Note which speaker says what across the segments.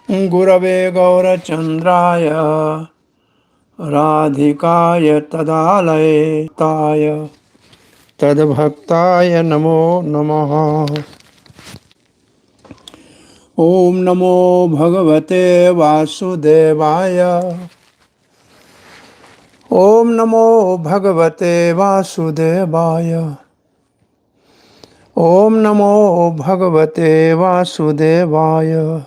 Speaker 1: Gurave Gaurachandraya Radhikaya Tadalaye Taya Tadbhaktaya Namo Namaha. Om Namo Bhagavate Vasudevaya. Om Namo Bhagavate Vasudevaya. Om Namo Bhagavate Vasudevaya.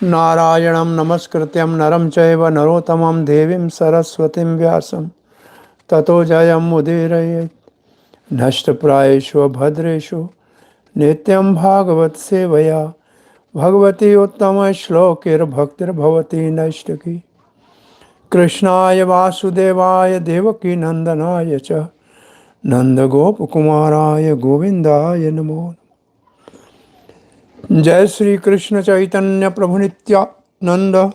Speaker 1: Narayanam Namaskrityam Naram Chaiva Narottamam Devim Saraswatim Vyasam Tato Jayam Udirayet Nashtaprayeshu Bhadreshu Nityam Bhagavat Sevaya Bhagavati Uttama Shlokir Bhaktir Bhavati Nashtaki Krishnaya Vasudevaya Devaki Nandanaya Cha Nanda Gopakumaraya Govindaya Namo. Jai Shri Krishna Chaitanya Prabhu Nityananda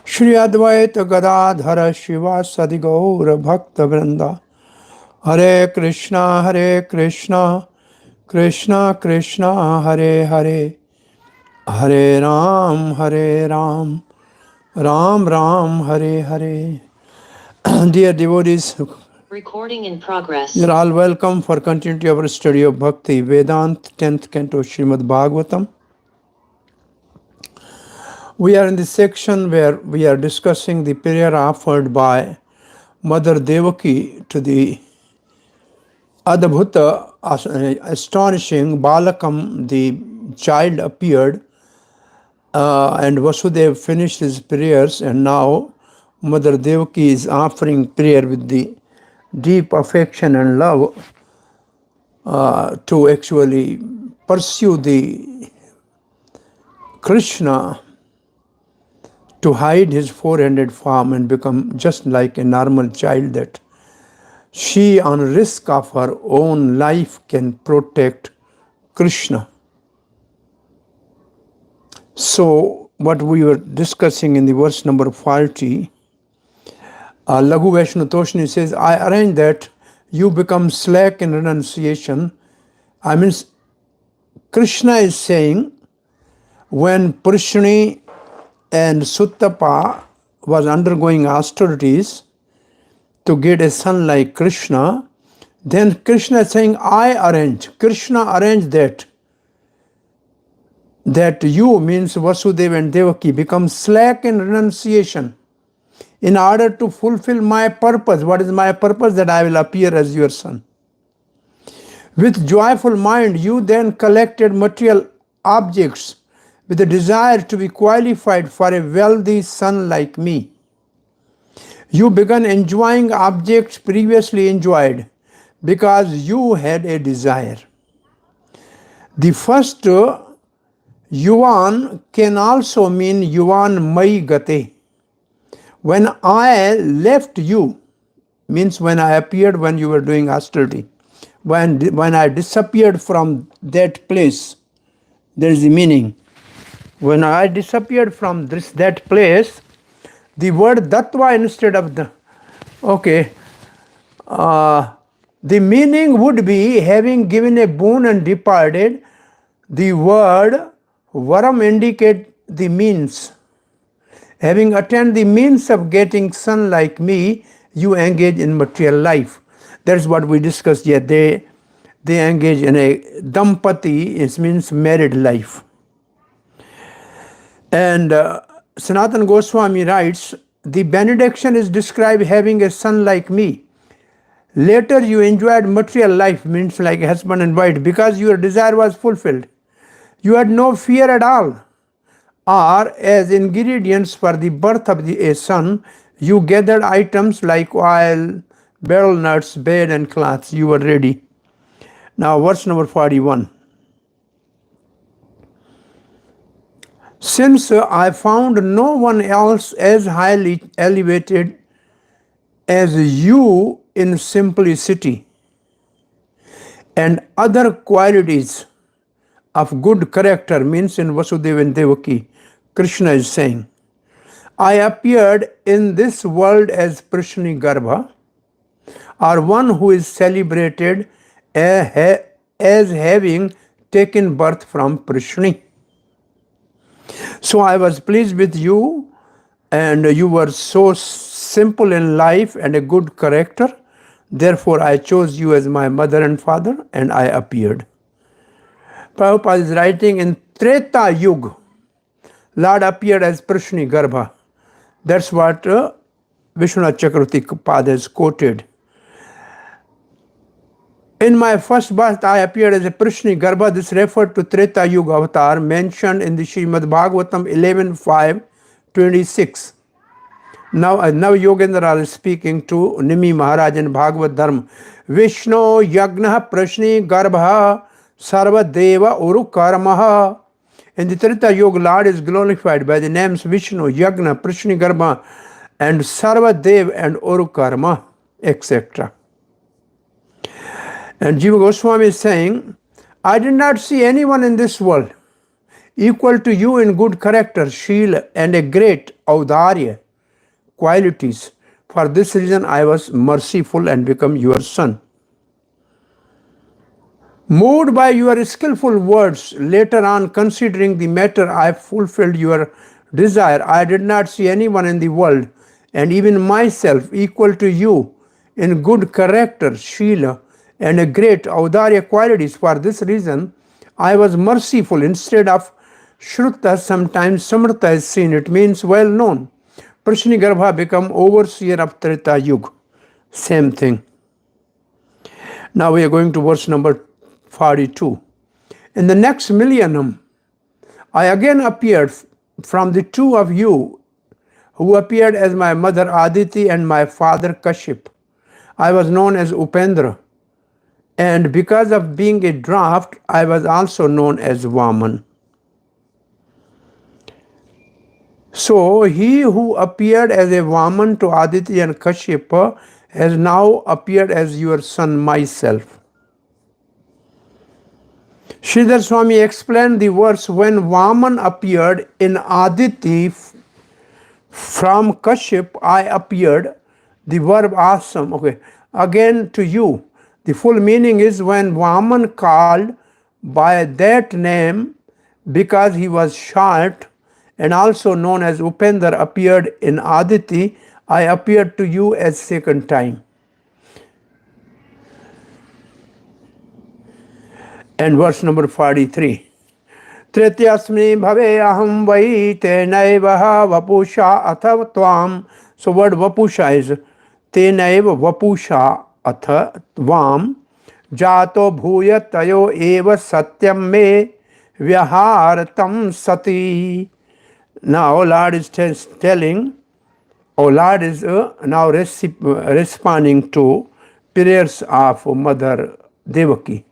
Speaker 1: Shri Advaita Gadadhara Shiva Sadi Gaura Bhakta Vrinda. Hare Krishna Krishna Krishna Hare Hare, Hare Ram Ram Ram Hare Hare. Dear devotees,
Speaker 2: recording in progress.
Speaker 1: you're all welcome for continuity of our study of Bhakti Vedant, 10th Canto Srimad Bhagvatam. We are in the section where we are discussing the prayer offered by Mother Devaki to the adhbhutta, astonishing Balakam, the child appeared, and Vasudev finished his prayers, and now Mother Devaki is offering prayer with the deep affection and love to actually pursue the Krishna, to hide his four-handed form and become just like a normal child, that she, on risk of her own life, can protect Krishna. So, what we were discussing in the verse number 40, Laghu Vaishnu Toshni says, I arrange that you become slack in renunciation. I mean, Krishna is saying, when Purushani and Suttapa was undergoing austerities to get a son like Krishna, then Krishna is saying, Krishna arranged that you, means Vasudeva and Devaki, become slack in renunciation in order to fulfill my purpose. What is my purpose? That I will appear as your son. With joyful mind, you then collected material objects with a desire to be qualified for a wealthy son like me. You began enjoying objects previously enjoyed because you had a desire. The first yuvan can also mean yuvan mai gate. When I left you, means when I appeared when you were doing austerity. When I disappeared from that place, there is a meaning. When I disappeared from that place, the word dattva instead of the, the meaning would be having given a boon and departed. The word varam indicate the means. Having attained the means of getting son like me, you engage in material life. That's what we discussed here. They engage in a dampati, it means married life. And Sanatana Goswami writes, the benediction is described having a son like me. Later you enjoyed material life, means like a husband and wife, because your desire was fulfilled. You had no fear at all. Or as ingredients for the birth of a son, you gathered items like oil, betel nuts, bed and cloths. You were ready. Now verse number 41. Since I found no one else as highly elevated as you in simplicity and other qualities of good character, means in Vasudeva and Devaki, Krishna is saying, I appeared in this world as Prishni Garbha, or one who is celebrated as having taken birth from Prishni. So I was pleased with you, and you were so simple in life and a good character. Therefore, I chose you as my mother and father, and I appeared. Prabhupada is writing in Treta Yuga, Lord appeared as Prishni Garbha. That's what Vishwanath Chakravarti Pada has quoted. In my first birth, I appeared as a Prishni Garbha. This referred to Treta Yuga avatar mentioned in the Srimad Bhagvatam 11.5.26. Now Yogendra is speaking to Nimi Maharaj in Bhagavad Dharma. Vishnu Yagna Prishni Garbha Sarva Deva Uru Karmaha. In the Treta Yuga, Lord is glorified by the names Vishnu, Yagna, Prishni Garbha, and Sarva Dev and Uru Karma, etc. And Jiva Goswami is saying, I did not see anyone in this world equal to you in good character, Shila, and a great Audharya qualities. For this reason, I was merciful and become your son. Moved by your skillful words, later on considering the matter, I fulfilled your desire. I did not see anyone in the world, and even myself, equal to you in good character, Shila, and a great Audharya qualities. For this reason, I was merciful instead of Shruta. Sometimes Samrta is seen. It means well known. Prishni Garbha become overseer of Treta Yuga. Same thing. Now we are going to verse number 42. In the next millennium, I again appeared from the two of you who appeared as my mother Aditi and my father Kashyap. I was known as Upendra, and because of being a draft, I was also known as Vaman. So he who appeared as a Vaman to Aditi and Kashyapa has now appeared as your son myself. Sridhar Swami explained the verse when Vaman appeared in Aditi from Kashyap, I appeared, the verb asam. Okay, again to you. The full meaning is when Vaman called by that name because he was short and also known as Upendra appeared in Aditi, I appeared to you as second time. And verse number 43. Trityasmi bhave aham vai tenaiva vapusha atha tvam. So word vapusha is tenaiva vapusha atha tvam. Jato bhuya tayo eva satyam me vyaharatam sati. Now Lord is telling, Lord is now responding to prayers of Mother Devaki.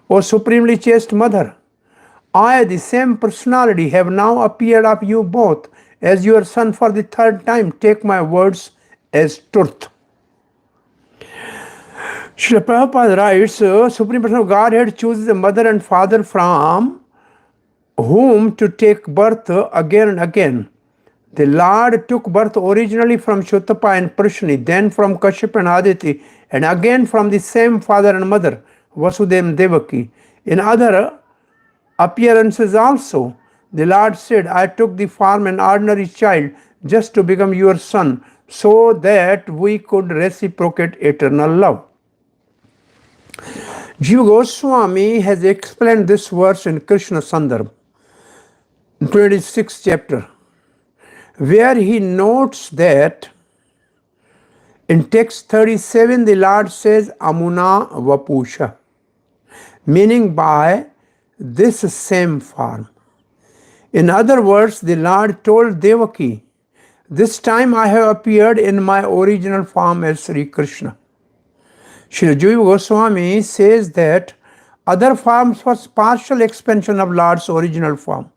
Speaker 1: O supremely chaste mother, I, the same personality, have now appeared of you both as your son for the third time. Take my words as truth. Srila Prabhupada writes, Supreme Person of Godhead chooses a mother and father from whom to take birth again and again. The Lord took birth originally from Shutapa and Prishni, then from Kashyap and Aditi, and again from the same father and mother, Vasudeva and Devaki. In other appearances also, the Lord said, I took the form an ordinary child just to become your son, so that we could reciprocate eternal love. Jiva Goswami has explained this verse in Krishna Sandarbha, 26th chapter, where he notes that in text 37, the Lord says, Amuna Vapusha, meaning by this same form. In other words, the Lord told Devaki, this time I have appeared in my original form as Sri Krishna. Srila Jiva Goswami says that other forms was partial expansion of Lord's original form.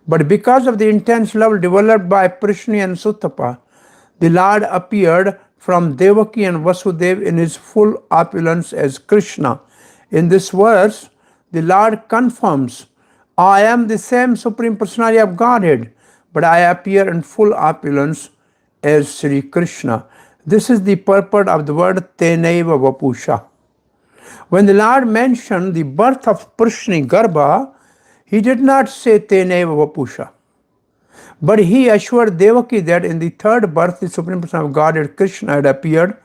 Speaker 1: But because of the intense love developed by Prishni and Sutapa, the Lord appeared from Devaki and Vasudeva in his full opulence as Krishna. In this verse, the Lord confirms, I am the same Supreme Personality of Godhead, but I appear in full opulence as Sri Krishna. This is the purport of the word Tenaiva Vapusha. When the Lord mentioned the birth of Prishni Garbha, he did not say Tenaiva Vapusha. But he assured Devaki that in the third birth, the Supreme Person of Godhead Krishna had appeared,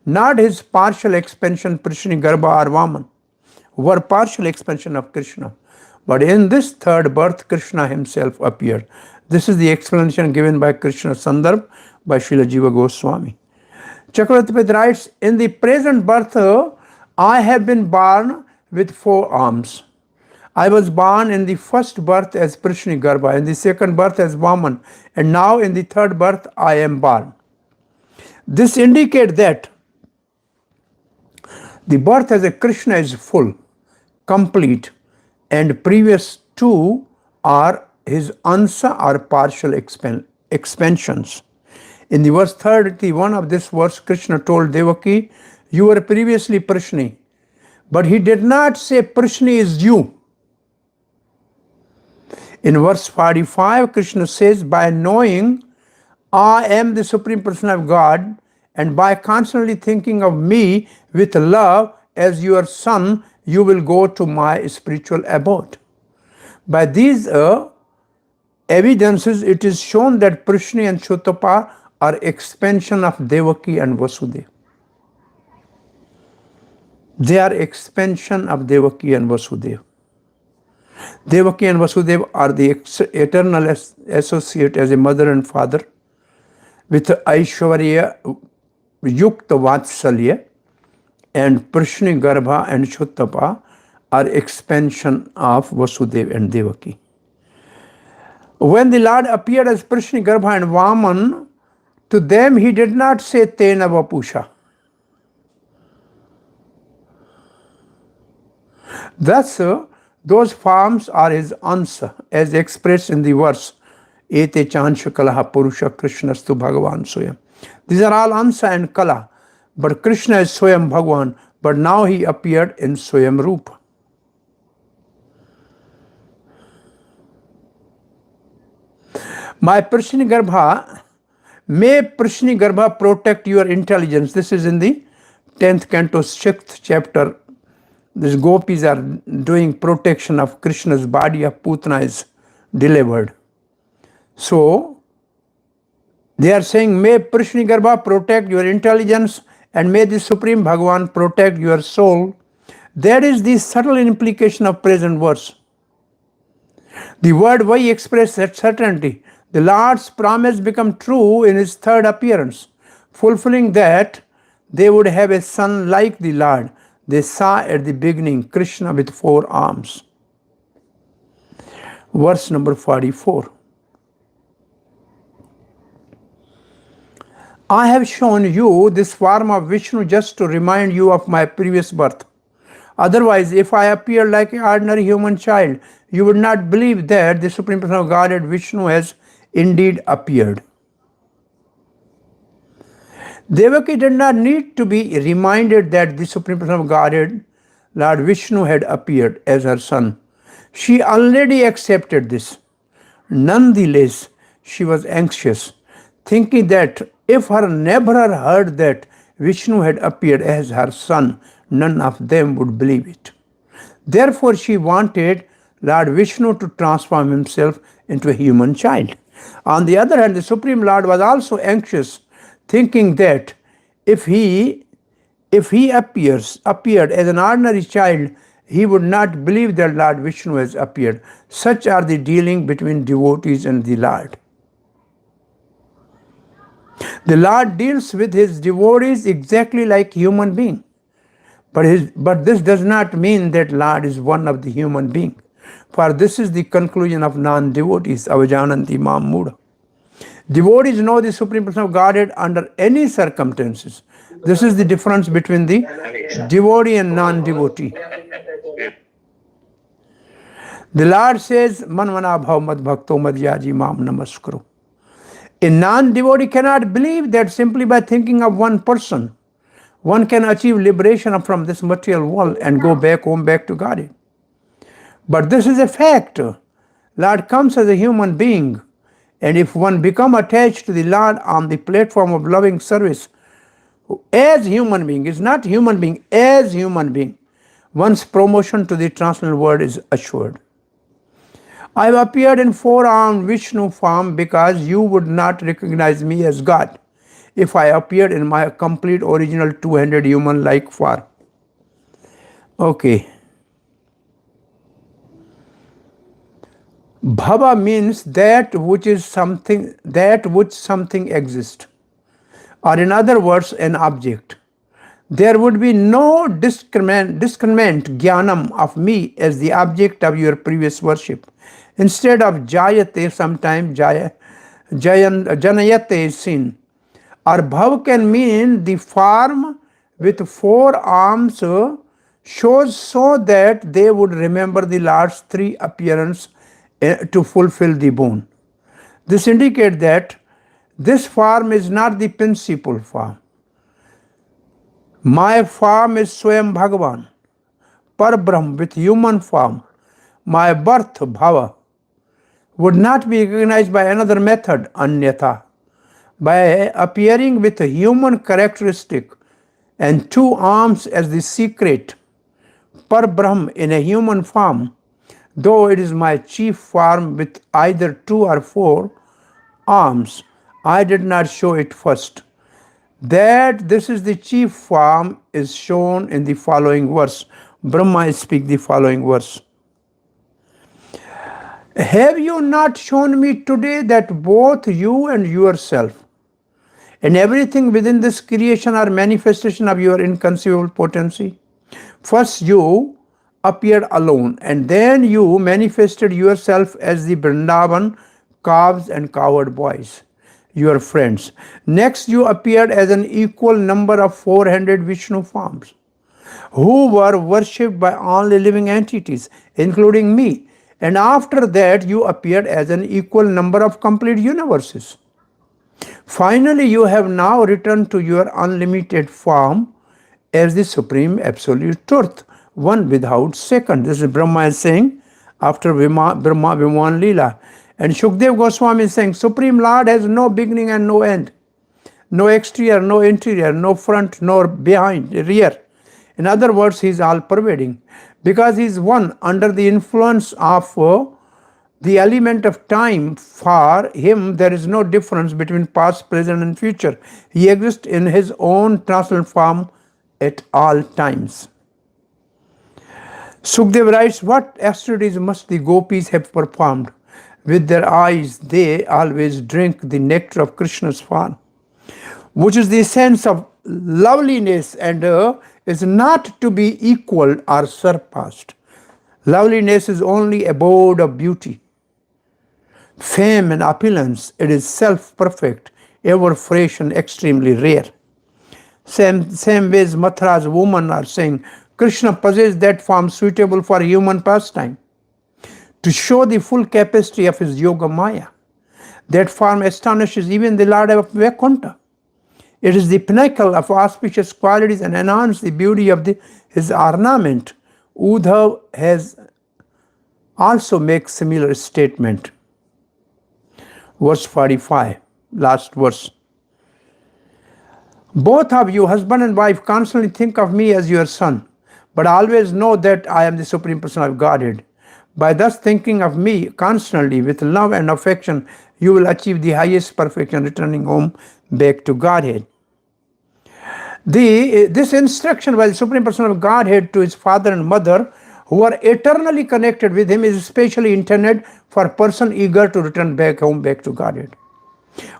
Speaker 1: not his partial expansion, Prishni Garbha or Vaman, were partial expansion of Krishna. But in this third birth, Krishna himself appeared. This is the explanation given by Krishna Sandarbh by Srila Jiva Goswami. Chakravarti writes, in the present birth, I have been born with 4 arms. I was born in the first birth as Prishni Garbha, in the second birth as Vaman, and now in the third birth I am born. This indicates that the birth as a Krishna is full, complete, and previous 2 are his ansa or partial expansions. In the verse 31 of this verse, Krishna told Devaki, you were previously Prishni, but he did not say Prishni is you. In verse 45, Krishna says, by knowing I am the Supreme Person of God, and by constantly thinking of me with love as your son, you will go to my spiritual abode. By these evidences, it is shown that Prishni and Chutapa are expansion of Devaki and Vasudeva. They are expansion of Devaki and Vasudeva. Devaki and Vasudeva are the eternal associate as a mother and father with Aishwarya Yukta Vatsalya, and Prishni Garbha and Chutapa are expansion of Vasudeva and Devaki. When the Lord appeared as Prishni Garbha and Vaman, to them he did not say Tena Vapusha. Thus, those forms are his ansa, as expressed in the verse, Ete Chansha Kalaha Purusha Krishnastu Bhagavan Swayam. These are all ansa and kala, but Krishna is Swayam Bhagavan, but now he appeared in Swayam Rupa. My Prishni Garbha, may Prishni Garbha protect your intelligence. This is in the 10th canto, 6th chapter. These gopis are doing protection of Krishna's body of Putana is delivered. So, they are saying, may Prishni Garbha protect your intelligence and may the Supreme Bhagavan protect your soul. That is the subtle implication of present verse. The word VIHE expresses that certainty. The Lord's promise become true in his third appearance, fulfilling that they would have a son like the Lord. They saw at the beginning Krishna with 4 arms. Verse number 44. I have shown you this form of Vishnu just to remind you of my previous birth. Otherwise, if I appear like an ordinary human child, you would not believe that the Supreme Person of Godhead Vishnu has indeed appeared. Devaki did not need to be reminded that the Supreme Person of Godhead, Lord Vishnu, had appeared as her son. She already accepted this. Nonetheless, she was anxious, thinking that if her neighbor heard that Vishnu had appeared as her son, none of them would believe it. Therefore, she wanted Lord Vishnu to transform himself into a human child. On the other hand, the Supreme Lord was also anxious, thinking that if he appeared as an ordinary child, he would not believe that Lord Vishnu has appeared. Such are the dealing between devotees and the Lord. The Lord deals with his devotees exactly like human being. But this does not mean that Lord is one of the human being. For this is the conclusion of non-devotees, avajananti mam muda. Devotees know the Supreme Person of Godhead under any circumstances. This is the difference between the devotee and non-devotee. The Lord says, Manvana bhav mad bhakto madhyaji mam namaskaro. A non-devotee cannot believe that simply by thinking of one person, one can achieve liberation from this material world and go back home, back to Godhead. But this is a fact. Lord comes as a human being, and if one become attached to the Lord on the platform of loving service, as human being, is not human being, as human being, one's promotion to the transcendental world is assured. I have appeared in four-armed Vishnu form because you would not recognize me as God if I appeared in my complete original two-handed human-like form. Okay. Bhava means that which something exists, or in other words, an object. There would be no discriminant gyanam of me as the object of your previous worship. Instead of jayate, sometimes janayate is seen. Or bhav can mean the form with four arms shows so that they would remember the last three appearances to fulfill the boon. This indicates that this form is not the principal form. My form is Swayam Bhagavan, Parbrahm with human form. My birth, bhava, would not be recognized by another method, anyatha. By appearing with a human characteristic and two arms as the secret, Parbrahm in a human form, though it is my chief form with either two or four arms, I did not show it first. That this is the chief form is shown in the following verse. Brahma speaks the following verse. Have you not shown me today that both you and yourself and everything within this creation are manifestation of your inconceivable potency? First you appeared alone, and then you manifested yourself as the Vrindavan calves and cowherd boys, your friends. Next you appeared as an equal number of four-handed Vishnu forms, who were worshipped by all the living entities, including me. And after that you appeared as an equal number of complete universes. Finally, you have now returned to your unlimited form as the Supreme Absolute Truth, one without second. This is Brahma is saying after Brahma Viman Leela. And Shukdev Goswami is saying, Supreme Lord has no beginning and no end, no exterior, no interior, no front, nor behind, rear. In other words, he is all-pervading. Because he is one under the influence of the element of time. For him, there is no difference between past, present, and future. He exists in his own transcendental form at all times. Sukdev writes, what austerities must the gopis have performed? With their eyes, they always drink the nectar of Krishna's form, which is the essence of loveliness and is not to be equaled or surpassed. Loveliness is only abode of beauty. Fame and opulence, it is self-perfect, ever fresh and extremely rare. Same ways Mathura's women are saying, Krishna possessed that form suitable for human pastime, to show the full capacity of his yoga maya. That form astonishes even the Lord of Vaikuntha. It is the pinnacle of auspicious qualities and enhances the beauty of his ornament. Uddhav has also makes similar statement. Verse 45, last verse. Both of you, husband and wife, constantly think of me as your son, but always know that I am the Supreme Person of Godhead. By thus thinking of me constantly with love and affection, you will achieve the highest perfection, returning home back to Godhead. This instruction by the Supreme Person of Godhead to his father and mother, who are eternally connected with him, is especially intended for a person eager to return back home, back to Godhead.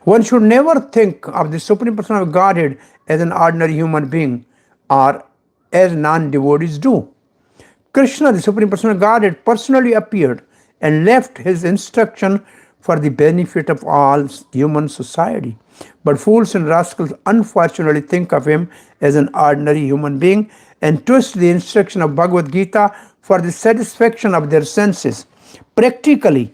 Speaker 1: One should never think of the Supreme Person of Godhead as an ordinary human being or as non-devotees do. Krishna, the Supreme Person of Godhead, personally appeared and left his instruction for the benefit of all human society. But fools and rascals unfortunately think of him as an ordinary human being and twist the instruction of Bhagavad Gita for the satisfaction of their senses. Practically,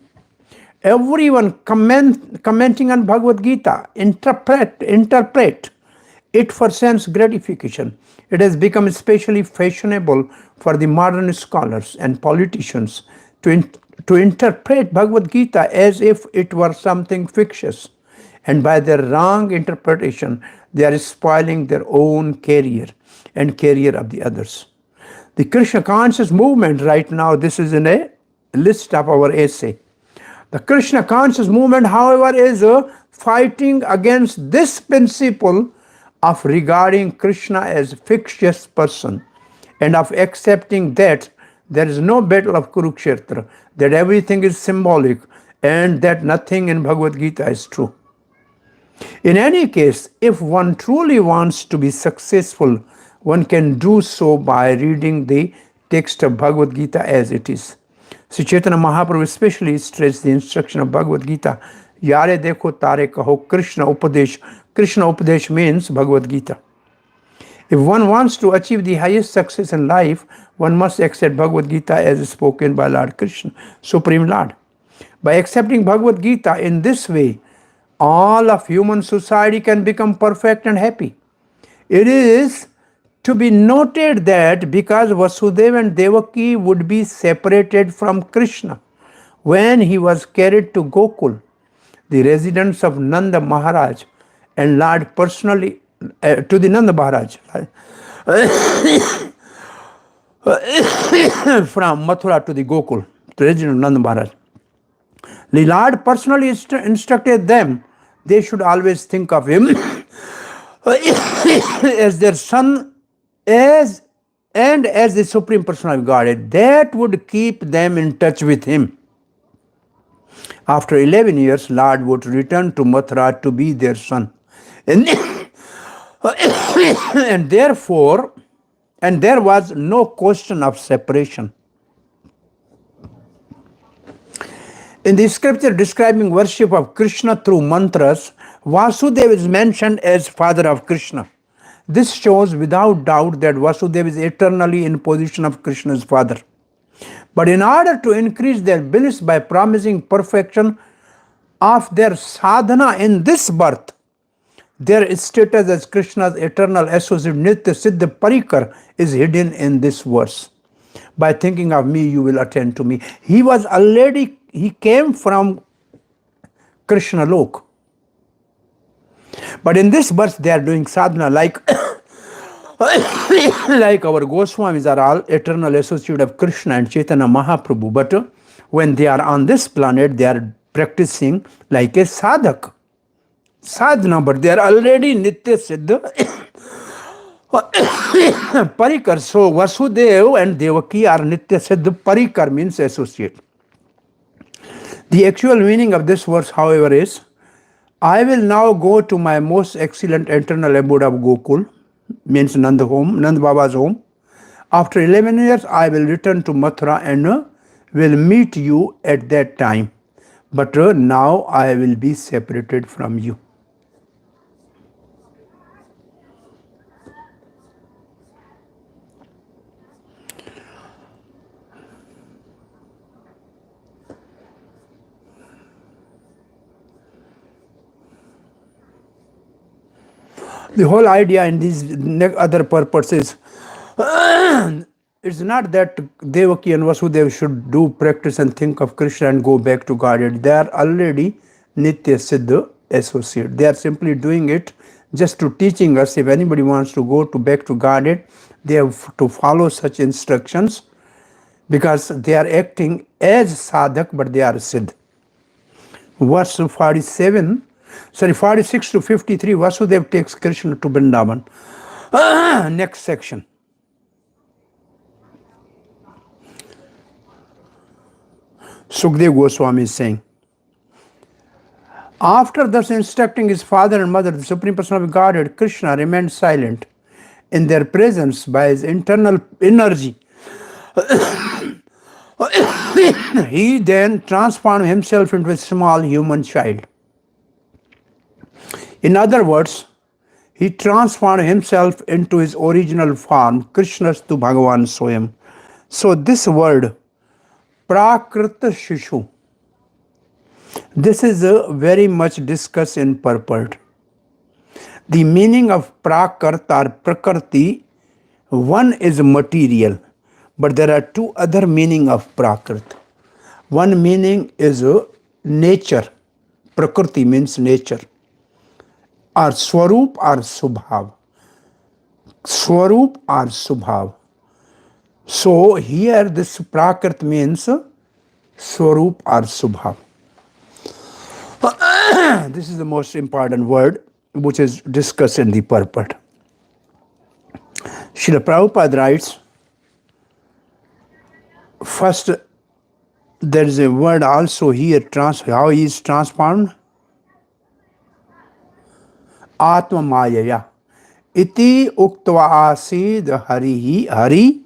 Speaker 1: everyone commenting on Bhagavad Gita interpret it for sense gratification. It has become especially fashionable for the modern scholars and politicians to interpret Bhagavad Gita as if it were something fictitious. And by their wrong interpretation, they are spoiling their own career and career of the others. The Krishna conscious movement right now, this is in a list of our essay. The Krishna conscious movement, however, is fighting against this principle of regarding Krishna as fictitious person and of accepting that there is no battle of Kurukshetra, that everything is symbolic and that nothing in Bhagavad Gita is true. In any case, if one truly wants to be successful, one can do so by reading the text of Bhagavad Gita as it is. Sri Chaitanya Mahaprabhu especially stressed the instruction of Bhagavad Gita, Yare dekho tare kaho Krishna Upadesh. Krishna Upadesh means Bhagavad Gita. If one wants to achieve the highest success in life, one must accept Bhagavad Gita as spoken by Lord Krishna, Supreme Lord. By accepting Bhagavad Gita in this way, all of human society can become perfect and happy. It is to be noted that because Vasudeva and Devaki would be separated from Krishna when he was carried to Gokul, the residence of Nanda Maharaj, and Lord personally to the Nanda Maharaj from Mathura to the Gokul, the residence of Nanda Maharaj. The Lord personally instructed them they should always think of him as their son as the Supreme Personality of Godhead. That would keep them in touch with him. After 11 years, Lord would return to Mathura to be their son. And therefore, there was no question of separation. In the scripture describing worship of Krishna through mantras, Vasudeva is mentioned as father of Krishna. This shows without doubt that Vasudeva is eternally in position of Krishna's father. But in order to increase their bliss by promising perfection of their sadhana in this birth, their status as Krishna's eternal associate Nitya Siddha Parikar is hidden in this verse. By thinking of me, you will attend to me. He came from Krishna Lok. But in this verse, they are doing sadhana like our Goswamis are all eternal associate of Krishna and Chaitanya Mahaprabhu. But when they are on this planet, they are practicing like a sadhak. Sadhana, but they are already Nitya Siddha Parikar. So Vasudeva and Devaki are Nitya Siddha Parikar, means associate. The actual meaning of this verse, however, is, I will now go to my most excellent eternal abode of Gokul, means Nanda Baba's home. After 11 years, I will return to Mathura and will meet you at that time. But now I will be separated from you. The whole idea in these other purposes, it's not that Devaki and Vasudeva should do practice and think of Krishna and go back to Godhead. They are already Nitya Siddha associate. They are simply doing it just to teaching us if anybody wants to go back to Godhead, they have to follow such instructions because they are acting as sadhak, but they are Siddh. Verse 46 to 53, Vasudeva takes Krishna to Vrindavan. Next section. Sukdev Goswami is saying, after thus instructing his father and mother, the Supreme Personality of Godhead, Krishna remained silent in their presence by his internal energy. He then transformed himself into a small human child. In other words, he transformed himself into his original form, Krishnastu Bhagavan Swayam. So this word, Prakrita Shishu, this is very much discussed in purport. The meaning of Prakrit or Prakriti, one is material, but there are two other meaning of Prakrit. One meaning is nature. Prakriti means nature. Or Swarup or Subhav. Swarup or Subhav. So here this Prakrit means Swarup or Subhav. This is the most important word which is discussed in the purport. Srila Prabhupada writes, first there is a word also here, how he is transformed. Atma Mayaya. Iti uktva asid hari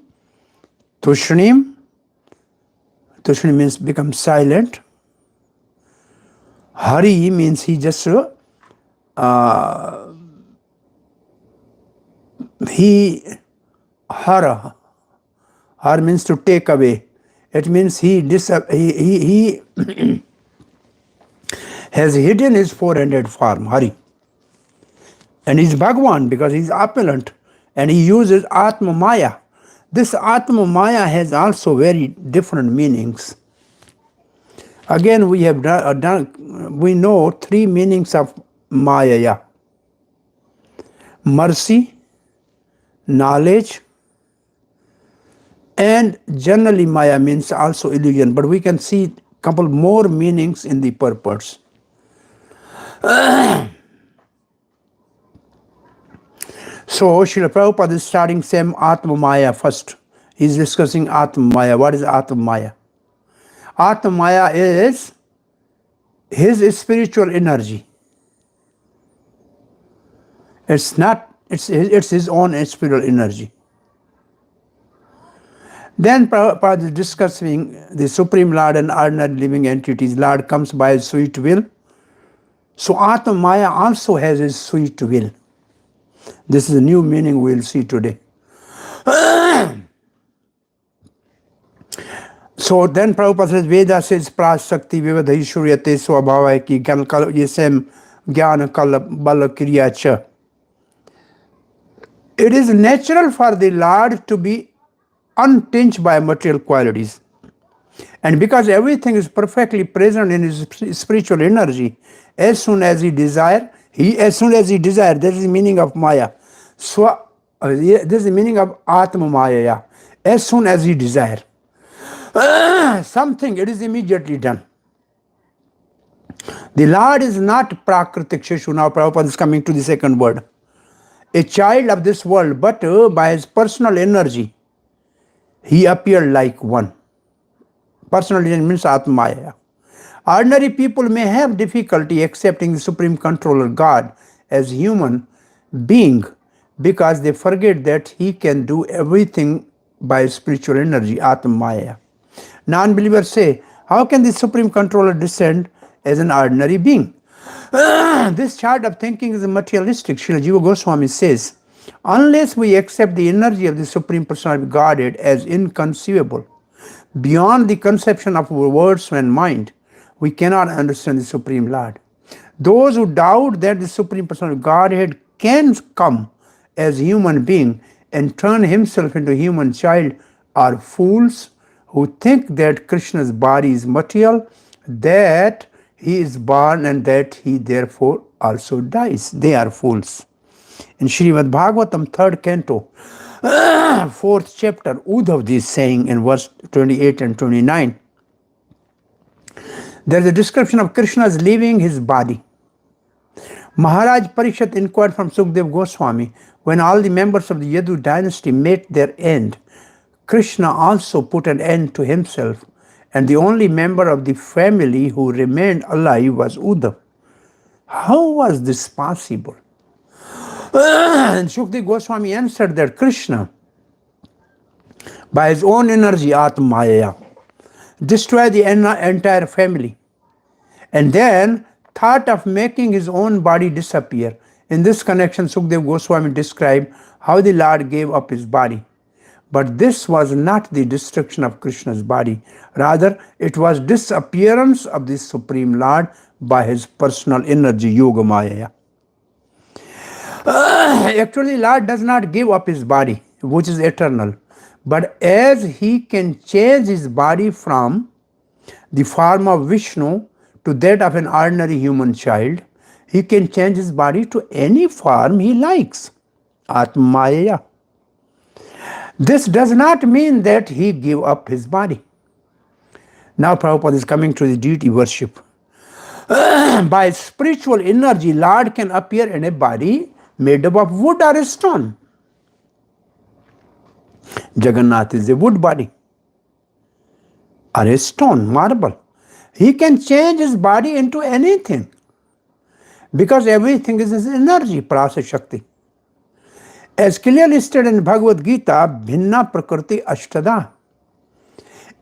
Speaker 1: tushnim. Tushnim means become silent. Hari means he just har means to take away. It means he has hidden his 400 form, Hari. And he's Bhagwan because he's opulent. And he uses Atma Maya. This Atma Maya has also very different meanings. Again, we have we know three meanings of Maya: mercy, knowledge, and generally Maya means also illusion. But we can see a couple more meanings in the purports. So Srila Prabhupada is starting same Atma Maya first. He's discussing Atma Maya. What is Atma Maya? Atma Maya is his spiritual energy. It's his own spiritual energy. Then Prabhupada is discussing the Supreme Lord and ordinary living entities. Lord comes by his sweet will. So Atma Maya also has his sweet will. This is a new meaning we will see today. So then Prabhupada says, Veda says, Prasakti vivadhi shuryate swabhava ki yasem gyaan kala bala kiya cha. It is natural for the Lord to be untinged by material qualities. And because everything is perfectly present in his spiritual energy, as soon as he desires, that is the meaning of Maya. So, this is the meaning of Atma Maya. As soon as he desires something, it is immediately done. The Lord is not Prakritik Shishu. Now Prabhupada is coming to the second word. A child of this world, but by his personal energy, he appeared like one. Personal energy means Atma Maya. Ordinary people may have difficulty accepting the Supreme Controller God as human being because they forget that he can do everything by spiritual energy, Atma Maya. Non-believers say, how can the Supreme Controller descend as an ordinary being? This chart of thinking is materialistic. Srila Jiva Goswami says, unless we accept the energy of the Supreme Personality of Godhead as inconceivable, beyond the conception of our words and mind, we cannot understand the Supreme Lord. Those who doubt that the Supreme Personality of Godhead can come as a human being and turn himself into a human child are fools who think that Krishna's body is material, that he is born and that he therefore also dies. They are fools. In Srimad Bhagvatam, 3rd canto, 4th chapter, Uddhav is saying in verse 28 and 29, there is a description of Krishna's leaving his body. Maharaj Parikshit inquired from Sukdev Goswami, when all the members of the Yadu dynasty met their end, Krishna also put an end to himself, and the only member of the family who remained alive was Uddhav. How was this possible? And Sukdev Goswami answered that Krishna, by his own energy, Atma Maya, destroyed the entire family, and then thought of making his own body disappear. In this connection, Sukdev Goswami described how the Lord gave up his body. But this was not the destruction of Krishna's body. Rather, it was disappearance of the Supreme Lord by his personal energy, Yoga Maya. Actually, Lord does not give up his body, which is eternal. But as he can change his body from the form of Vishnu to that of an ordinary human child, he can change his body to any form he likes. Atma Maya. This does not mean that he gave up his body. Now Prabhupada is coming to the deity worship. By spiritual energy, Lord can appear in a body made up of wood or stone. Jagannath is a wood body or a stone, marble. He can change his body into anything because everything is his energy, prasa shakti. As clearly stated in Bhagavad Gita, bhinna prakriti ashtada.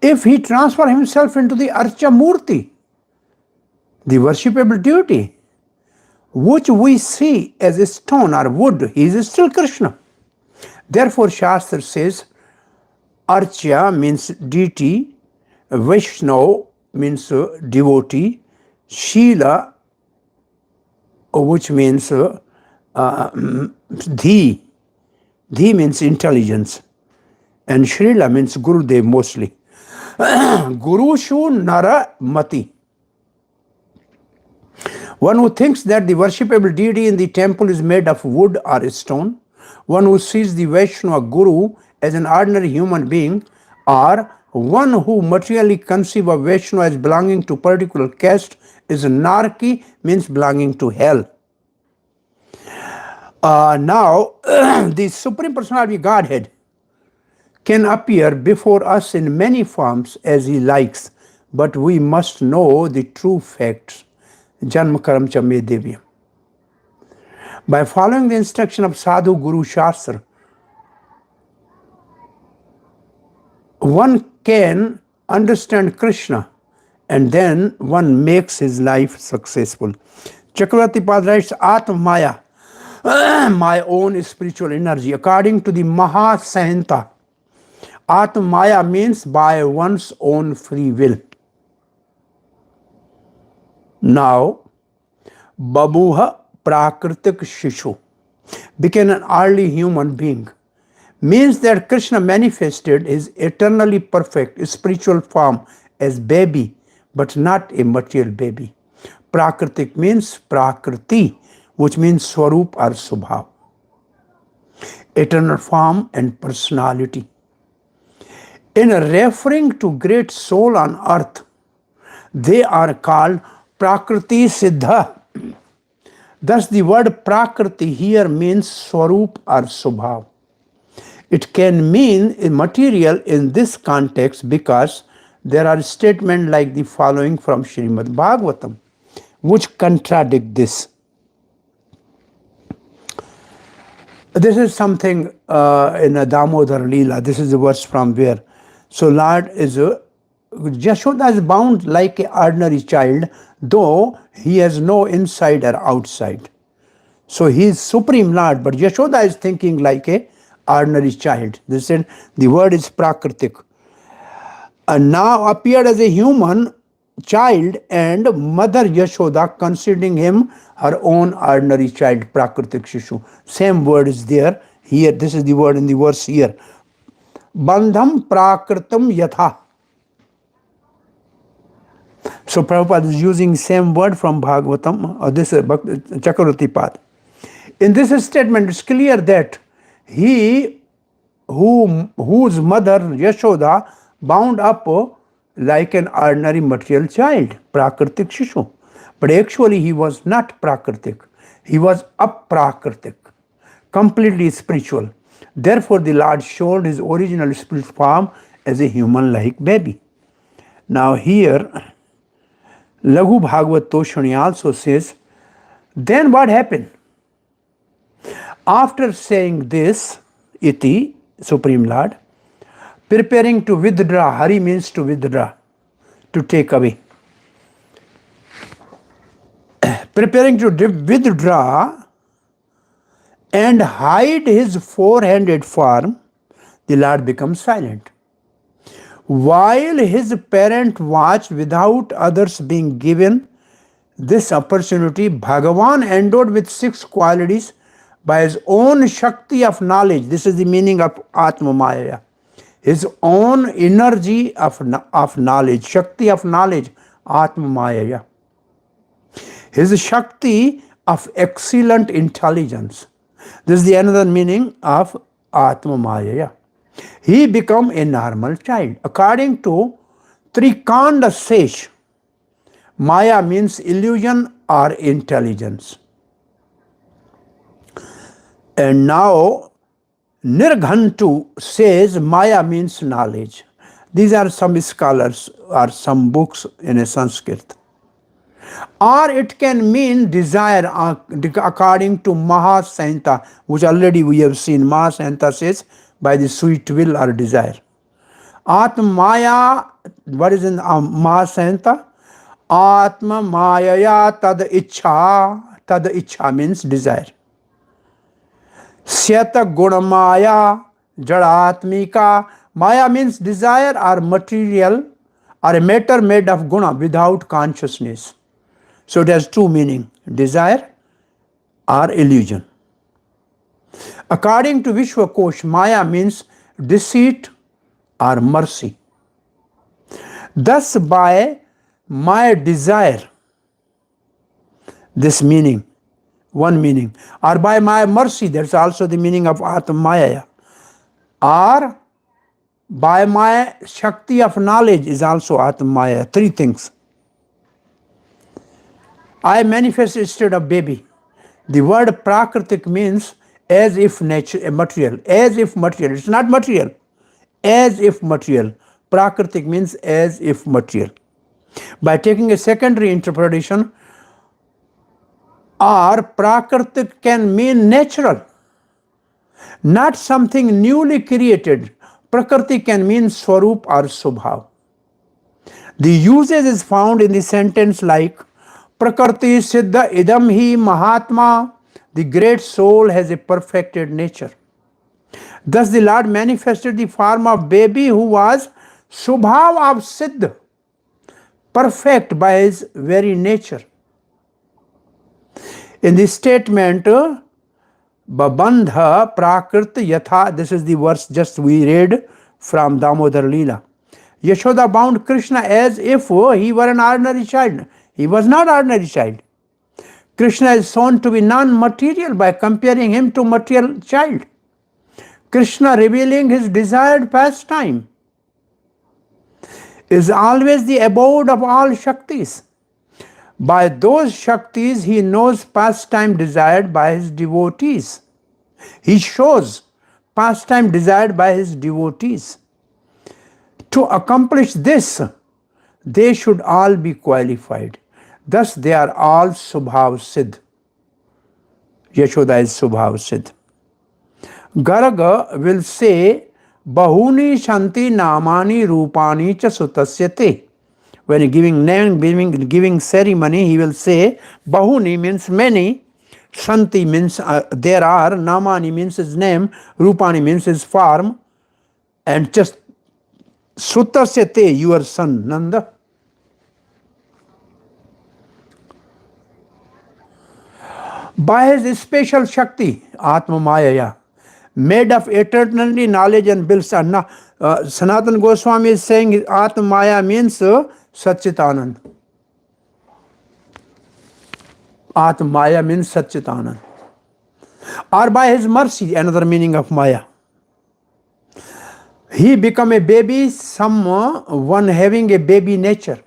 Speaker 1: If he transfer himself into the archa murti, the worshipable deity, which we see as a stone or wood, he is still Krishna. Therefore, Shastra says, archa means deity, Vaishnava means devotee, Shila, which means dhi. Dhi means intelligence, and Srila means Gurudev mostly. Gurushu Nara Mati. One who thinks that the worshipable deity in the temple is made of wood or stone, one who sees the Vaishnava Guru as an ordinary human being, or one who materially conceives of Vaishnava as belonging to particular caste is narki, means belonging to hell. Now, the Supreme Personality of Godhead can appear before us in many forms as he likes, but we must know the true facts. Janma karam cha me devyam. By following the instruction of Sadhu Guru Shastra, one can understand Krishna and then one makes his life successful. Chakravarti Pad writes, Atma Maya, my own spiritual energy, according to the Maha Sahinta. Atma Maya means by one's own free will. Now, Babuha Prakritik Shishu became an early human being, means that Krishna manifested his eternally perfect spiritual form as baby, but not a material baby. Prakritik means Prakriti, which means Swarup or Subhav, eternal form and personality. In referring to great soul on earth, they are called Prakriti Siddha. Thus the word Prakriti here means Swarup or Subhav. It can mean material in this context because there are statements like the following from Srimad Bhagvatam, which contradict this. This is something in a Damodar Leela. This is a verse from where. So Lord is Yashoda is bound like an ordinary child, though he has no inside or outside. So he is Supreme Lord, but Yashoda is thinking like a ordinary child. They said the word is Prakritik. And now appeared as a human child, and Mother Yashoda considering him her own ordinary child, Prakritik Shishu. Same word is there here. This is the word in the verse here. Bandham Prakritam Yatha. So Prabhupada is using same word from Bhagavatam, or this is Chakravarti Pad. In this statement, it's clear that he whose mother Yashoda bound up like an ordinary material child, Prakritik Shishu. But actually he was not Prakritik. He was Aprakritik, completely spiritual. Therefore the Lord showed his original spiritual form as a human-like baby. Now here, Laghu Bhagavad Toshani also says, then what happened? After saying this, Iti, Supreme Lord, preparing to withdraw, Hari means to withdraw, to take away. Preparing to withdraw and hide his four-handed form, the Lord becomes silent. While his parent watched without others being given this opportunity, Bhagavan endowed with 6 qualities by his own Shakti of knowledge. This is the meaning of Atma Maya. His own energy of knowledge, Shakti of knowledge, Atma Maya. His Shakti of excellent intelligence. This is the another meaning of Atma Maya. He become a normal child. According to Trikanda Sesh, Maya means illusion or intelligence. And now Nirghantu says Maya means knowledge. These are some scholars or some books in a Sanskrit. Or it can mean desire according to Mahasanta, which already we have seen. Mahasanta says by the sweet will or desire. Atma Maya, what is in Mahasanta? Atma Mayaya tad ichha. Tad ichha means desire. Syata Gunamaya Jadatmika. Maya means desire or material or a matter made of guna without consciousness. So it has two meanings, desire or illusion. According to Vishwakosh, Maya means deceit or mercy. Thus by my desire, this meaning, one meaning, or by my mercy, that's also the meaning of Atma Maya, or by my Shakti of knowledge is also Atma Maya. Three things. I manifest instead of baby. The word prakritik means as if nature, material, as if material. It's not material, as if material. Prakritik means as if material. By taking a secondary interpretation, or prakritik can mean natural, not something newly created. Prakriti can mean swarup or subhav. The usage is found in the sentence like Prakriti siddha idam hi mahatma. The great soul has a perfected nature. Thus the Lord manifested the form of baby who was subhav of siddha, perfect by his very nature. In the statement Babandha Prakrit Yatha, this is the verse just we read from Damodar Leela. Yashoda bound Krishna as if he were an ordinary child. He was not ordinary child. Krishna is shown to be non-material by comparing him to material child. Krishna, revealing his desired pastime, is always the abode of all Shaktis. By those Shaktis, he knows pastime desired by his devotees. He shows pastime desired by his devotees. To accomplish this, they should all be qualified. Thus, they are all Subhav Siddh. Yashoda is Subhav Siddh. Garga will say, Bahuni Shanti Namani Rupani Cha Sutasyate. When giving name, giving ceremony, he will say, Bahuni means many, Shanti means there are, Namani means his name, Rupani means his form, and just Sutasyate, your son, Nanda. By his special Shakti, Atma Mayaya, made of eternally knowledge and bliss. Sanatana Goswami is saying Atma Maya means Satchitanand. Atma Maya means Satchitanand. Or by his mercy, another meaning of Maya. He become a baby, someone having a baby nature,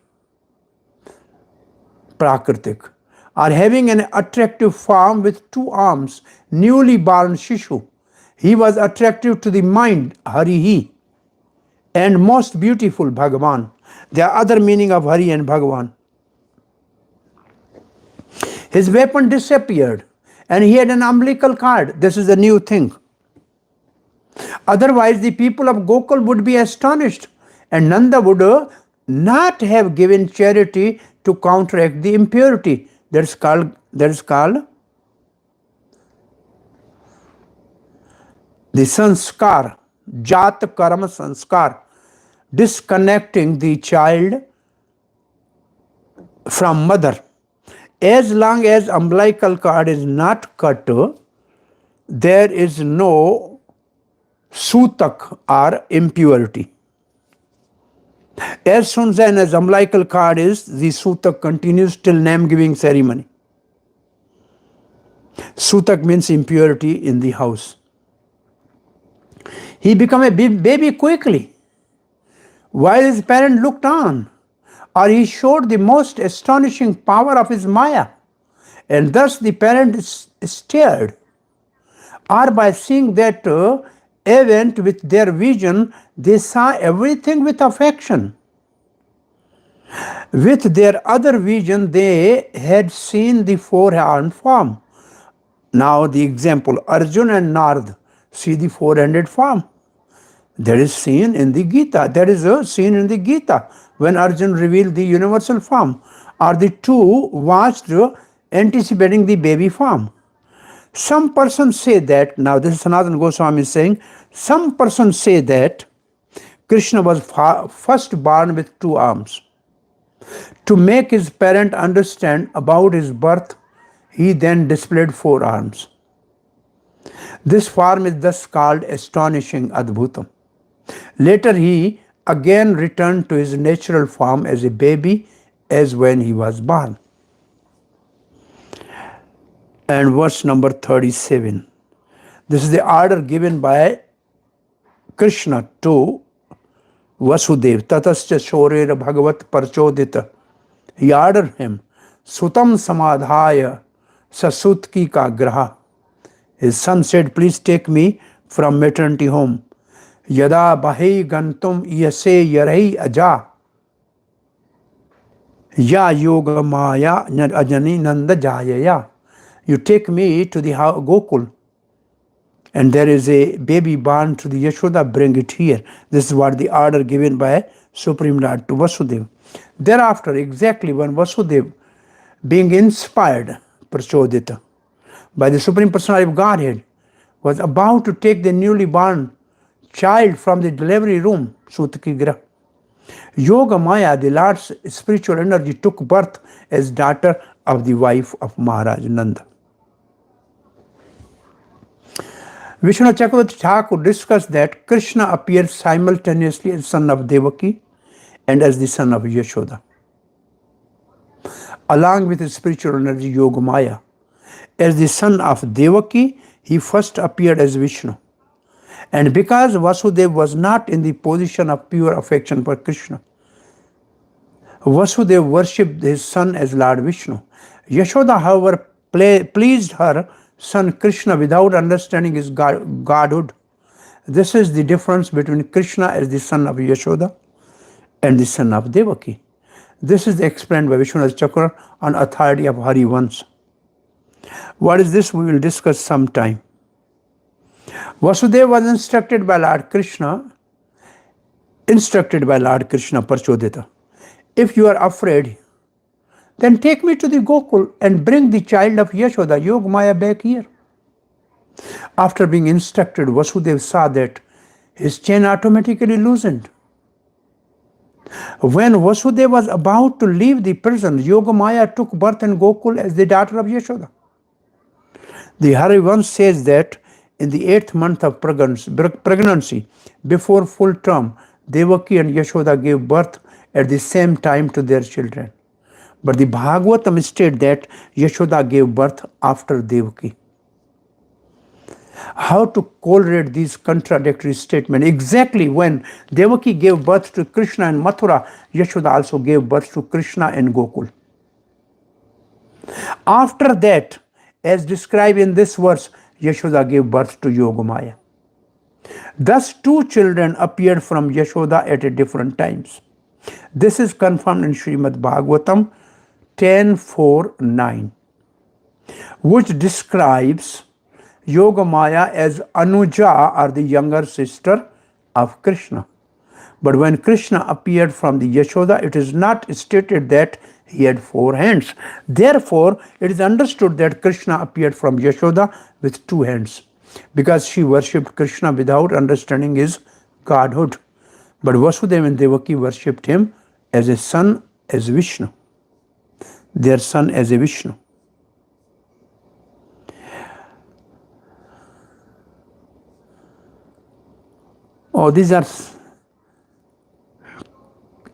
Speaker 1: Prakritik, or having an attractive form with two arms, newly born Shishu. He was attractive to the mind, Harihi, and most beautiful, Bhagavan. There are other meaning of Hari and Bhagavan. His weapon disappeared, and he had an umbilical cord. This is a new thing. Otherwise, the people of Gokul would be astonished, and Nanda would not have given charity to counteract the impurity. That is called the sanskar, jat karma sanskar, disconnecting the child from mother. As long as umbilical cord is not cut, there is no sutak or impurity. As soon as umbilical cord is, the sutak continues till name giving ceremony. Sutak means impurity in the house. He became a baby quickly, while his parent looked on. or he showed the most astonishing power of his Maya, and thus the parent is stirred, or by seeing that event with their vision, they saw everything with affection. With their other vision, they had seen the four-armed form. Now the example, Arjuna and Narad see the four-handed form. That is seen in the Gita. That is seen in the Gita when Arjuna revealed the universal form. Or the two watched anticipating the baby form. Some persons say that, now this is Sanatana Goswami saying, some persons say that Krishna was first born with two arms. To make his parent understand about his birth, he then displayed four arms. This form is thus called astonishing adhbhutam. Later he again returned to his natural form as a baby as when he was born. And verse number 37. This is the order given by Krishna to Vasudev. Tatascha shorera bhagavat parchodita. He ordered him, Sutam samadhaya sasutki ka graha. His son said, please take me from maternity home. Yada bahi gantum yase yarai aja. Ya yoga maya ajani nanda jayaya. You take me to the Gokul, and there is a baby born to the Yashoda, bring it here. This is what the order given by Supreme Lord to Vasudeva. Thereafter, exactly when Vasudeva, being inspired, Prachodita, by the Supreme Personality of Godhead, was about to take the newly born child from the delivery room, Sutaki Graha, Yoga Maya, the Lord's spiritual energy, took birth as daughter of the wife of Maharaj Nanda. Vishnu Chakravarti Thakur discussed that Krishna appeared simultaneously as son of Devaki and as the son of Yashoda. Along with his spiritual energy Yoga Maya, as the son of Devaki, he first appeared as Vishnu. And because Vasudeva was not in the position of pure affection for Krishna, Vasudeva worshipped his son as Lord Vishnu. Yashoda, however, pleased her son Krishna without understanding his godhood. This is the difference between Krishna as the son of Yashoda and the son of Devaki. This is explained by Vishwanath Chakra on authority of Harivans. What is this? We will discuss sometime. Vasudeva was instructed by Lord Krishna, Parchodita. If you are afraid, then take me to the Gokul and bring the child of Yashoda, Yogamaya, back here. After being instructed, Vasudeva saw that his chain automatically loosened. When Vasudeva was about to leave the prison, Yogamaya took birth in Gokul as the daughter of Yashoda. The Harivans says that in the 8th month of pregnancy, before full term, Devaki and Yashoda gave birth at the same time to their children. But the Bhagavatam states that Yashoda gave birth after Devaki. How to correlate these contradictory statements? Exactly when Devaki gave birth to Krishna in Mathura, Yashoda also gave birth to Krishna in Gokul. After that, as described in this verse, Yashoda gave birth to Yogamaya. Thus, two children appeared from Yashoda at different times. This is confirmed in Srimad Bhagvatam 10.4.9, which describes Yogamaya as Anuja, or the younger sister of Krishna. But when Krishna appeared from the Yashoda, it is not stated that he had 4 hands. Therefore, it is understood that Krishna appeared from Yashoda with 2 hands, because she worshipped Krishna without understanding his godhood. But Vasudeva and Devaki worshipped him as a son, as Vishnu, their son as a Vishnu. Oh, these are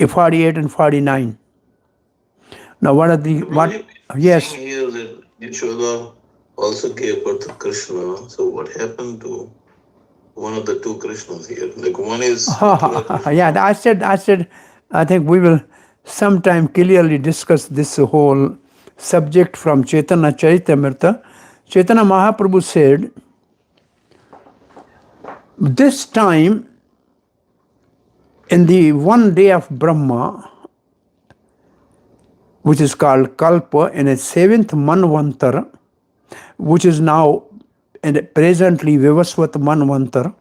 Speaker 1: 48 and 49. Now, what are the what? Yes.
Speaker 3: Here that Yashoda also gave birth to Krishna. So, what happened to one of the two Krishnas here? Like one is
Speaker 1: Yeah, I said. I think we will sometime clearly discuss this whole subject from Chaitanya Charitamrita. Chaitanya Mahaprabhu said, this time in the one day of Brahma, which is called Kalpa, in a seventh Manvantar, which is now presently Vivasvat Manvantar,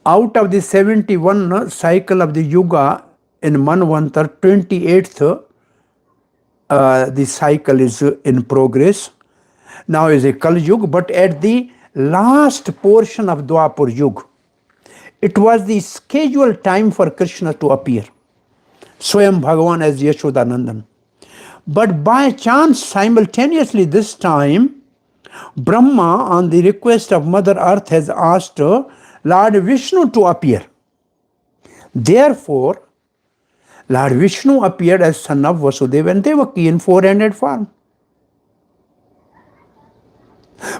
Speaker 1: out of the 71 cycle of the Yuga in Manvantar, 28th the cycle is in progress. Now is a Kali Yuga, but at the last portion of Dwapar Yuga, it was the scheduled time for Krishna to appear, Swayam Bhagavan as Yashodanandan. But by chance, simultaneously this time, Brahma, on the request of Mother Earth, has asked Lord Vishnu to appear. Therefore, Lord Vishnu appeared as son of Vasudeva and Devaki in four-handed form.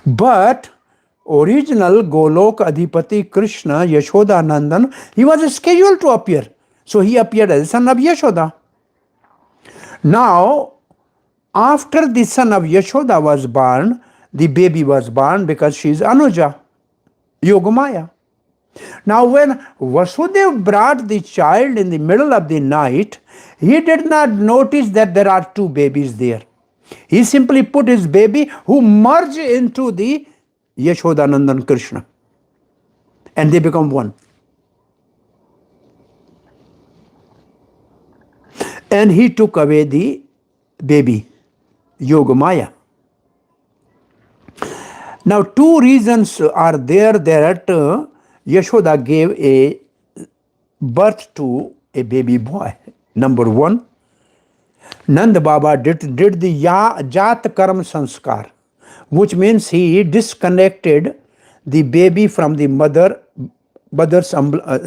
Speaker 1: But original Golok Adhipati Krishna, Yashodanandan, he was scheduled to appear. So he appeared as son of Yashoda. Now, after the son of Yashoda was born, the baby was born because she is Anuja, Yogamaya. Now, when Vasudeva brought the child in the middle of the night, he did not notice that there are two babies there. He simply put his baby who merged into the Yashodanandan Krishna, and they become one. And he took away the baby, Yogamaya. Now, two reasons are there that Yashoda gave a birth to a baby boy. Number one, Nanda Baba did the Jat Karam Sanskar, which means he disconnected the baby from the mother's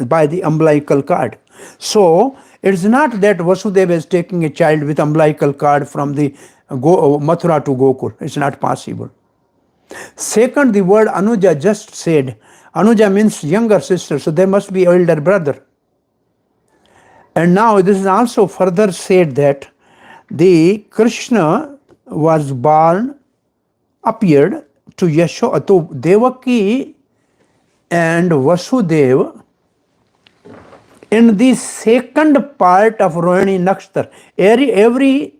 Speaker 1: by the umbilical cord. So, it's not that Vasudeva is taking a child with umbilical cord from the Mathura to Gokul. It's not possible. Second, the word Anuja just said. Anuja means younger sister, so there must be elder brother. And now this is also further said that the Krishna was born, appeared to Yashoda, to Devaki and Vasudeva in the second part of Rohini Nakshtar. Every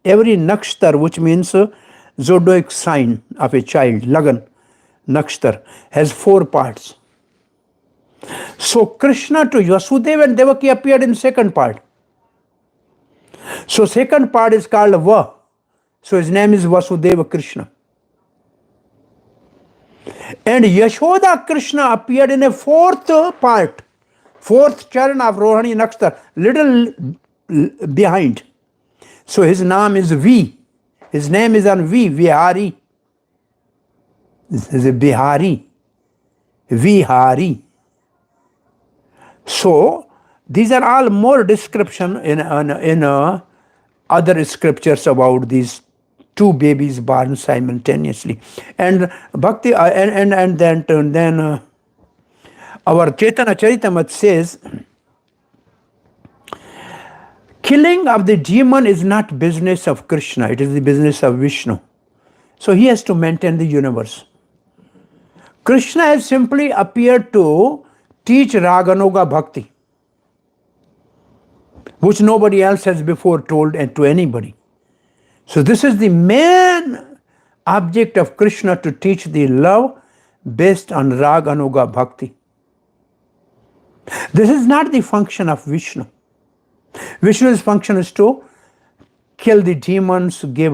Speaker 1: Nakshtar, which means zodiac sign of a child, Lagan Nakshtar, has 4 parts. So Krishna to Vasudeva and Devaki appeared in second part. So second part is called Va. So his name is Vasudeva Krishna. And Yashoda Krishna appeared in a fourth part, fourth charan of Rohini Nakshtar, little behind. So his name is V. His name is on V, Vihari. This is a Bihari, Vihari. So these are all more description in other scriptures about these two babies born simultaneously. And Bhakti and then our Chaitanya Charitamrita says, killing of the demon is not business of Krishna, it is the business of Vishnu. So he has to maintain the universe. Krishna has simply appeared to teach Raganuga Bhakti, which nobody else has before told and to anybody. So this is the main object of Krishna, to teach the love based on Raganuga Bhakti. This is not the function of Vishnu. Vishnu's function is to kill the demons, give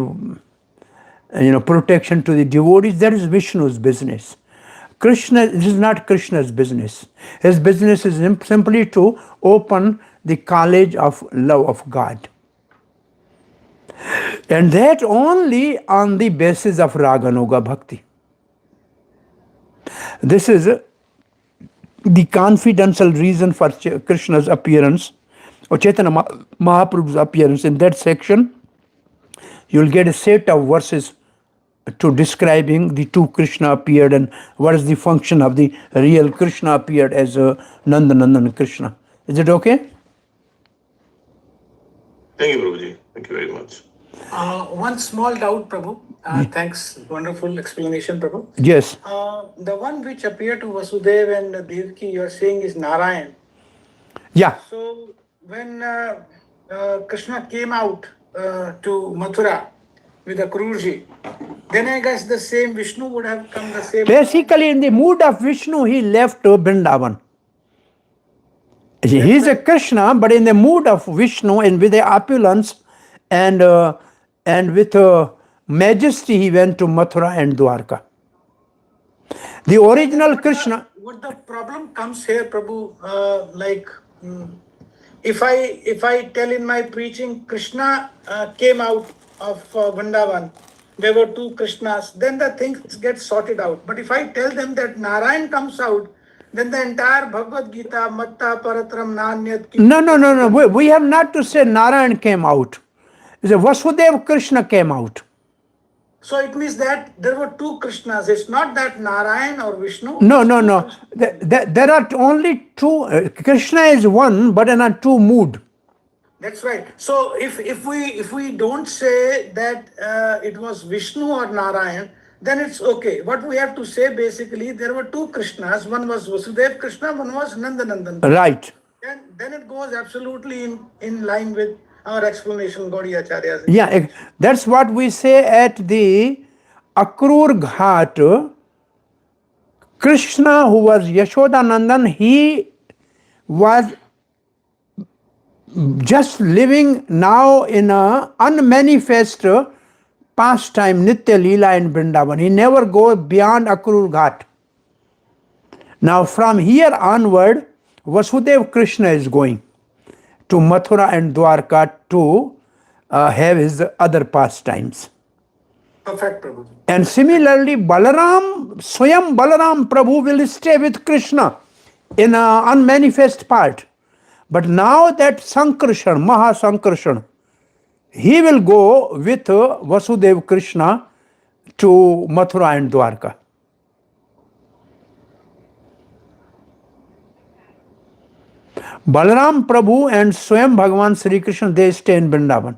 Speaker 1: protection to the devotees. That is Vishnu's business. This is not Krishna's business. His business is simply to open the college of love of God. And that only on the basis of Raganuga Bhakti. This is the confidential reason for Krishna's appearance, or Chaitanya Mahaprabhu's appearance. In that section, you will get a set of verses to describing the two Krishna appeared and what is the function of the real Krishna appeared as Nandanandan Krishna. Is it okay?
Speaker 3: Thank you, Prabhuji. Thank you very much.
Speaker 4: One small doubt, Prabhu. Thanks. Wonderful explanation, Prabhu.
Speaker 1: Yes.
Speaker 4: The one which appeared to Vasudev and Devaki, you are saying is Narayan.
Speaker 1: Yeah.
Speaker 4: So when Krishna came out to Mathura with a Kuruji, then I guess the same Vishnu would have come the same.
Speaker 1: Basically, in the mood of Vishnu, he left Vrindavan. He is a Krishna, but in the mood of Vishnu and with the opulence and with majesty, he went to Mathura and Dwarka. The original Krishna.
Speaker 4: What the problem comes here, Prabhu? If I tell in my preaching, Krishna came out of Vrindavan, there were two Krishnas, then the things get sorted out. But if I tell them that Narayan comes out, then the entire Bhagavad Gita, Matta, Paratram, Nanyat.
Speaker 1: No. We have not to say Narayan came out. It's a Vasudev Krishna came out.
Speaker 4: So it means that there were two Krishnas. It's not that Narayan or Vishnu.
Speaker 1: No. There are only two. Krishna is one, but in a two mood.
Speaker 4: That's right. So if we don't say that it was Vishnu or Narayan, then it's okay. What we have to say basically, there were two Krishnas. One was Vasudev Krishna, one was Nandanandan.
Speaker 1: Right.
Speaker 4: And then it goes absolutely in line with our explanation, Gaudiya Acharyas.
Speaker 1: Yeah, that's what we say at the Akrur Ghat. Krishna, who was Yashodanandan, he was just living now in a unmanifest pastime, Nitya Leela in Vrindavan. He never goes beyond Akrur Ghat. Now from here onward, Vasudev Krishna is going to Mathura and Dwarka to have his other pastimes.
Speaker 4: Perfect, Prabhu.
Speaker 1: And similarly, Swayam Balaram Prabhu will stay with Krishna in an unmanifest part. But now that Sankarshan, Maha Sankarshan, he will go with Vasudev Krishna to Mathura and Dwarka. Balaram Prabhu and Swayam Bhagavan Sri Krishna, they stay in Vrindavan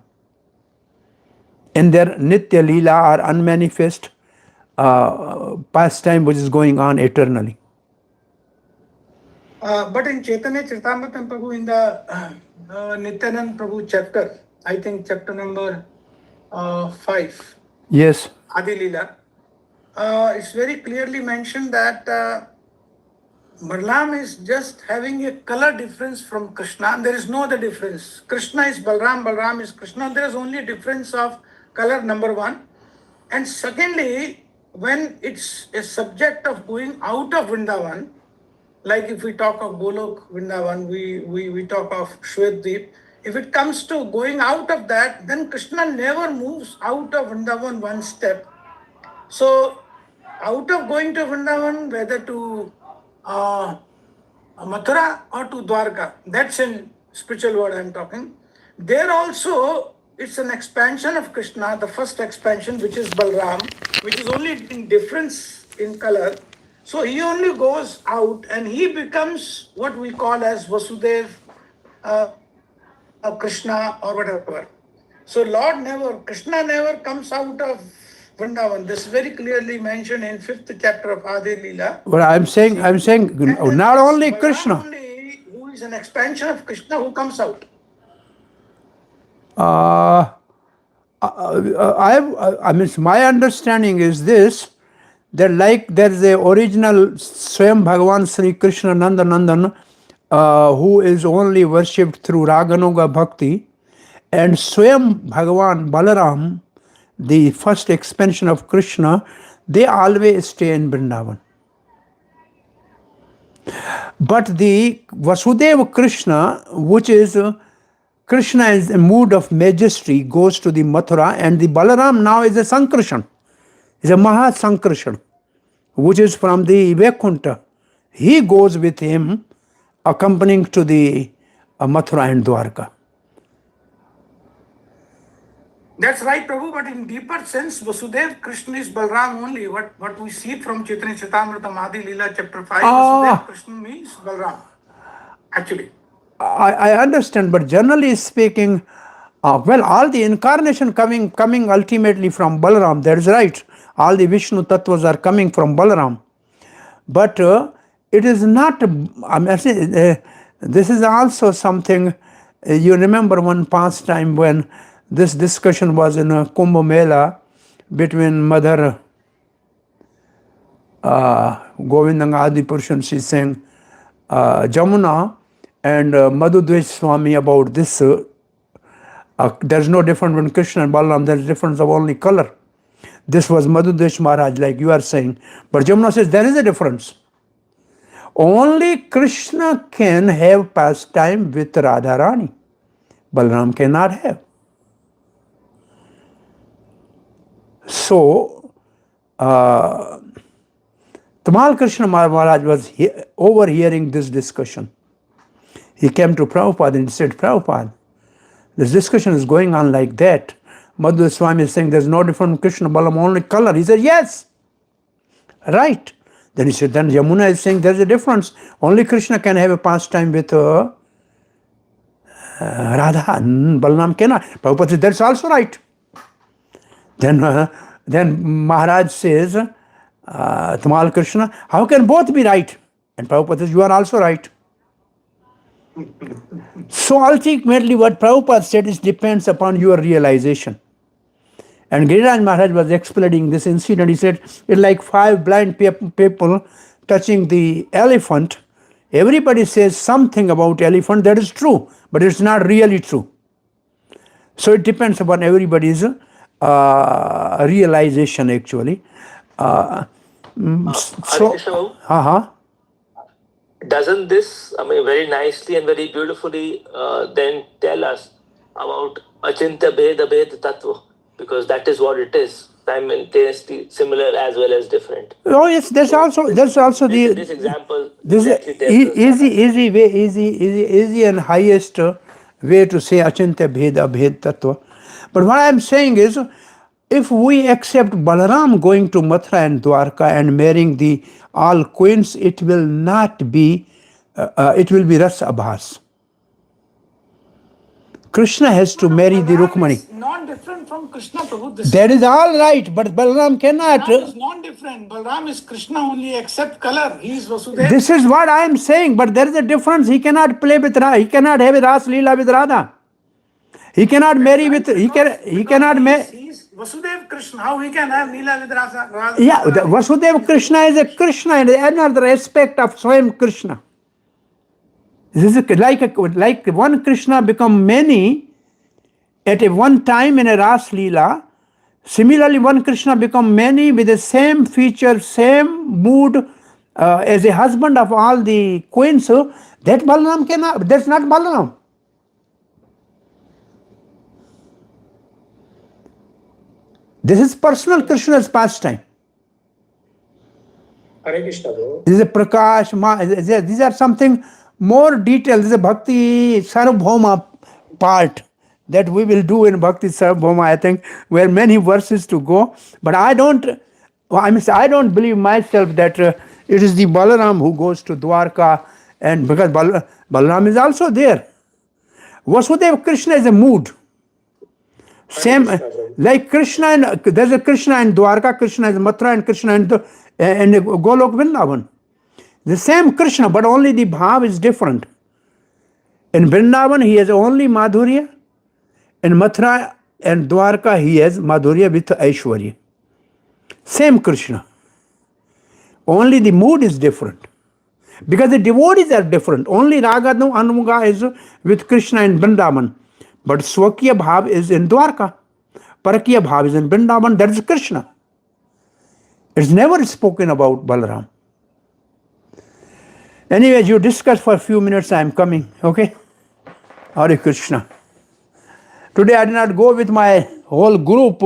Speaker 1: in their Nitya Leela or unmanifest pastime which is going on eternally.
Speaker 4: But in Chaitanya Charitamrita Prabhu, in the Nityanand Prabhu chapter, I think chapter number 5.
Speaker 1: Yes.
Speaker 4: Adi Leela, it's very clearly mentioned that Balaram is just having a color difference from Krishna, and there is no other difference. Krishna is Balaram, Balaram is Krishna. There is only a difference of color, number one. And secondly, when it's a subject of going out of Vrindavan, like if we talk of Golok Vrindavan, we talk of Shwetdweep. If it comes to going out of that, then Krishna never moves out of Vrindavan one step. So, out of going to Vrindavan, whether to Mathura or to Dwarka, that's in spiritual word I'm talking. There also, it's an expansion of Krishna, the first expansion, which is Balaram, which is only in difference in color. So he only goes out and he becomes what we call as Vasudev, Krishna or whatever. So Krishna never comes out of Vrindavan. This is very clearly mentioned in 5th chapter of Adi Leela.
Speaker 1: Well, I'm saying not only Krishna.
Speaker 4: Only who is an expansion of Krishna who comes out.
Speaker 1: My understanding is this, that like there is the original Swayam Bhagavan Sri Krishna Nandanandan, who is only worshipped through Raganuga Bhakti, and Swayam Bhagavan Balaram, the first expansion of Krishna, they always stay in Vrindavan. But the Vasudeva Krishna, which is Krishna is a mood of majesty, goes to the Mathura, and the Balaram now is a Sankarshan, is a Maha Sankarshan, which is from the Vaikuntha. He goes with him, accompanying to the Mathura and Dwarka.
Speaker 4: That's right, Prabhu, but in deeper sense, Vasudev Krishna is Balaram only. What we see from Chaitanya Charitamrita Adi Leela chapter 5, Vasudev Krishna means Balaram, actually.
Speaker 1: I understand, but generally speaking, Well, all the incarnation coming ultimately from Balaram, that is right. All the Vishnu tattvas are coming from Balaram. But it is not, this is also something, you remember one past time when this discussion was in a Kumbh Mela between Mother Govindanga Adi Purushan, she's saying Jamuna and Madhudvesh Swami about this. There's no difference between Krishna and Balaram, there's difference of only color. This was Madhudvesh Maharaj, like you are saying. But Jamuna says there is a difference. Only Krishna can have pastime with Radharani. Balaram cannot have. So, Tamal Krishna Maharaj was overhearing this discussion. He came to Prabhupada and said, Prabhupada, this discussion is going on like that. Madhva Swami is saying there's no difference from Krishna, Balaram, only color. He said, yes, right. Then he said, then Yamuna is saying there's a difference. Only Krishna can have a pastime with Radha, and Balaram cannot. Prabhupada said, that's also right. Then Maharaj says, Tamal Krishna, how can both be right? And Prabhupada says, you are also right. So ultimately what Prabhupada said is depends upon your realization. And Giriraj Maharaj was explaining this incident. He said, it's like 5 blind people touching the elephant. Everybody says something about elephant that is true, but it's not really true. So it depends upon everybody's realization actually.
Speaker 5: Doesn't this, very nicely and very beautifully then tell us about achintya bheda bhed tattva? Because that is what it is, simultaneously similar as well as different.
Speaker 1: Oh yes, there's also
Speaker 5: this example.
Speaker 1: This is easy and highest way to say achintya bheda bhed tattva. But what I'm saying is, if we accept Balaram going to Mathura and Dwarka and marrying the all queens, it will not be, it will be Ras Abhas. Krishna has to marry the Rukmani.
Speaker 4: Is not different from Krishna, Prabhu.
Speaker 1: That is all right, but Balaram cannot.
Speaker 4: Balaram is not different. Balaram is Krishna only except color. He is Vasudeva.
Speaker 1: This is what I am saying, but there is a difference. He cannot play with Radha. He cannot have a Ras Leela with Radha. He cannot marry with, he cannot marry.
Speaker 4: He is Vasudeva Krishna. How he can have Leela with Radha?
Speaker 1: Yeah, the Vasudeva Krishna is a Krishna and another aspect of Swayam Krishna. This is like one Krishna become many at a one time in a Ras Leela. Similarly, one Krishna become many with the same feature, same mood as a husband of all the queens. So that Balaram cannot, that's not Balaram. This is personal Krishna's pastime.
Speaker 6: Hare Krishna, bro.
Speaker 1: This is a Prakash, these are something more detailed. This is a Bhakti Sarvabhauma part that we will do in Bhakti Sarvabhauma, I think, where many verses to go. But I don't believe myself that it is the Balaram who goes to Dwarka, and because Balaram is also there. Vasudeva Krishna is a mood. Same, like Krishna, and there's a Krishna in Dwarka, Krishna is Mathura, and Krishna in Golok Vrindavan. The same Krishna, but only the bhav is different. In Vrindavan, he has only Madhurya. In Mathura and Dwarka, he has Madhurya with Aishwarya. Same Krishna. Only the mood is different. Because the devotees are different. Only Raga Anuga is with Krishna in Vrindavan. But Swakya Bhav is in Dwarka. Parakya Bhav is in Vrindavan. That is Krishna. It's never spoken about Balaram. Anyway, you discuss for a few minutes. I am coming. Okay? Hare Krishna. Today I did not go with my whole group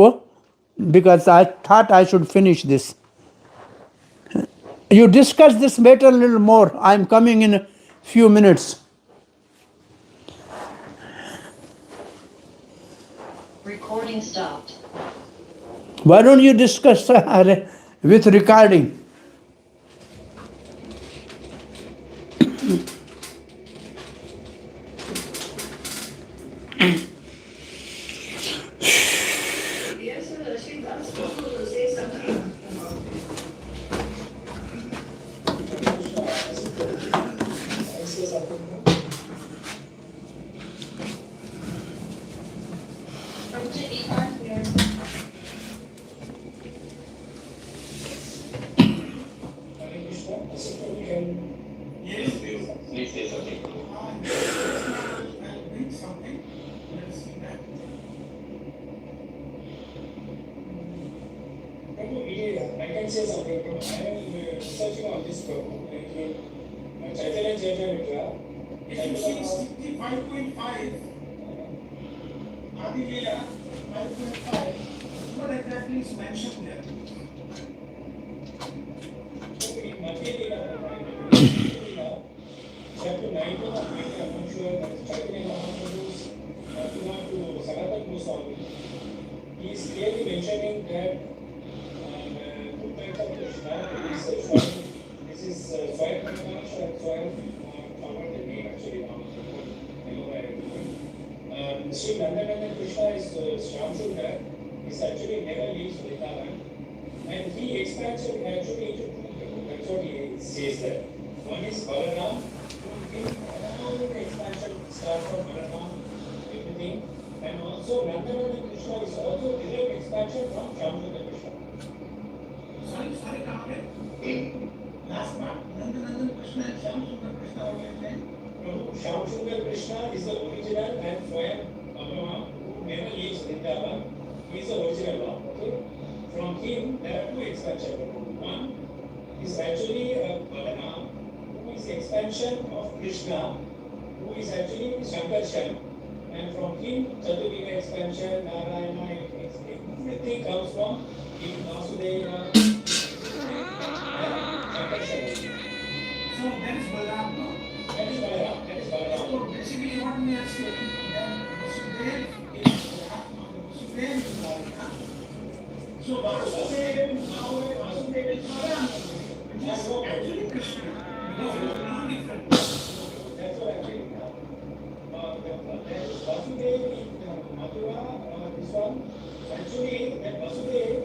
Speaker 1: because I thought I should finish this. You discuss this matter a little more. I am coming in a few minutes.
Speaker 2: Recording stopped.
Speaker 1: Why don't you discuss with recording?
Speaker 5: Please say something.
Speaker 4: I'll bring something. Let's see that.
Speaker 6: I can say something. I am researching on this Prabhu. Chaitanya Charitamrita.
Speaker 4: If you see 65.5, Adi Leela 5.5, what exactly is mentioned there?
Speaker 6: In Madhya Leela, chapter 19 of Madhya, I'm not sure that Chaitanya Mahaprabhu's Tina to Sanatana Goswami, he is clearly mentioning that two types of Krishna. This is Swayam Prakash and Swayam forgot the name actually now. I know where I'm going. Sri Nandananda Krishna is Shamsundar. He actually never leaves Vrindavan. And he expands it actually into two people. That's what he says there. One is Balaram, all the expansion starts from Balaram, everything. And also Nandananda Krishna is also direct expansion from Shamsundar Krishna.
Speaker 4: Sorry, come again. Last part, Nandananda Krishna and Shamsundar Krishna, what you saying?
Speaker 6: No, Shamsundar Krishna is the original and Swayam Abhama, who never leaves Vrindavan. He is the original one. Okay? From him, there are two expansions. One is actually Balaram, who is expansion of Krishna, who is actually Shankarshan. And from him, Chaturvika expansion, Narayana, everything comes from him, Vasudeva, Shankarshan.
Speaker 4: So that is Balaram, no?
Speaker 6: That is Balaram. That is Balaram.
Speaker 4: So basically what we are saying that Vasudev is Vasudev is Balaram. So Vasudev is Balaram, which is actually Krishna. Because it is not different.
Speaker 6: That's what I'm saying. There is Vasudev in Mathura, this one. Actually, that Vasudev,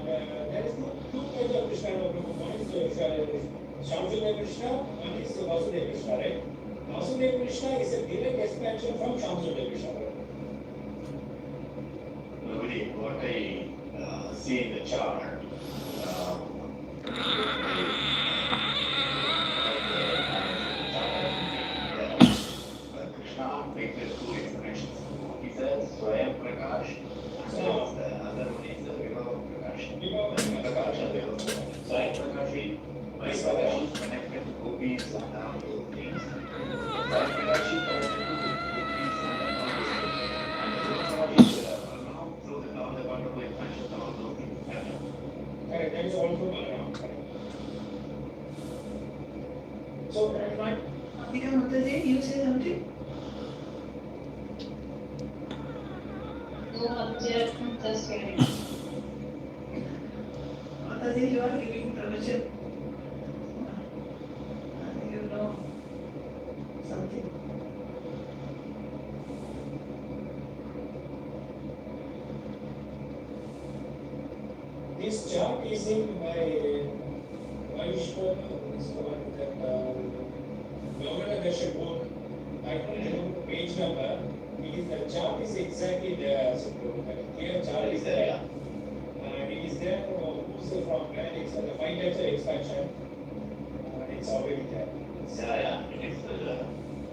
Speaker 6: there is two kinds of Krishna. One is Shamsundar Krishna, one is Vasudev Krishna, right? Vasudev Krishna is a direct expansion from Shamsundar Krishna.
Speaker 7: Nobody, what I see in the chart, Krishna makes it two explanations. He says Swayam Prakash, so the other one is the Vibhava Prakash. Prakash and Vibhava Prakash. Swayam Prakash is connected to gopis and all those things. Swayam Prakash is connected to gopis and all those things. And the Vibhava is now through the all the wonderful expansion of all those things.
Speaker 6: Correct, that is also Balaram. So,
Speaker 8: Adhika Mataji, you say something?
Speaker 2: No objection, just hearing.
Speaker 8: Mataji, you are giving permission. You know something.
Speaker 6: this chart is in my Vaishnav, that Governor Darshan book. I don't remember the page number. It is the chart is exactly there. So that clear chart is there. And it is there also from where it's the 5 types of expansion. It's already there.
Speaker 7: Yeah, it is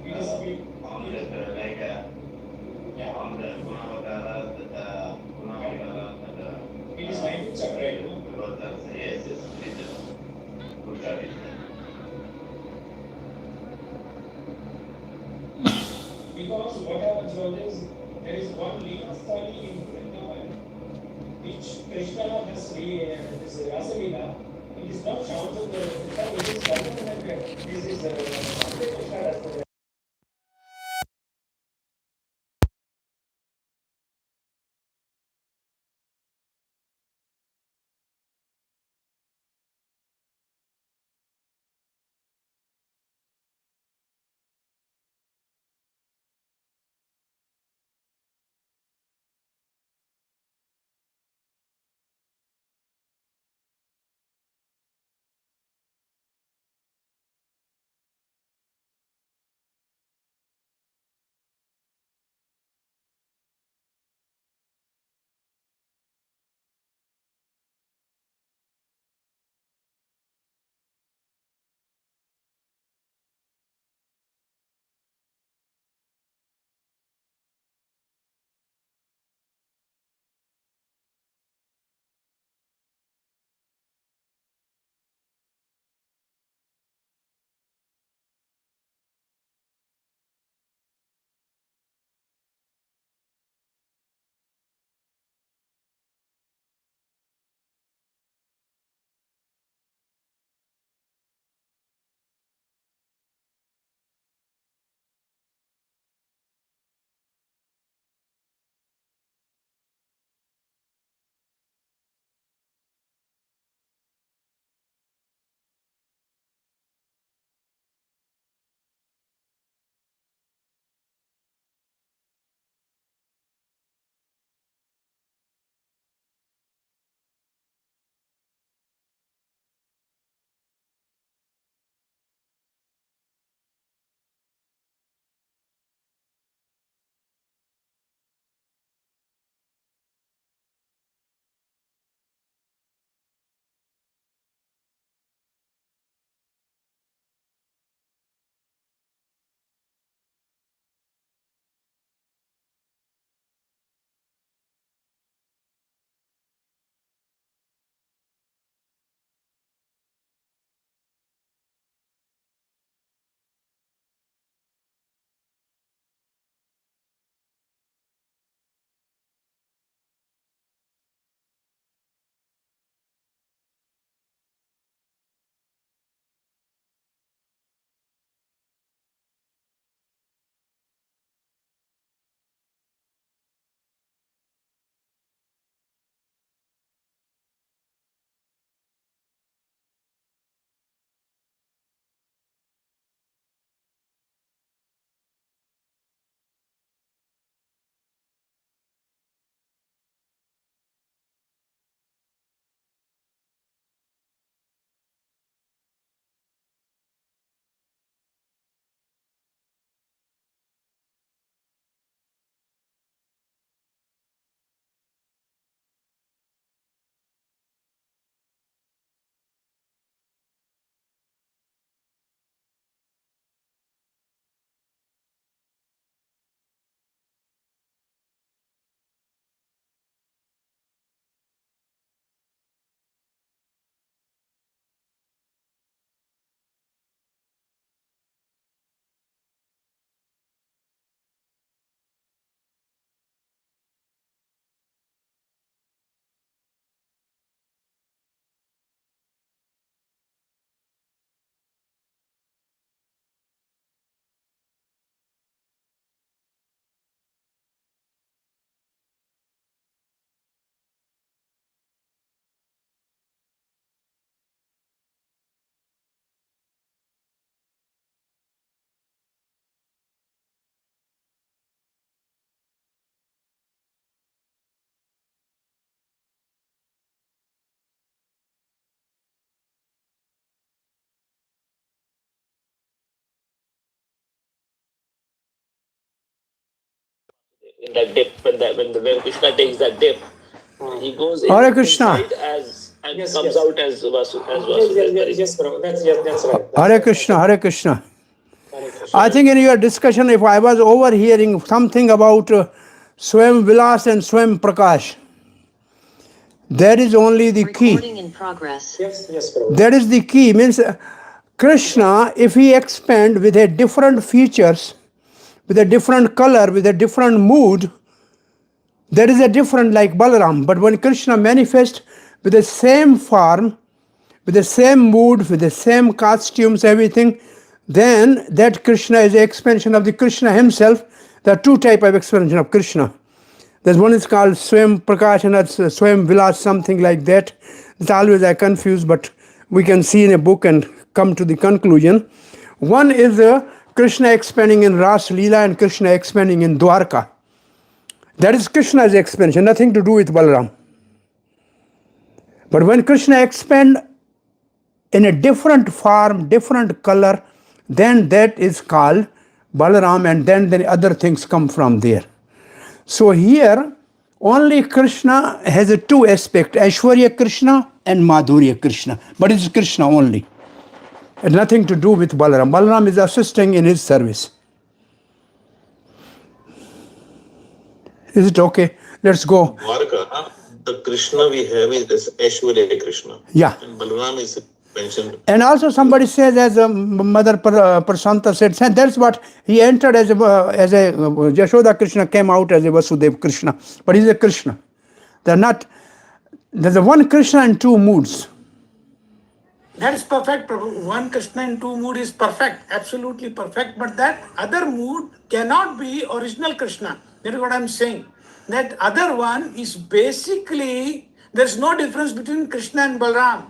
Speaker 6: It is
Speaker 7: on the like on the Gunavadara, Gunavadara,
Speaker 6: it is 19th chapter, right?
Speaker 7: yes, it is a good chart.
Speaker 6: Because what happens always, there is one Leela study in Vrindavan, which Krishna has this Rasa Leela. It is not Shamsundar, it is Sarvabhauma. This is Krishna has
Speaker 5: in that dip, when Krishna takes that dip, he goes
Speaker 1: Hare Krishna.
Speaker 5: inside and
Speaker 6: Yes,
Speaker 5: comes
Speaker 6: yes.
Speaker 5: out as Vasudeva.
Speaker 6: Yes, bro. That's right.
Speaker 1: Hare Krishna, Hare Krishna.
Speaker 6: Hare Krishna.
Speaker 1: I think in your discussion, if I was overhearing something about Swam Vilas and Swam Prakash, that is only the key.
Speaker 9: Recording in progress.
Speaker 6: Yes, bro.
Speaker 1: That is the key. Means Krishna, if he expand with a different features, with a different color, with a different mood, that is a different like Balaram. But when Krishna manifests with the same form, with the same mood, with the same costumes, everything, then that Krishna is an expansion of the Krishna himself. There are two types of expansion of Krishna. There's one is called Swam Prakash and that's Swam Vilas, something like that. It's always I confuse, but we can see in a book and come to the conclusion. One is Krishna expanding in Ras Leela and Krishna expanding in Dwarka. That is Krishna's expansion, nothing to do with Balaram. But when Krishna expand in a different form, different color, then that is called Balaram, and then the other things come from there. So here, only Krishna has a two aspects, Aishwarya Krishna and Madhurya Krishna. But it's Krishna only. It has nothing to do with Balaram. Balaram is assisting in his service. Is it okay? Let's go.
Speaker 3: Dwarka, the Krishna we have is this Aishwarya Krishna.
Speaker 1: Yeah.
Speaker 3: And Balaram is mentioned.
Speaker 1: And also somebody says, as Mother Prasanta said, that's what he entered as a Yashoda Krishna, came out as a Vasudeva Krishna. But he's a Krishna. There's a one Krishna in two moods.
Speaker 4: That is perfect, Prabhu. One Krishna in two mood is perfect, absolutely perfect. But that other mood cannot be original Krishna. That is what I'm saying. That other one is basically, there's no difference between Krishna and Balaram.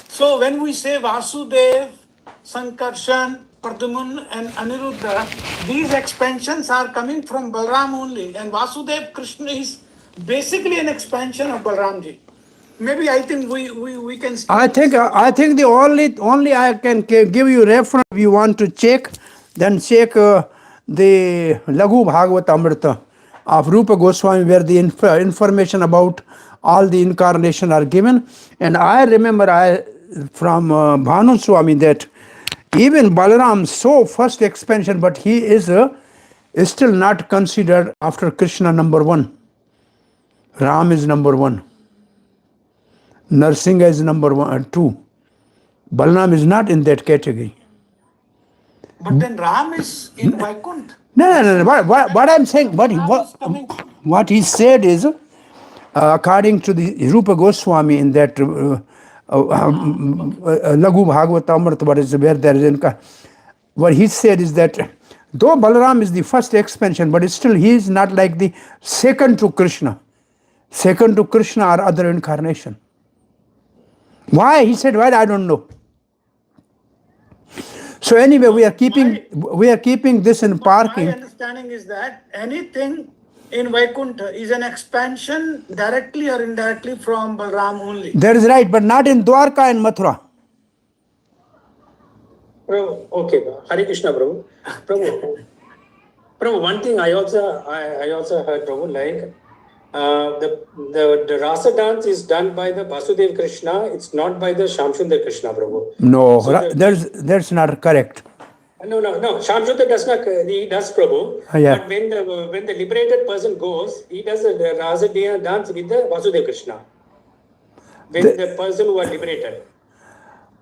Speaker 4: So when we say Vasudev, Sankarshan, Pradyuman and Aniruddha, these expansions are coming from Balaram only. And Vasudev Krishna is basically an expansion of Balaramji. Maybe I think we can.
Speaker 1: I think the only I can give you reference if you want to check, then check the Laghu Bhagavatamrita of Rupa Goswami, where the information about all the incarnation are given. And I remember from Bhanu Swami that even Balaram saw first expansion, but he is still not considered after Krishna number one. Ram is number one. Narsingha is number one, two. Balaram is not in that category.
Speaker 4: But then Ram is in Vaikuntha.
Speaker 1: No. What I'm saying, what he said is, according to the Rupa Goswami in that Laghu Bhagavatamrita, where there is what he said is that though Balaram is the first expansion, but still he is not like the second to Krishna. Second to Krishna are other incarnation. Why? He said, why? I don't know. So anyway, we are keeping this in parking.
Speaker 4: My understanding is that anything in Vaikuntha is an expansion directly or indirectly from Balaram only.
Speaker 1: That is right, but not in Dwarka and Mathura.
Speaker 6: Prabhu, okay, Hare Krishna, Prabhu. Prabhu, one thing I also heard, Prabhu, like the rasa dance is done by the Vasudeva Krishna. It's not by the Shamsundar Krishna, Prabhu.
Speaker 1: No, so that's not correct.
Speaker 6: No. Shamsundar does not. He does, Prabhu.
Speaker 1: Yeah.
Speaker 6: But when the liberated person goes, he does the rasa dance with the Vasudeva Krishna. When the person who are liberated.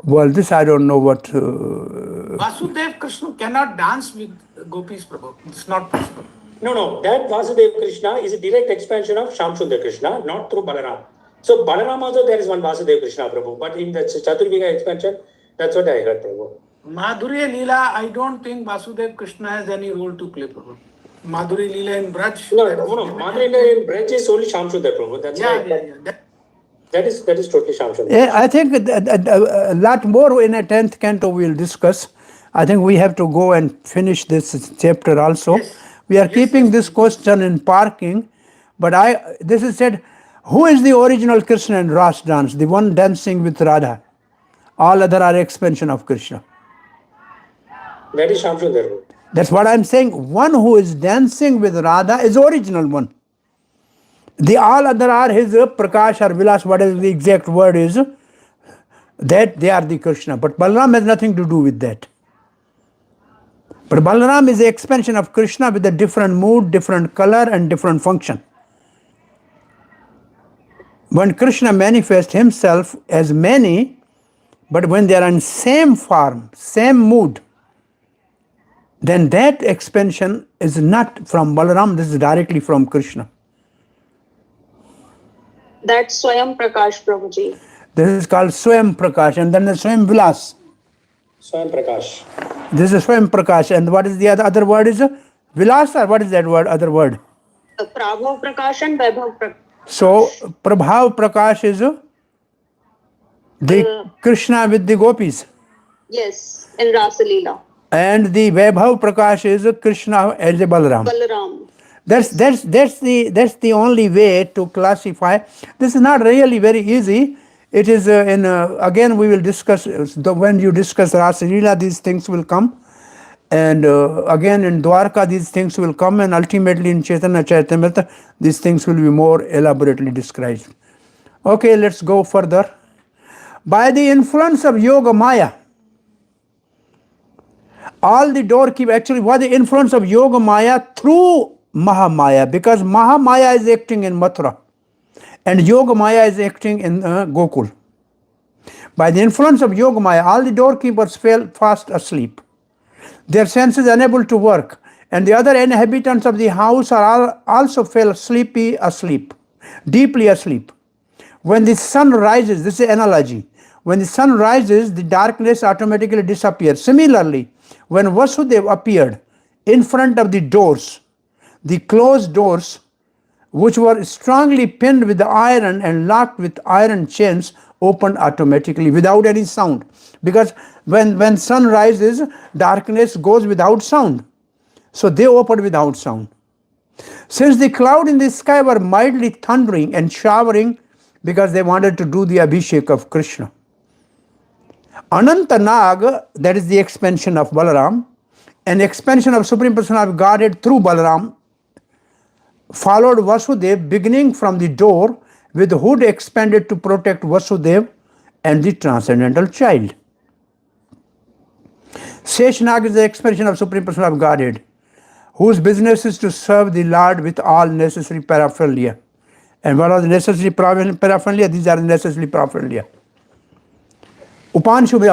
Speaker 1: Well, this I don't know what.
Speaker 4: Vasudev Krishna cannot dance with gopis, Prabhu. It's not possible.
Speaker 6: No. That Vasudeva Krishna is a direct expansion of Shamsundar Krishna, not through Balaram. So Balaram also there is one Vasudeva Krishna, Prabhu. But in the Chaturviga expansion, that's what I heard, Prabhu.
Speaker 4: Madhurya Leela, I don't think Vasudev Krishna has any role to play, Prabhu. Madhurya Leela in Braj.
Speaker 6: No. Madhurya Leela in Braj is only Shamsundar, Prabhu. That's right.
Speaker 4: Yeah.
Speaker 6: That is totally Shamsundar.
Speaker 1: Yeah, I think a lot more in a 10th canto we'll discuss. I think we have to go and finish this chapter also.
Speaker 4: Yes.
Speaker 1: We are keeping this question in parking, but this is said, who is the original Krishna in Ras dance? The one dancing with Radha. All other are expansion of Krishna.
Speaker 6: That is Shamsundar.
Speaker 1: That's what I'm saying. One who is dancing with Radha is original one. The all other are his Prakash or Vilas, whatever the exact word is, that they are the Krishna. But Balaram has nothing to do with that. But Balaram is the expansion of Krishna with a different mood, different color, and different function. When Krishna manifests himself as many, but when they are in same form, same mood, then that expansion is not from Balaram, this is directly from Krishna.
Speaker 2: That's Swayam Prakash, Prabhuji.
Speaker 1: This is called Swayam Prakash, and then the Swayam Vilas.
Speaker 6: Swayam Prakash.
Speaker 1: This is Swayam Prakash, and what is the other word is Vilas, or what is that word, other word?
Speaker 2: Prabhav Prakash and Vaibhav Prakash.
Speaker 1: So Prabhav Prakash is the Krishna with the gopis,
Speaker 2: Yes, in Rasa Leela.
Speaker 1: and the Vaibhav Prakash is Krishna as a Balaram.
Speaker 2: Balaram.
Speaker 1: That's the only way to classify. This is not really very easy. It is again we will discuss when you discuss Rasa Leela, these things will come, and again in Dwarka these things will come, and ultimately in Chaitanya Charitamrita these things will be more elaborately described. Okay, let's go further. By the influence of Yoga Maya, all the doorkeep actually was the influence of Yoga Maya through Mahamaya, because Mahamaya is acting in Mathura and Yoga Maya is acting in Gokul. By the influence of Yoga Maya, all the doorkeepers fell fast asleep. Their senses unable to work, and the other inhabitants of the house also fell asleep, deeply asleep. When the sun rises, this is analogy, when the sun rises, the darkness automatically disappears. Similarly, when Vasudeva appeared in front of the doors, the closed doors, which were strongly pinned with iron and locked with iron chains, opened automatically without any sound. Because when sun rises, darkness goes without sound. So they opened without sound. Since the cloud in the sky were mildly thundering and showering because they wanted to do the Abhishek of Krishna. Anantanag, that is the expansion of Balaram, an expansion of Supreme Personality of Godhead through Balaram, followed Vasudev beginning from the door with the hood expanded to protect Vasudev and the transcendental child. Seshnag is the expansion of Supreme Personality of Godhead, whose business is to serve the Lord with all necessary paraphernalia. And what are the necessary paraphernalia? These are the necessary paraphernalia. Upanishads,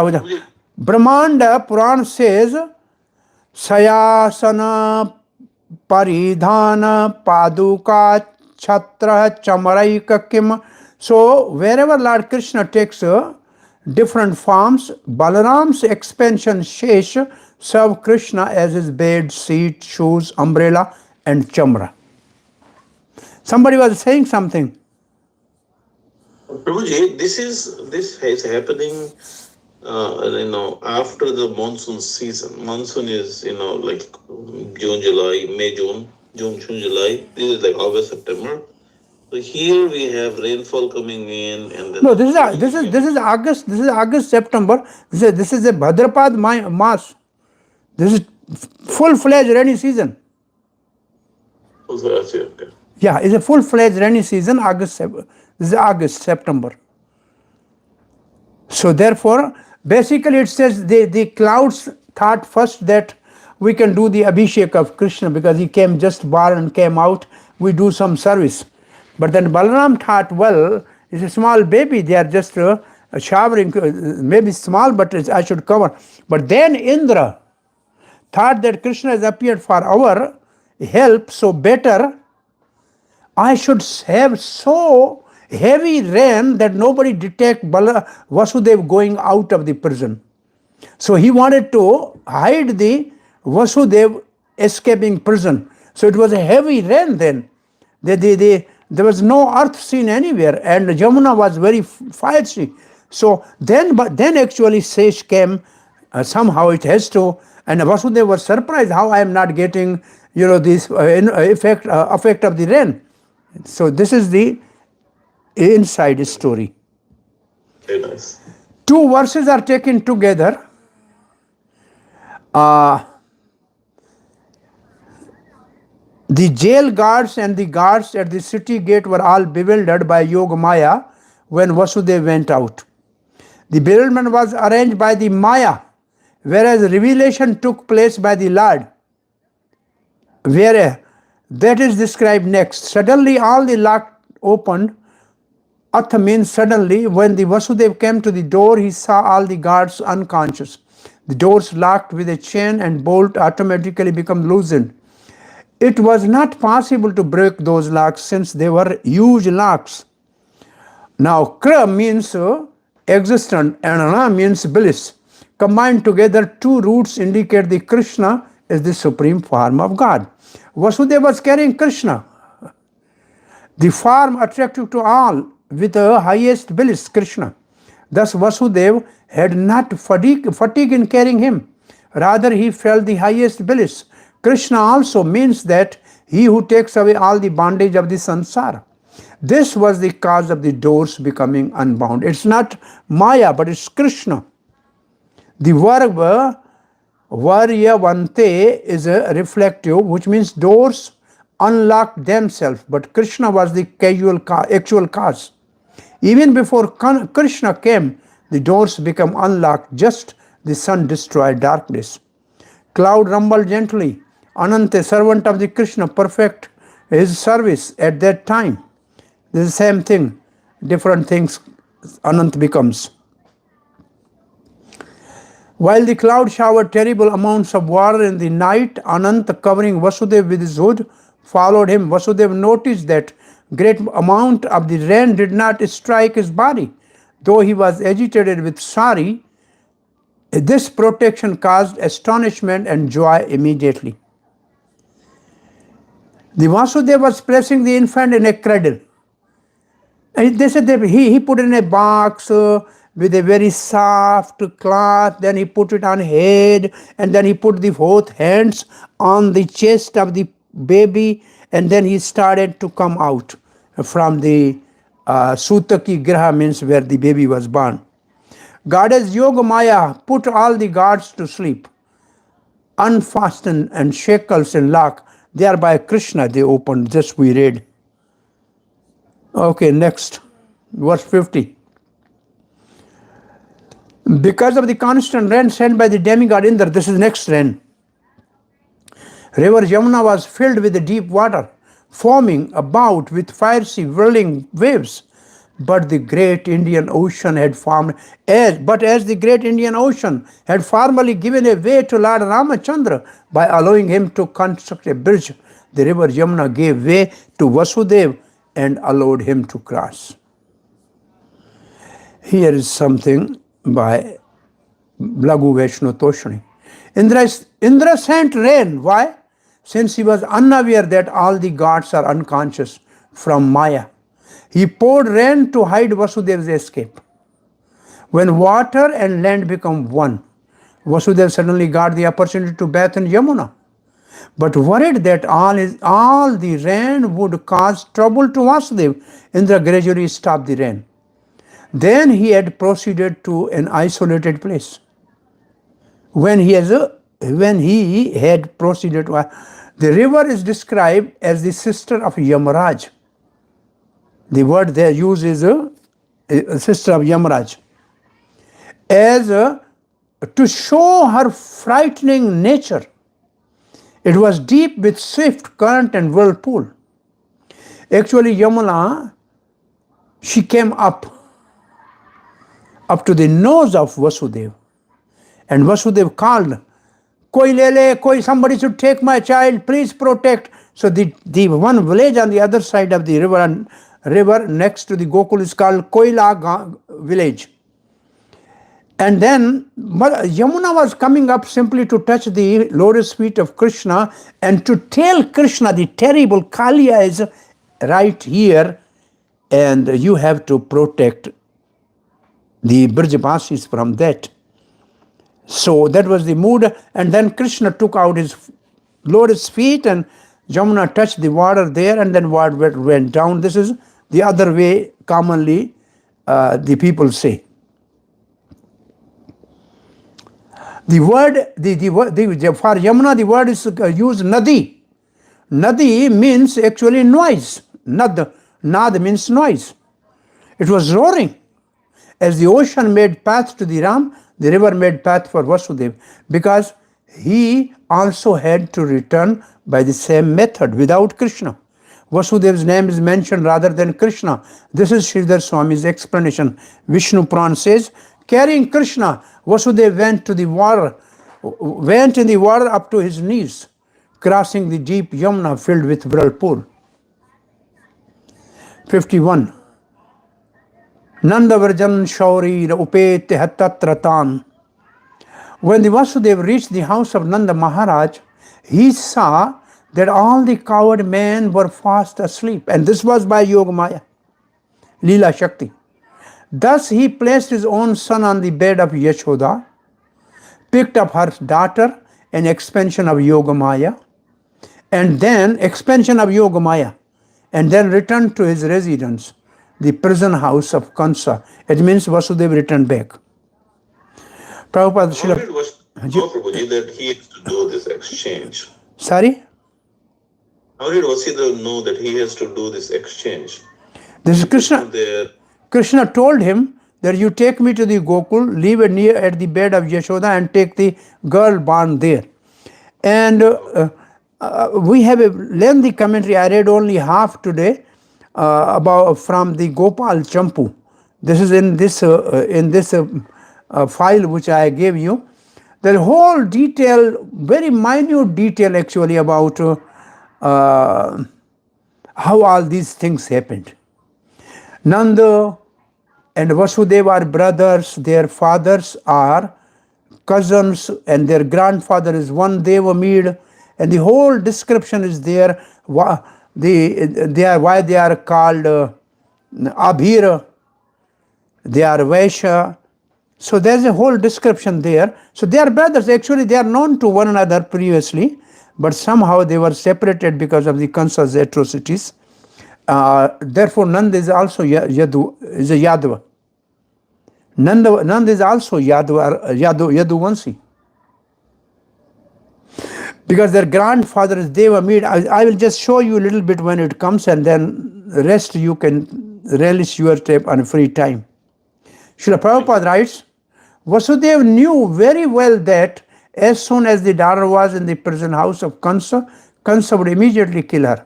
Speaker 1: Brahmanda Puran says, Sayasana Paridhana Paduka Chhatra Chamaraika Kim. So wherever Lord Krishna takes different forms, Balaram's expansion Shesh serve Krishna as his bed, seat, shoes, umbrella, and chamra. Somebody was saying something.
Speaker 3: Prabhuji, this is happening, after the monsoon season. Monsoon is, like June, July, May, June, July. This is like August, September. So here we have rainfall coming in, and then
Speaker 1: No, this is August. This is August, September. This is a Bhadrapad Mass. This is full-fledged rainy season.
Speaker 3: Okay.
Speaker 1: Yeah, it's a full-fledged rainy season. This is August, September. So therefore, basically it says the clouds thought first that we can do the Abhishek of Krishna because he came just born and came out. We do some service. But then Balaram thought, well, it's a small baby. They are just showering, maybe small, but I should cover. But then Indra thought that Krishna has appeared for our help, so better I should have so heavy rain that nobody detect Vasudev going out of the prison. So he wanted to hide the Vasudev escaping prison. So it was a heavy rain then. There was no earth seen anywhere, and Jamuna was very fiery. So then actually Sesh came. Somehow it has to, and Vasudeva was surprised how I am not getting, this effect of the rain. So this is the inside story.
Speaker 3: Very nice.
Speaker 1: Two verses are taken together. The jail guards and the guards at the city gate were all bewildered by Yoga Maya when Vasudeva went out. The bewilderment was arranged by the Maya, whereas revelation took place by the Lord. Where that is described next. Suddenly all the lock opened. Atha means suddenly. When the Vasudeva came to the door, he saw all the guards unconscious. The doors locked with a chain and bolt automatically become loosened. It was not possible to break those locks since they were huge locks. Now, Kra means existent and Ana means bliss. Combined together, two roots indicate the Krishna is the supreme form of God. Vasudeva was carrying Krishna, the form attractive to all, with the highest bliss, Krishna. Thus, Vasudeva had not fatigue in carrying him. Rather, he felt the highest bliss. Krishna also means that he who takes away all the bondage of the samsara. This was the cause of the doors becoming unbound. It's not Maya, but it's Krishna. The verb varyavante is a reflective, which means doors unlock themselves, but Krishna was the actual cause. Even before Krishna came, the doors became unlocked, just the sun destroyed darkness. Cloud rumbled gently. Ananta, servant of the Krishna, perfect his service at that time. This is the same thing, different things Anant becomes. While the cloud showered terrible amounts of water in the night, Ananta, covering Vasudeva with his hood, followed him. Vasudeva noticed that great amount of the rain did not strike his body. Though he was agitated with sorrow, this protection caused astonishment and joy immediately. The Vasudeva was placing the infant in a cradle. And they said that he put it in a box with a very soft cloth, then he put it on head, and then he put the both hands on the chest of the baby, and then he started to come out from the Sutaki Graha, means where the baby was born. Goddess Yoga Maya put all the gods to sleep, unfastened and shackles and lock. Thereby Krishna they opened. This we read. Okay, next, verse 50. Because of the constant rain sent by the demigod Indra, this is next rain, river Yamuna was filled with the deep water, foaming about with fiery whirling waves. But the great Indian Ocean had formed, as the great Indian Ocean had formally given a way to Lord Ramachandra by allowing him to construct a bridge, the river Yamuna gave way to Vasudeva and allowed him to cross. Here is something by Blagu Vaishno Toshni. Indra sent rain. Why? Since he was unaware that all the gods are unconscious from Maya. He poured rain to hide Vasudeva's escape. When water and land become one, Vasudeva suddenly got the opportunity to bathe in Yamuna. But worried that all the rain would cause trouble to Vasudeva, Indra gradually stopped the rain. Then he had proceeded to an isolated place. When he had proceeded, the river is described as the sister of Yamaraj. The word there used is a sister of Yamaraj. As to show her frightening nature, it was deep with swift current and whirlpool. Actually, Yamuna, she came up to the nose of Vasudeva. And Vasudeva called, Koi lele, koi, somebody should take my child, please protect. So the one village on the other side of the river next to the Gokul is called Koila village. And then Yamuna was coming up simply to touch the lotus feet of Krishna and to tell Krishna the terrible Kaliya is right here and you have to protect the Brajavasis from that. So that was the mood, and then Krishna took out his lotus feet and Yamuna touched the water there and then water went down. This is the other way commonly the people say. The word, for Yamuna, the word is used nadi. Nadi means actually noise. Nad means noise. It was roaring. As the ocean made path to the Ram, the river made path for Vasudeva, because he also had to return by the same method without Krishna. Vasudeva's name is mentioned rather than Krishna. This is Sridhar Swami's explanation. Vishnu Puran says, carrying Krishna, Vasudeva went in the water up to his knees, crossing the deep Yamuna filled with whirlpool. 51. Nandavarjan Shauri Upete Hatatratan. When the Vasudeva reached the house of Nanda Maharaj, he saw that all the coward men were fast asleep, and this was by Yogamaya, Leela Shakti. Thus he placed his own son on the bed of Yashoda, picked up her daughter, an expansion of Yogamaya, and then returned to his residence, the prison house of Kansa. It means Vasudeva returned back. Prabhupada
Speaker 3: How did Prabhuji that he has to do this exchange?
Speaker 1: Sorry?
Speaker 3: How did Vasudeva know that he has to do this exchange?
Speaker 1: This is Krishna.
Speaker 3: There.
Speaker 1: Krishna told him that you take me to the Gokul, leave it near at the bed of Yashoda, and take the girl born there. And we have a lengthy commentary. I read only half today from the Gopal Champu. This is in this file which I gave you. The whole detail, very minute detail actually about how all these things happened. Nanda and Vasudeva are brothers, their fathers are cousins, and their grandfather is one Devamid, and the whole description is there. Why they are called Abhira, they are Vaishya. So there's a whole description there. So they are brothers. Actually, they are known to one another previously, but somehow they were separated because of the Kansa's atrocities. Therefore, Nanda is also a Yadava. Nanda is also Yaduvansi. Because their grandfather is Devamid. I will just show you a little bit when it comes, and then the rest you can relish your tape on free time. Srila Prabhupada writes, Vasudeva knew very well that as soon as the daughter was in the prison house of Kansa, Kansa would immediately kill her.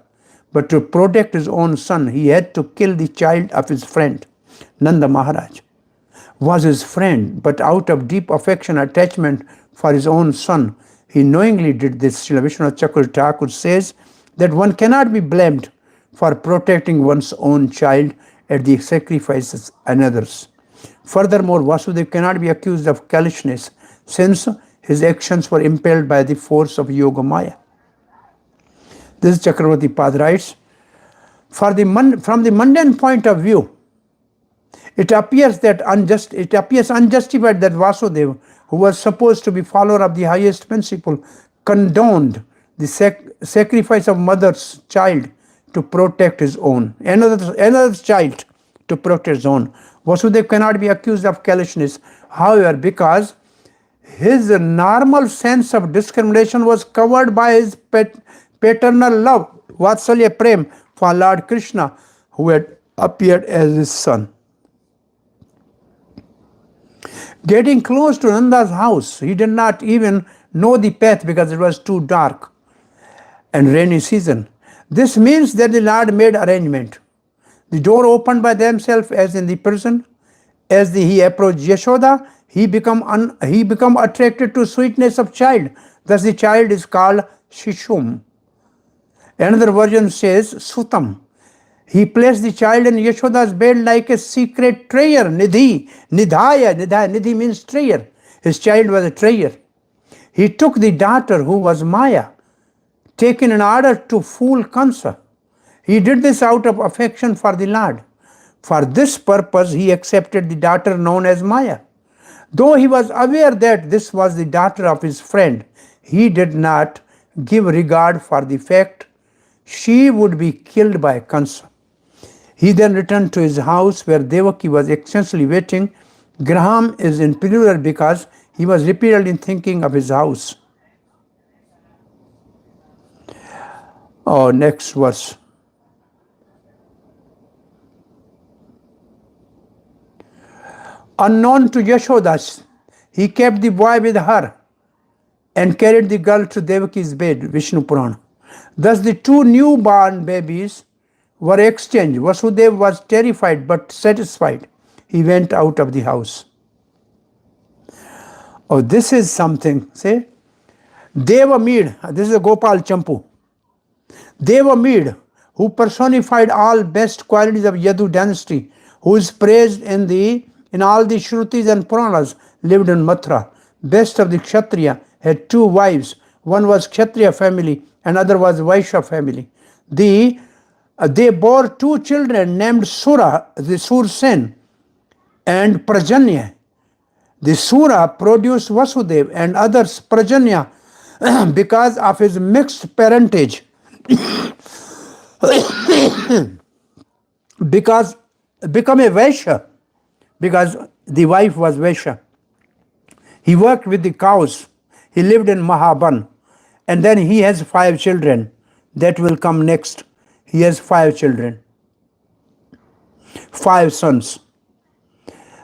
Speaker 1: But to protect his own son, he had to kill the child of his friend. Nanda Maharaj was his friend, but out of deep affection, attachment for his own son, he knowingly did this. Srila Vishwanath Chakravarti Thakur says that one cannot be blamed for protecting one's own child at the sacrifices of another's. Furthermore, Vasudeva cannot be accused of callousness, since his actions were impelled by the force of Yogamaya. This is Chakravarti Pad writes, from the mundane point of view, it appears unjustified that Vasudeva, who was supposed to be follower of the highest principle, condoned the sacrifice of mother's child to protect his own, another's child to protect his own. Vasudeva cannot be accused of callousness, however, because his normal sense of discrimination was covered by his paternal love, Vatsalya Prem, for Lord Krishna, who had appeared as his son. Getting close to Nanda's house, he did not even know the path because it was too dark and rainy season. This means that the Lord made arrangement. The door opened by themselves as in the prison. As he approached Yashoda, he become attracted to sweetness of child. Thus the child is called Shishum. Another version says Sutam. He placed the child in Yashoda's bed like a secret treasure. Nidhi means treasure. His child was a treasure. He took the daughter who was Maya, taken in order to fool Kansa. He did this out of affection for the Lord. For this purpose, he accepted the daughter known as Maya. Though he was aware that this was the daughter of his friend, he did not give regard for the fact she would be killed by Kansa. He then returned to his house where Devaki was anxiously waiting. Graham is in plural because he was repeatedly thinking of his house. Oh, next verse. Unknown to Yashoda, he kept the boy with her and carried the girl to Devaki's bed, Vishnu Purana. Thus the two newborn babies were exchanged. Vasudeva was terrified but satisfied. He went out of the house. Oh, this is something. See? Deva Mead, this is a Gopal Champu. Deva Mead, who personified all best qualities of Yadu dynasty, who is praised in all the Shrutis and Puranas, lived in Mathura. Best of the Kshatriya, had two wives. One was Kshatriya family, another was Vaishya family. They bore two children named Sura, the Sursen, and Prajanya. The Sura produced Vasudeva and others Prajanya because of his mixed parentage. Because become a Vaishya, because the wife was Vaishya. He worked with the cows. He lived in Mahaban. And then he has 5 children. That will come next. He has 5 children. 5 sons.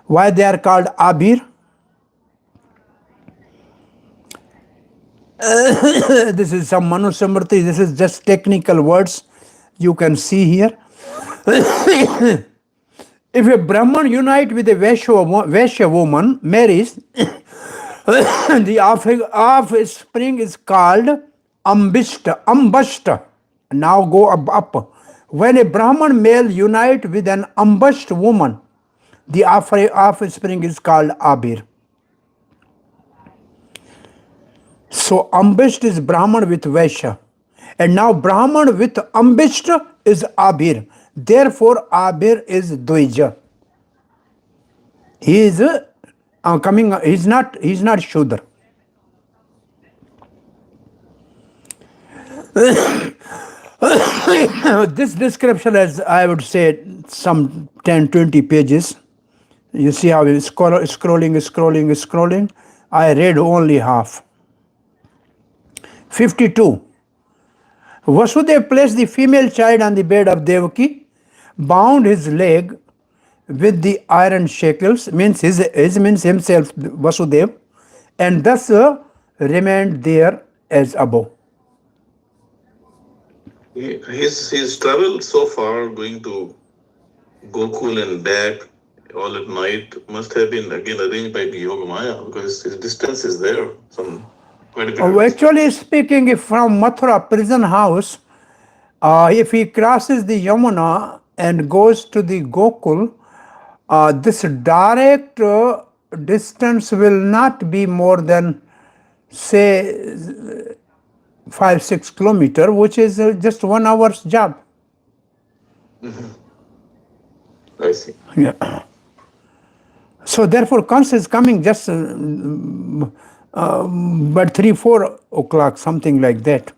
Speaker 1: Why they are called Abir? This is some Manusamriti. This is just technical words you can see here. If a Brahman unite with a Vaishya woman, marries, the offspring is called Ambashta. Now go up. When a Brahman male unite with an Ambasht woman, the offspring is called Abir. So Ambasht is Brahman with Vaishya. And now Brahman with Ambasht is Abir. Therefore Abir is Dvija. He is he's not Shudra. This description is, I would say, some 10-20 pages. You see how it's scrolling. I read only half. 52. Vasudeva placed the female child on the bed of Devaki, bound his leg with the iron shackles, means means himself, Vasudeva, and thus remained there as above.
Speaker 3: His travel so far, going to Gokul and back all at night, must have been again arranged by the Yogamaya, because his distance is there, some quite a bit.
Speaker 1: Actually speaking, if from Mathura prison house, if he crosses the Yamuna and goes to the Gokul, this direct distance will not be more than, say, 5-6 kilometers, which is just 1 hour's job.
Speaker 3: I see.
Speaker 1: Yeah. So therefore, Kans is coming just but 3-4 o'clock, something like that.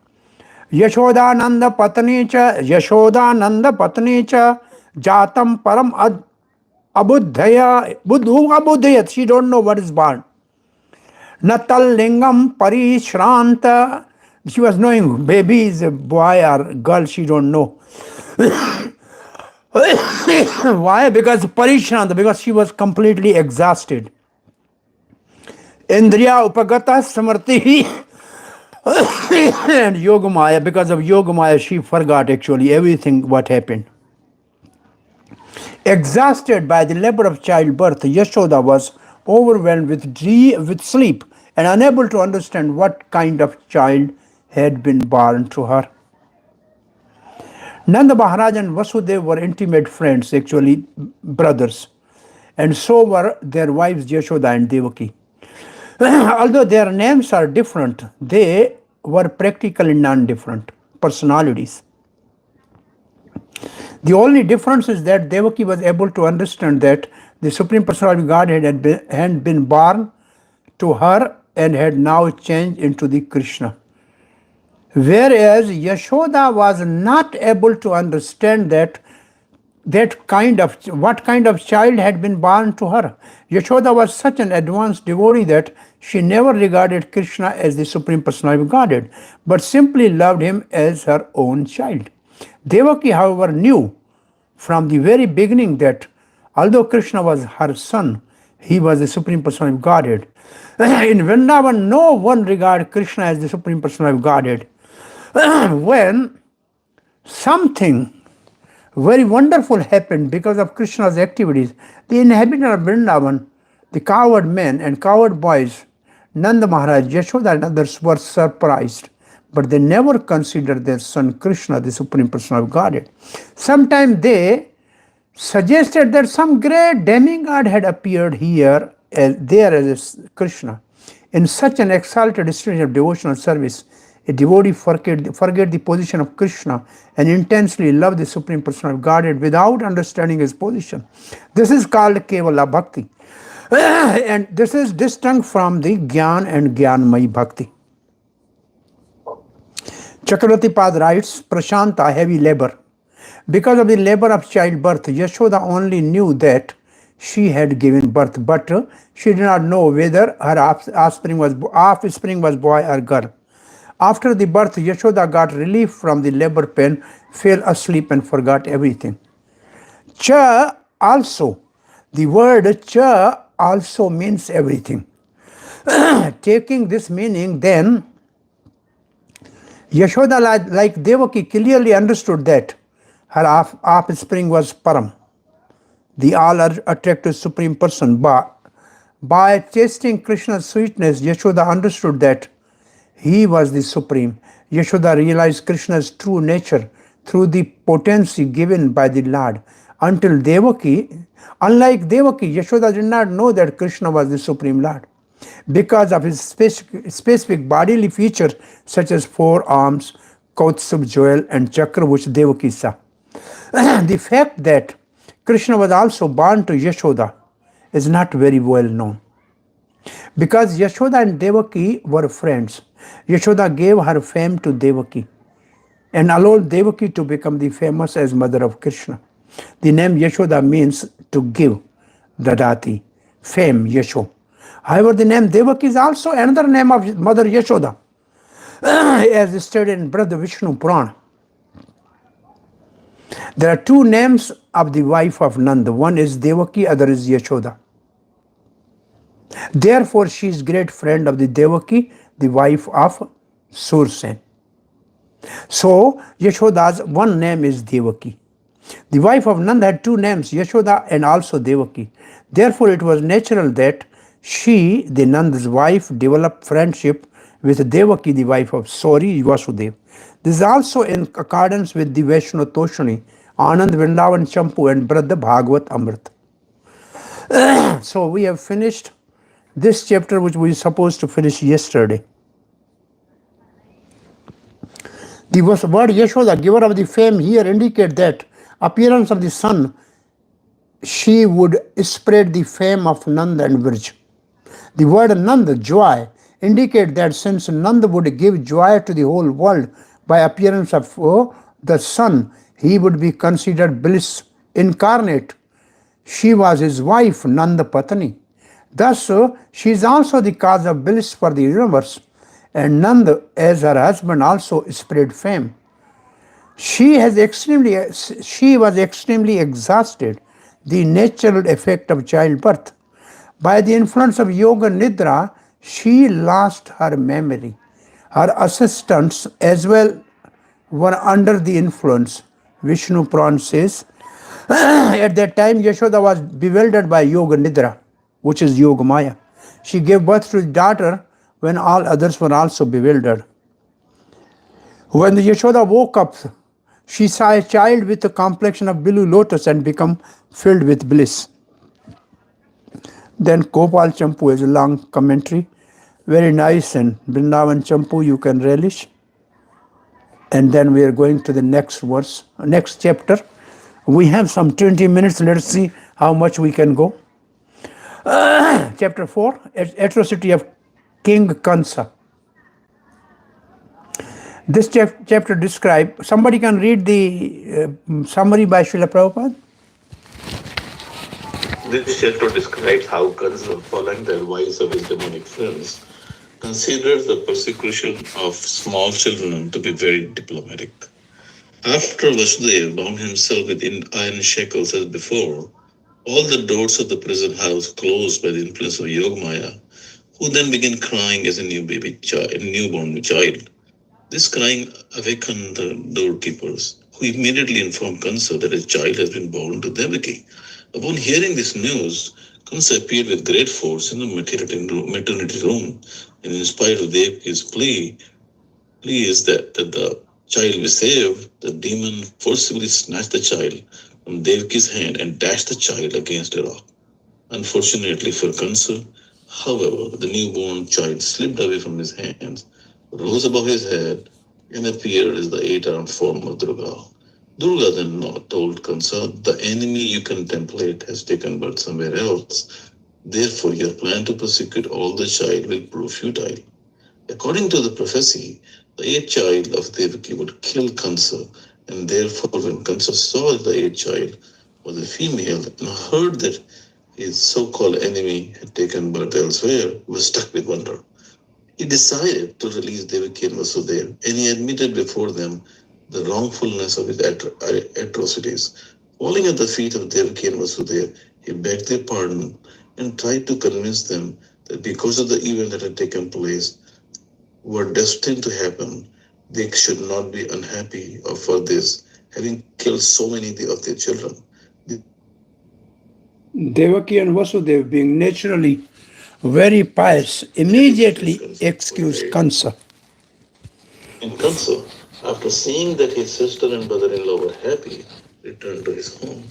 Speaker 1: Yashodananda Patanicha Jatam Param Abudhaya. She don't know what is born. Natal Lingam Parishranta. She was knowing baby is a boy or girl, she don't know. Why? Because Parishranta, because she was completely exhausted. Indriya Upagata Samarti and Yogamaya, because of Yogamaya she forgot actually everything what happened. Exhausted by the labor of childbirth, Yashoda was overwhelmed with sleep and unable to understand what kind of child had been born to her. Nanda Maharaj and Vasudeva were intimate friends, actually brothers, and so were their wives Yashoda and Devaki. Although their names are different, they were practically non-different personalities. The only difference is that Devaki was able to understand that the Supreme Personality of Godhead had been born to her and had now changed into the Krishna. Whereas Yashoda was not able to understand that what kind of child had been born to her. Yashoda was such an advanced devotee that she never regarded Krishna as the Supreme Personality of Godhead, but simply loved him as her own child. Devaki, however, knew from the very beginning that although Krishna was her son, he was the Supreme Personality of Godhead. In Vrindavan, no one regarded Krishna as the Supreme Personality of Godhead. When something very wonderful happened because of Krishna's activities, the inhabitants of Vrindavan, the coward men and coward boys, Nanda Maharaj, Yashoda and others were surprised, but they never considered their son Krishna the Supreme Personality of Godhead. Sometimes they suggested that some great demigod had appeared here there as Krishna. In such an exalted state of devotional service, a devotee forget the position of Krishna and intensely love the Supreme Personality of Godhead without understanding his position. This is called Kevala Bhakti. And this is distinct from the Gyaan and Gyanmayi Bhakti. Chakravarti Pad writes, Prashanta, heavy labor. Because of the labor of childbirth, Yashoda only knew that she had given birth, but she did not know whether her offspring was boy or girl. After the birth, Yashoda got relief from the labor pain, fell asleep and forgot everything. Cha also, the word cha also means everything. Taking this meaning, then Yashoda, like Devaki, clearly understood that her offspring was Param, the all-attractive Supreme Person. By tasting Krishna's sweetness, Yashoda understood that he was the Supreme. Yashoda realized Krishna's true nature through the potency given by the Lord. Unlike Devaki, Yashoda did not know that Krishna was the Supreme Lord. Because of his specific bodily features such as four arms, Kautsab jewel and chakra which Devaki saw. The fact that Krishna was also born to Yashoda is not very well known. Because Yashoda and Devaki were friends, Yashoda gave her fame to Devaki and allowed Devaki to become the famous as mother of Krishna. The name Yashoda means to give, dadati, fame, Yasho. However, the name Devaki is also another name of Mother Yashoda, as stated in Brother Vishnu Purana. There are two names of the wife of Nanda. One is Devaki, other is Yashoda. Therefore, she is great friend of the Devaki, the wife of Sursen. So, Yashoda's one name is Devaki. The wife of Nanda had two names, Yashoda and also Devaki. Therefore, it was natural that she, the Nanda's wife, developed friendship with Devaki, the wife of Sori Vasudeva. This is also in accordance with the Vaishno Toshani, Anand Vrindavan Champu and Brother Bhagvat Amrit. So we have finished this chapter which we were supposed to finish yesterday. The word Yashoda, giver of the fame, here indicate that appearance of the sun, she would spread the fame of Nanda and Virj. The word Nanda, joy, indicate that since Nanda would give joy to the whole world by appearance of the sun, he would be considered bliss incarnate. She was his wife, Nanda Patani. Thus, she is also the cause of bliss for the universe, and Nanda, as her husband, also spread fame. She was extremely exhausted, the natural effect of childbirth. By the influence of Yoga Nidra, she lost her memory. Her assistants as well were under the influence. Vishnu Puran says, at that time Yashoda was bewildered by Yoga Nidra, which is Yoga Maya. She gave birth to the daughter when all others were also bewildered. When the Yashoda woke up, she saw a child with the complexion of blue lotus and become filled with bliss. Then Gopal Champu is a long commentary, very nice, and Vrindavan Champu you can relish. And then we are going to the next verse, next chapter. We have some 20 minutes, let's see how much we can go. Chapter 4, atrocity of King Kansa. This chapter describes, somebody can read the summary by Srila Prabhupada?
Speaker 3: This chapter describes how Kansa, following the advice of his demonic friends, considers the persecution of small children to be very diplomatic. After Vasudeva bound himself with iron shackles as before, all the doors of the prison house closed by the influence of Yogamaya, who then began crying as a newborn child. This crying awakened the doorkeepers, who immediately informed Kansa that a child has been born to Devaki. Upon hearing this news, Kansa appeared with great force in the maternity room, and in spite of Devaki's plea is that the child be saved, the demon forcibly snatched the child from Devaki's hand and dashed the child against a rock. Unfortunately for Kansa, however, the newborn child slipped away from his hands, rose above his head, and appeared as the eight-armed form of Durga. Durga then told Kansa, the enemy you contemplate has taken birth somewhere else. Therefore, your plan to persecute all the child will prove futile. According to the prophecy, the eighth child of Devaki would kill Kansa, and therefore when Kansa saw the eighth child was a female and heard that his so-called enemy had taken birth elsewhere, he was struck with wonder. He decided to release Devaki and Vasudeva, and he admitted before them the wrongfulness of his atrocities. Falling at the feet of Devaki and Vasudeva, he begged their pardon and tried to convince them that because of the event that had taken place, were destined to happen, they should not be unhappy for this, having killed so many of their children.
Speaker 1: Devaki and Vasudeva, being naturally very pious, immediately excused Kansa.
Speaker 3: And Kansa, after seeing that his sister and brother-in-law were happy, returned to his home.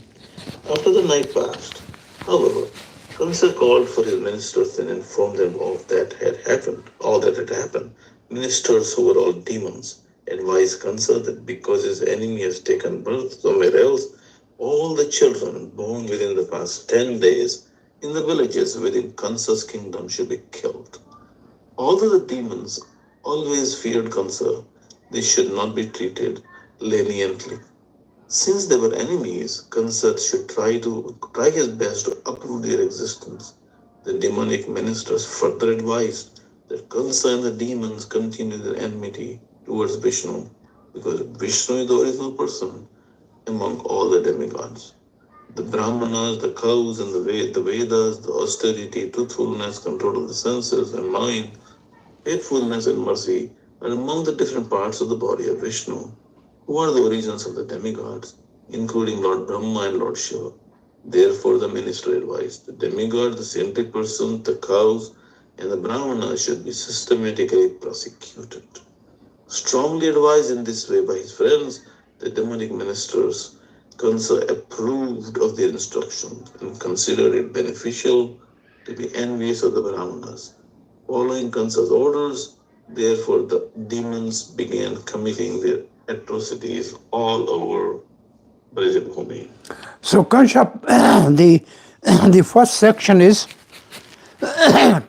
Speaker 3: After the night passed, however, Kansa called for his ministers and informed them of all that had happened. Ministers, who were all demons, advised Kansa that because his enemy has taken birth somewhere else, all the children born within the past 10 days in the villages within Kansa's kingdom should be killed. Although the demons always feared Kansa, they should not be treated leniently. Since they were enemies, Kansa should try his best to uproot their existence. The demonic ministers further advised that Kansa and the demons continue their enmity towards Vishnu, because Vishnu is the original person among all the demigods. The Brahmanas, the cows, and the Vedas, the austerity, truthfulness, control of the senses and mind, faithfulness and mercy are among the different parts of the body of Vishnu, who are the origins of the demigods, including Lord Brahma and Lord Shiva. Therefore, the minister advised the demigod, the saintly person, the cows, and the Brahmanas should be systematically prosecuted. Strongly advised in this way by his friends, the demonic ministers, Kansa approved of their instructions and considered it beneficial to be envious of the Brahmanas. Following Kansa's orders, therefore, the demons began committing their atrocities all over Brajabhumi.
Speaker 1: So, Kansa, the first section is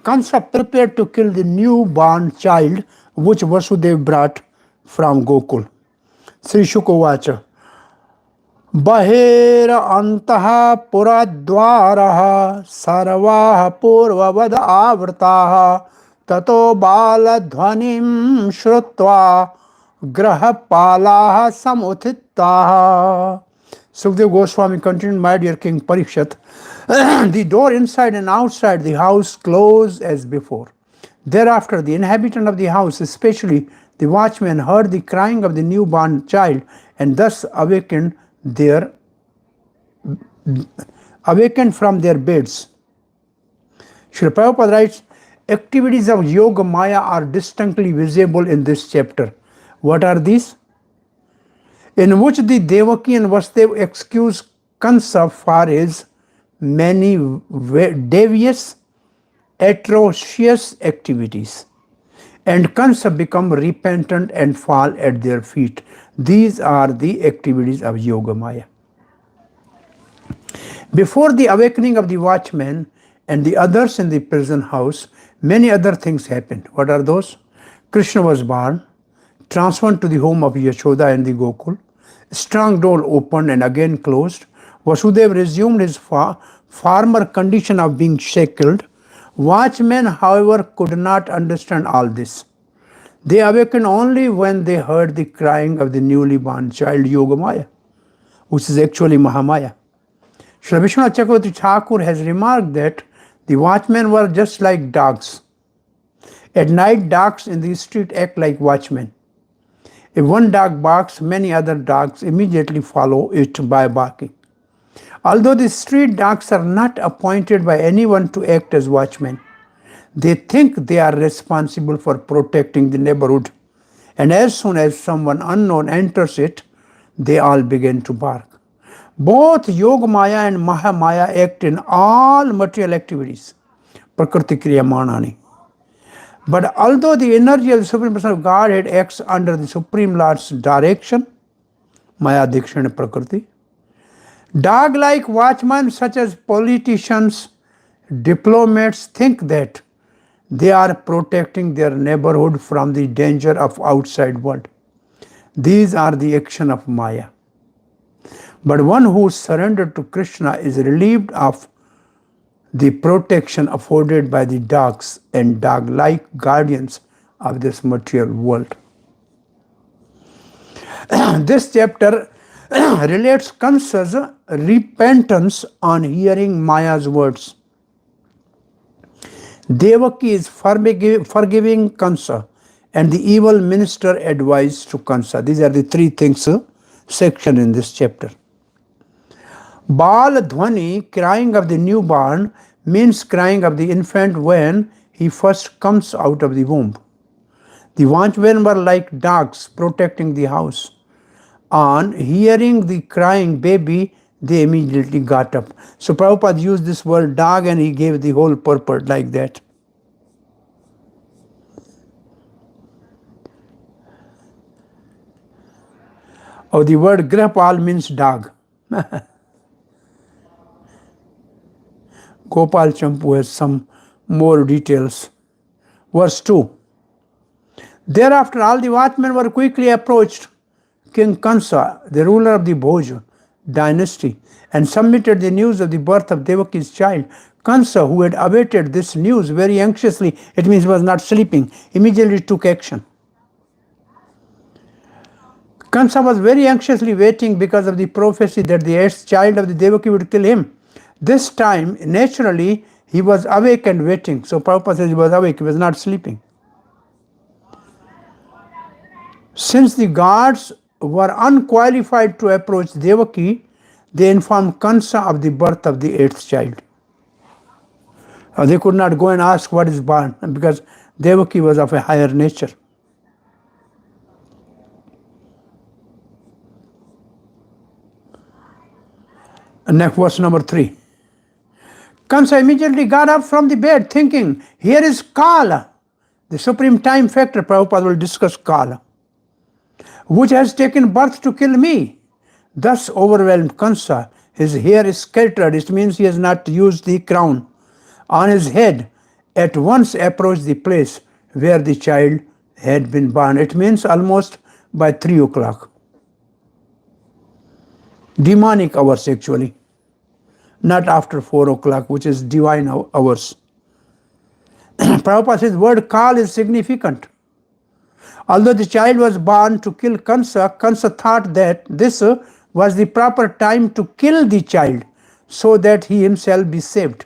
Speaker 1: Kansa prepared to kill the newborn child which Vasudeva brought from Gokul. Sri Shukovacha. Bahir antah puradvaraha sarvaha purvavad avrtaha tato baladhvanim shrutva grahapalaha samuthittaha. Sukdev Goswami continued, my dear King Parikshit, the door inside and outside the house closed as before. Thereafter, the inhabitant of the house, especially the watchman, heard the crying of the newborn child and thus awakened from their beds. Srila Prabhupada writes, activities of Yoga Maya are distinctly visible in this chapter. What are these? In which the Devaki and Vasudeva excuse Kansa for his many devious, atrocious activities, and Kansa become repentant and fall at their feet. These are the activities of Yoga Maya. Before the awakening of the watchman and the others in the prison house, many other things happened. What are those? Krishna was born, transferred to the home of Yashoda and the Gokul. Strong door opened and again closed. Vasudeva resumed his former condition of being shackled. Watchmen, however, could not understand all this. They awakened only when they heard the crying of the newly born child Yogamaya, which is actually Mahamaya. Sri Vishwanath Chakravarti Thakur has remarked that the watchmen were just like dogs. At night, dogs in the street act like watchmen. If one dog barks, many other dogs immediately follow it by barking. Although the street dogs are not appointed by anyone to act as watchmen, they think they are responsible for protecting the neighborhood. And as soon as someone unknown enters it, they all begin to bark. Both Yogamaya and Mahamaya act in all material activities, Prakriti Kriya Manani. But although the energy of the Supreme Person of Godhead acts under the Supreme Lord's direction, Maya Dikshana Prakriti, dog-like watchmen such as politicians, diplomats think that they are protecting their neighborhood from the danger of outside world. These are the action of Maya. But one who surrendered to Krishna is relieved of the protection afforded by the dogs and dog-like guardians of this material world. This chapter relates Kansa's repentance on hearing Maya's words. Devaki is forgiving Kansa and the evil minister advised to Kansa. These are the three things section in this chapter. Bal Dhwani, crying of the newborn, means crying of the infant when he first comes out of the womb. The watchmen were like dogs protecting the house. On hearing the crying baby, they immediately got up. So Prabhupada used this word dog and he gave the whole purport like that. Oh, the word Grihpal means dog. Gopal Champu has some more details. Verse 2. Thereafter all the watchmen were quickly approached King Kansa, the ruler of the Bhoj dynasty, and submitted the news of the birth of Devaki's child. Kansa, who had awaited this news very anxiously, it means he was not sleeping, immediately took action. Kansa was very anxiously waiting because of the prophecy that the eighth child of the Devaki would kill him. This time, naturally, he was awake and waiting. So Prabhupada says he was awake, he was not sleeping. Since the gods were unqualified to approach Devaki, they informed Kansa of the birth of the eighth child. They could not go and ask what is born because Devaki was of a higher nature. Next, verse number 3. Kansa immediately got up from the bed thinking, here is Kala, the supreme time factor. Prabhupada will discuss Kala, which has taken birth to kill me. Thus overwhelmed Kansa, his hair is scattered, it means he has not used the crown on his head, at once approached the place where the child had been born. It means almost by 3 o'clock. Demonic hours actually, not after 4 o'clock, which is divine hours. Prabhupada says word Kal is significant. Although the child was born to kill Kansa, Kansa thought that this was the proper time to kill the child so that he himself be saved.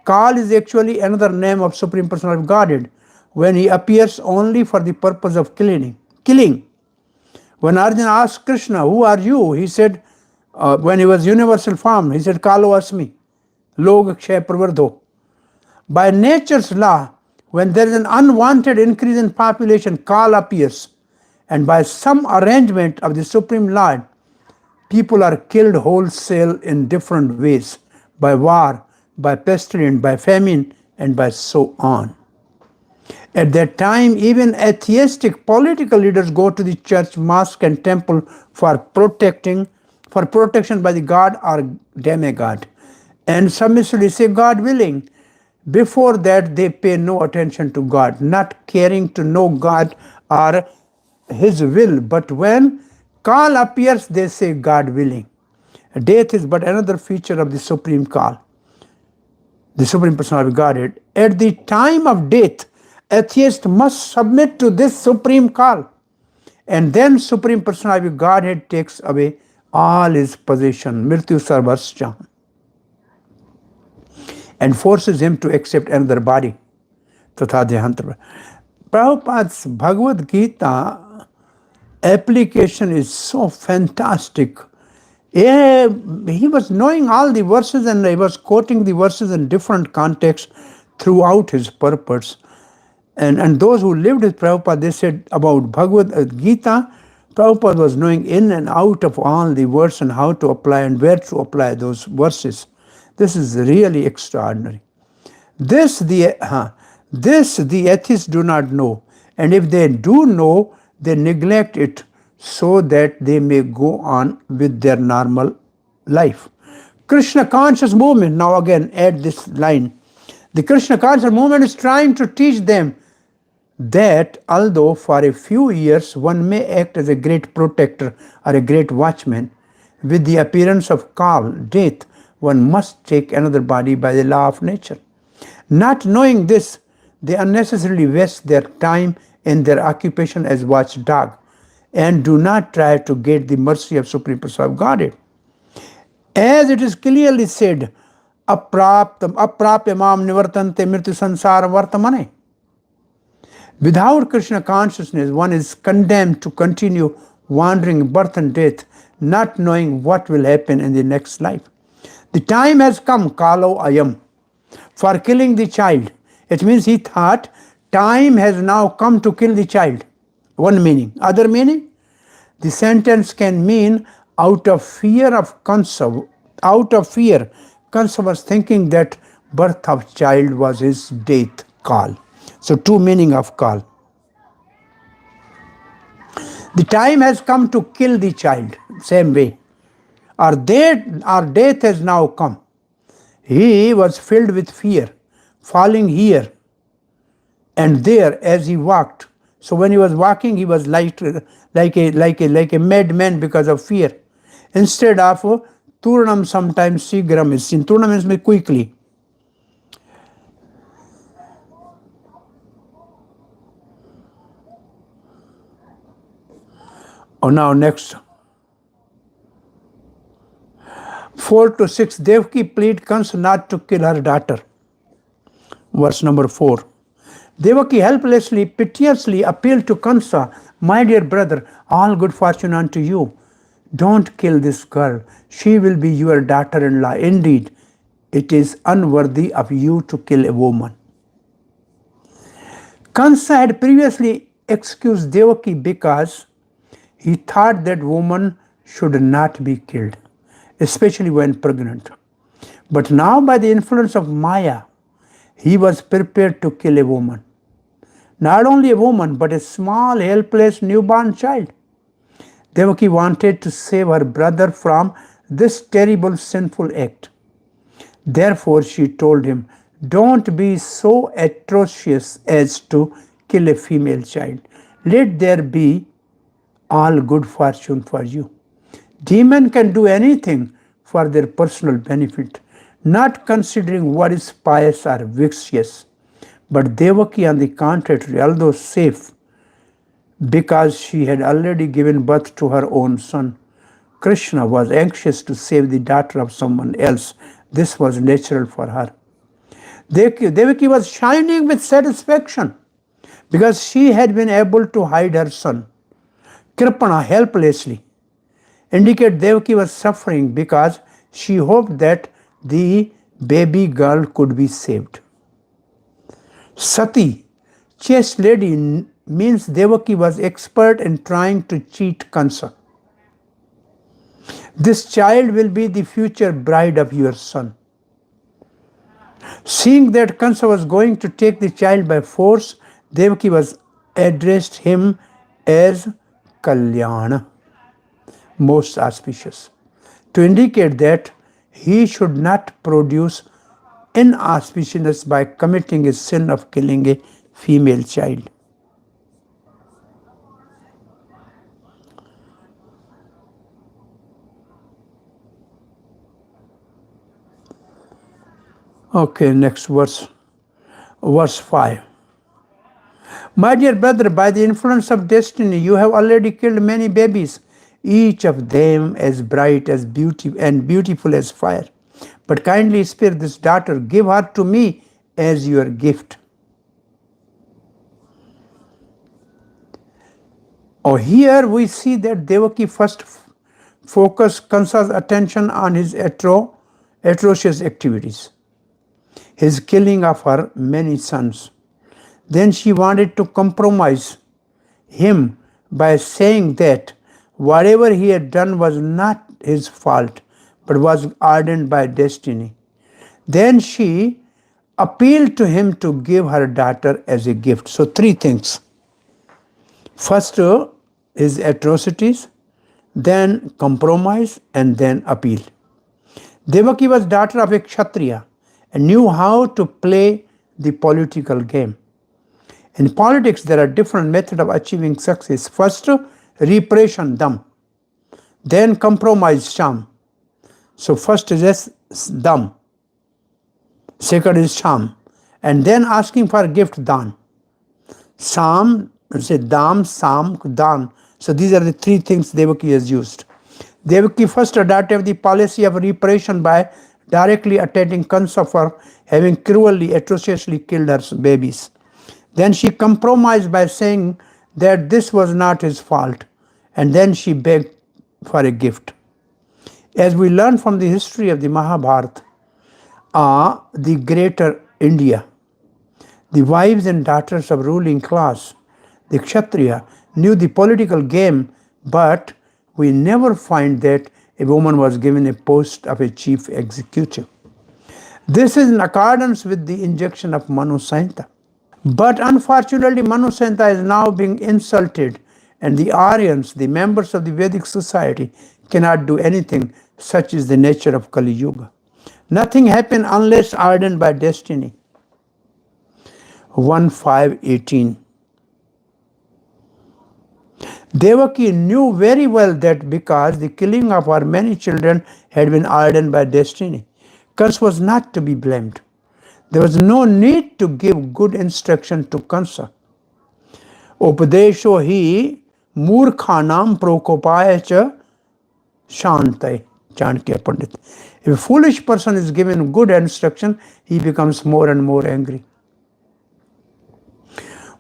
Speaker 1: Kal is actually another name of Supreme Person of Godhead when he appears only for the purpose of killing. When Arjuna asked Krishna, who are you? He said, when he was universal form, he said, Kalo asmi, log kshay pravardho. By nature's law, when there is an unwanted increase in population, Kal appears. And by some arrangement of the Supreme Lord, people are killed wholesale in different ways, by war, by pestilence, by famine, and by so on. At that time, even atheistic political leaders go to the church, mosque, and temple for protection by the god or demigod, and submissively say, God willing. Before that, they pay no attention to God, not caring to know God or His will. But when Kal appears, they say, God willing. Death is but another feature of the Supreme Kal. the Supreme Personality of Godhead, at the time of death, atheist must submit to this supreme call. And then Supreme Personality of Godhead takes away all his possession, mrityu sarvascha, and forces him to accept another body. Tatha dehantra. Prabhupada's Bhagavad Gita application is so fantastic. Yeah, he was knowing all the verses and he was quoting the verses in different contexts throughout his purpose. And those who lived with Prabhupada, they said about Bhagavad Gita, Prabhupada was knowing in and out of all the verses and how to apply and where to apply those verses. This is really extraordinary. This the atheists do not know. And if they do know, they neglect it so that they may go on with their normal life. Krishna conscious movement, now again add this line. The Krishna conscious movement is trying to teach them that although for a few years one may act as a great protector or a great watchman, with the appearance of Kal, death, one must take another body by the law of nature. Not knowing this, they unnecessarily waste their time in their occupation as watchdog and do not try to get the mercy of Supreme Personality of Godhead. As it is clearly said, aprapya mam nivartante mrityu sansara vartamane. Without Krishna consciousness, one is condemned to continue wandering birth and death, not knowing what will happen in the next life. The time has come, kalo ayam, for killing the child. It means he thought time has now come to kill the child. One meaning. Other meaning? The sentence can mean out of fear of Kansa. Out of fear, Kansa was thinking that birth of child was his death call. So two meaning of call. The time has come to kill the child, same way. Our death has now come. He was filled with fear, falling here and there as he walked. So when he was walking, he was like a madman because of fear. Instead of turnam, sometimes sigram is seen. Turnam means quickly. Oh, now next. 4 to 6, Devaki plead Kansa not to kill her daughter. Verse number 4. Devaki helplessly, piteously appealed to Kansa, my dear brother, all good fortune unto you. Don't kill this girl. She will be your daughter-in-law. Indeed, it is unworthy of you to kill a woman. Kansa had previously excused Devaki because he thought that woman should not be killed, especially when pregnant. But now, by the influence of Maya, he was prepared to kill a woman. Not only a woman, but a small, helpless, newborn child. Devaki wanted to save her brother from this terrible sinful act. Therefore, she told him, don't be so atrocious as to kill a female child. Let there be all good fortune for you. Demon can do anything for their personal benefit, not considering what is pious or vicious. But Devaki, on the contrary, although safe, because she had already given birth to her own son, Krishna was anxious to save the daughter of someone else. This was natural for her. Devaki was shining with satisfaction because she had been able to hide her son. Kripana, helplessly, indicate Devaki was suffering because she hoped that the baby girl could be saved. Sati, chaste lady, means Devaki was expert in trying to cheat Kansa. This child will be the future bride of your son. Seeing that Kansa was going to take the child by force, Devaki was addressed him as Kalyana, most auspicious, to indicate that he should not produce inauspiciousness by committing a sin of killing a female child. Okay, next verse. Verse 5. My dear brother, by the influence of destiny, you have already killed many babies, each of them as bright as beauty and beautiful as fire. But kindly spare this daughter, give her to me as your gift. Oh, here we see that Devaki first focused Kansa's attention on his atrocious activities, his killing of her many sons. Then she wanted to compromise him by saying that whatever he had done was not his fault, but was ordained by destiny. Then she appealed to him to give her daughter as a gift. So, three things. First, his atrocities, then compromise, and then appeal. Devaki was daughter of a kshatriya and knew how to play the political game. In politics, there are different methods of achieving success. First, repression, dam. Then compromise, sham. So first is dam. Second is sham. And then asking for gift, dan. Sam, say dam, sam, dan. So these are the three things Devaki has used. Devaki first adopted the policy of repression by directly attacking Kansa for having cruelly, atrociously killed her babies. Then she compromised by saying that this was not his fault, and then she begged for a gift. As we learn from the history of the Mahabharata, the greater India, the wives and daughters of ruling class, the kshatriya, knew the political game, but we never find that a woman was given a post of a chief executive. This is in accordance with the injunction of Manu Samhita. But unfortunately, Manu Samhita is now being insulted, and the Aryans, the members of the Vedic society, cannot do anything. Such is the nature of Kali Yuga. Nothing happens unless ordained by destiny. 1:5:18. Devaki knew very well that because the killing of her many children had been ordained by destiny, Kansa was not to be blamed. There was no need to give good instruction to Kansa. Upadesho hi murkhanam prokopaya cha shantai, Chanakya Pandit. If a foolish person is given good instruction, he becomes more and more angry.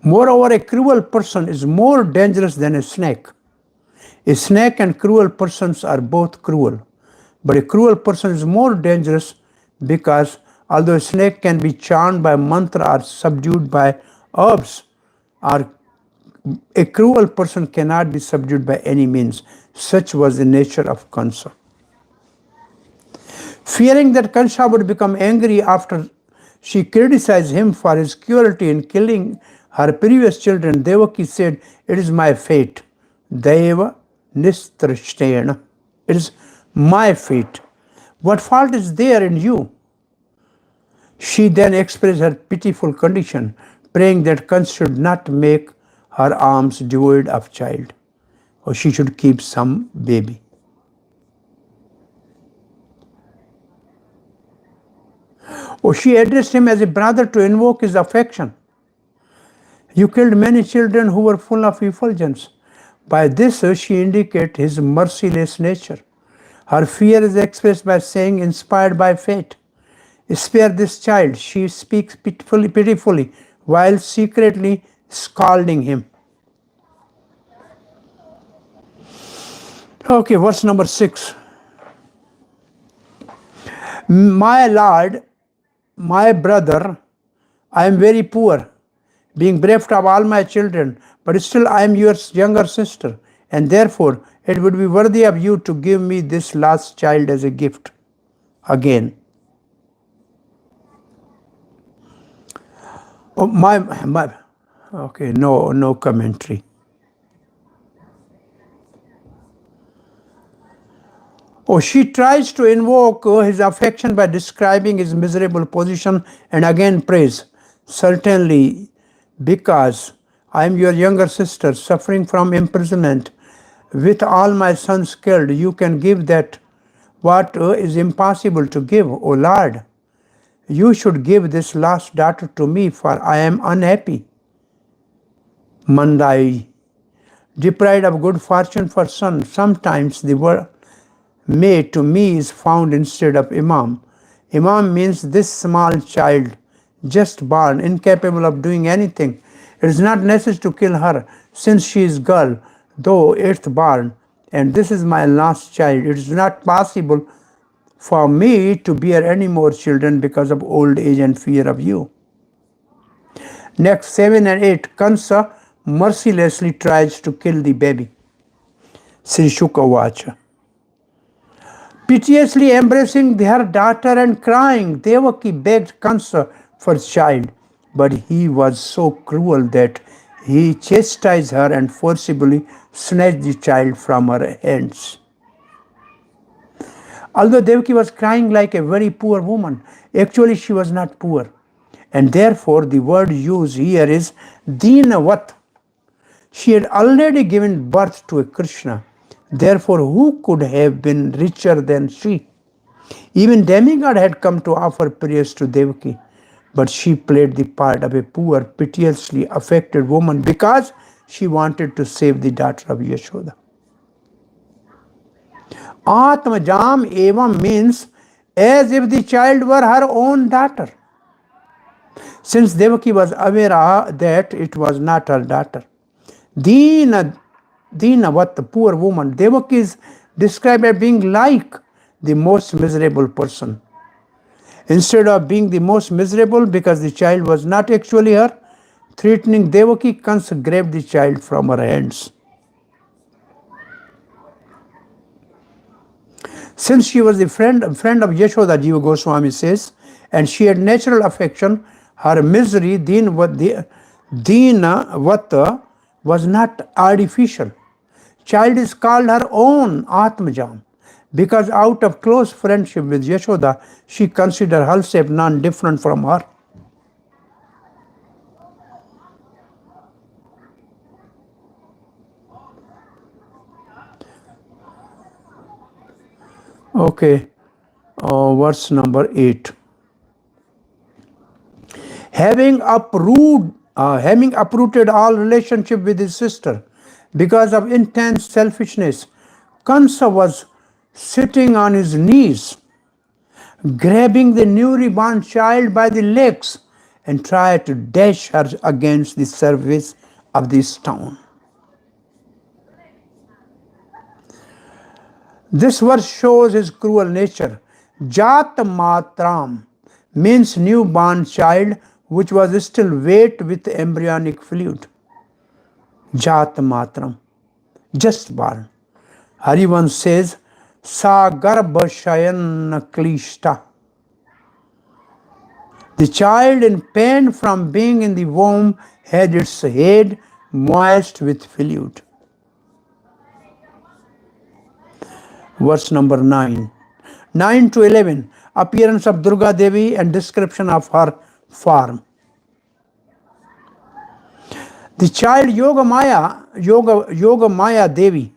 Speaker 1: Moreover, a cruel person is more dangerous than a snake. A snake and cruel persons are both cruel, but a cruel person is more dangerous because although a snake can be charmed by mantra or subdued by herbs, or a cruel person cannot be subdued by any means. Such was the nature of Kansa. Fearing that Kansa would become angry after she criticized him for his cruelty in killing her previous children, Devaki said, "It is my fate. Deva nistrashtena. It is my fate. What fault is there in you?" She then expressed her pitiful condition, praying that Kansa should not make her arms devoid of child, or she should keep some baby. Or she addressed him as a brother to invoke his affection. You killed many children who were full of effulgence. By this, she indicates his merciless nature. Her fear is expressed by saying, inspired by fate, "Spare this child." She speaks pitifully while secretly scalding him. Okay, verse number 6. My lord, my brother, I am very poor, being bereft of all my children, but still I am your younger sister, and therefore it would be worthy of you to give me this last child as a gift. Again. Oh, okay, no commentary. Oh, she tries to invoke his affection by describing his miserable position and again prays, "Certainly, because I am your younger sister suffering from imprisonment with all my sons killed, you can give that what is impossible to give, O Lord. you should give this last daughter to me, for I am unhappy. Mandai, deprived of good fortune for son, sometimes the word may to me is found instead of imam. Imam means this small child, just born, incapable of doing anything. It is not necessary to kill her, since she is girl, though eighth born, and this is my last child. It is not possible for me to bear any more children because of old age and fear of you. Next, 7 and 8, Kansa mercilessly tries to kill the baby. Sri Shuka Vacha. Piteously embracing her daughter and crying, Devaki begged Kansa for child, but he was so cruel that he chastised her and forcibly snatched the child from her hands. Although Devaki was crying like a very poor woman, actually she was not poor. And therefore the word used here is Dinavat. She had already given birth to a Krishna. Therefore, who could have been richer than she? Even demigod had come to offer prayers to Devaki, but she played the part of a poor, piteously affected woman because she wanted to save the daughter of Yashoda. Atmajam evam means as if the child were her own daughter, since Devaki was aware that it was not her daughter. Dinavat, the poor woman, Devaki is described as being like the most miserable person. Instead of being the most miserable because the child was not actually her, threatening Devaki, Kansa grabbed the child from her hands. Since she was the friend of Yashoda, Jiva Goswami says, and she had natural affection, her misery, Dinavata, was not artificial. Child is called her own Atmajam, because out of close friendship with Yashoda, she considered herself non-different from her. Okay, verse number 8. Having uprooted all relationship with his sister because of intense selfishness, Kansa was sitting on his knees, grabbing the newly born child by the legs and tried to dash her against the surface of the stone. This verse shows his cruel nature. Jat matram means newborn child which was still wet with embryonic fluid. Jat matram, just born. Harivansh says, Sa garbha shayan klishta. The child in pain from being in the womb had its head moist with fluid. Verse number 9. 9 to 11. Appearance of Durga Devi and description of her form. The child Yogamaya Devi,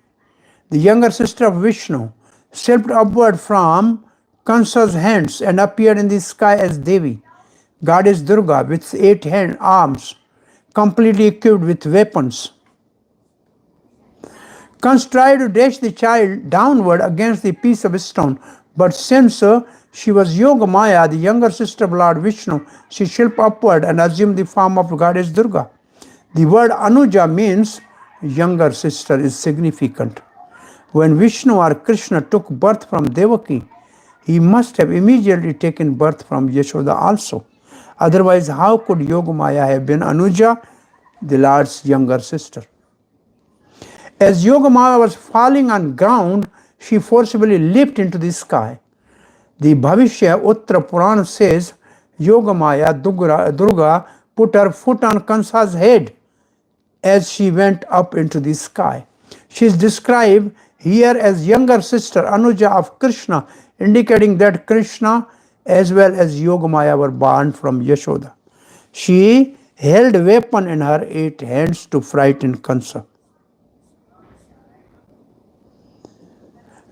Speaker 1: the younger sister of Vishnu, stepped upward from Kansa's hands and appeared in the sky as Devi, goddess Durga, with 8 arms, completely equipped with weapons. Kansa tried to dash the child downward against the piece of stone, but since she was Yogamaya, the younger sister of Lord Vishnu, she shot upward and assumed the form of goddess Durga. The word Anuja means younger sister is significant. When Vishnu or Krishna took birth from Devaki, he must have immediately taken birth from Yashoda also. Otherwise, how could Yogamaya have been Anuja, the Lord's younger sister? As Yogamaya was falling on ground, she forcibly leaped into the sky. The Bhavishya Uttra Purana says Yogamaya Durga put her foot on Kansa's head as she went up into the sky. She is described here as younger sister Anuja of Krishna, indicating that Krishna as well as Yogamaya were born from Yashoda. She held a weapon in her 8 hands to frighten Kansa.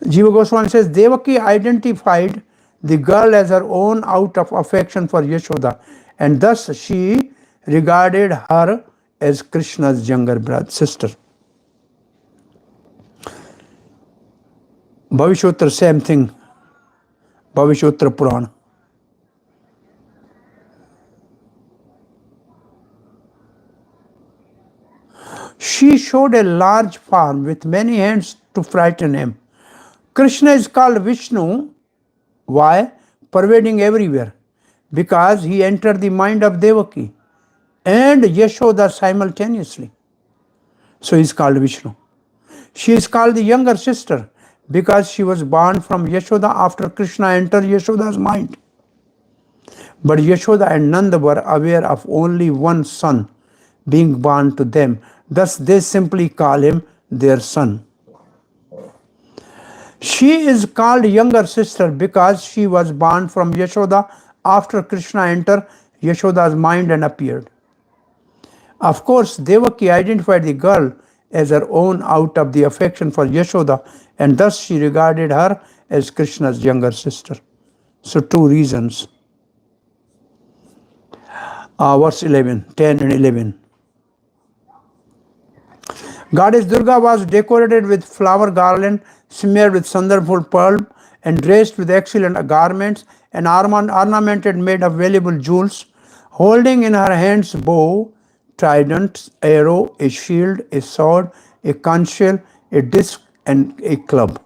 Speaker 1: Jiva Goswami says Devaki identified the girl as her own out of affection for Yashoda, and thus she regarded her as Krishna's younger sister. Bhavishyottara, same thing. Bhavishyottara Purana. She showed a large farm with many hands to frighten him. Krishna is called Vishnu. Why? Pervading everywhere. Because he entered the mind of Devaki and Yashoda simultaneously. So he is called Vishnu. She is called the younger sister because she was born from Yashoda after Krishna entered Yashoda's mind. But Yashoda and Nanda were aware of only one son being born to them. Thus they simply call him their son. She is called younger sister because she was born from Yashoda after Krishna entered Yashoda's mind and appeared. Of course, Devaki identified the girl as her own out of the affection for Yashoda, and thus she regarded her as Krishna's younger sister. So two reasons. Verse 11, 10 and 11. Goddess Durga was decorated with flower garland, smeared with sandarful pearl, and dressed with excellent garments, and ornamented made of valuable jewels, holding in her hands bow, trident, arrow, a shield, a sword, a conch shell, a disc, and a club.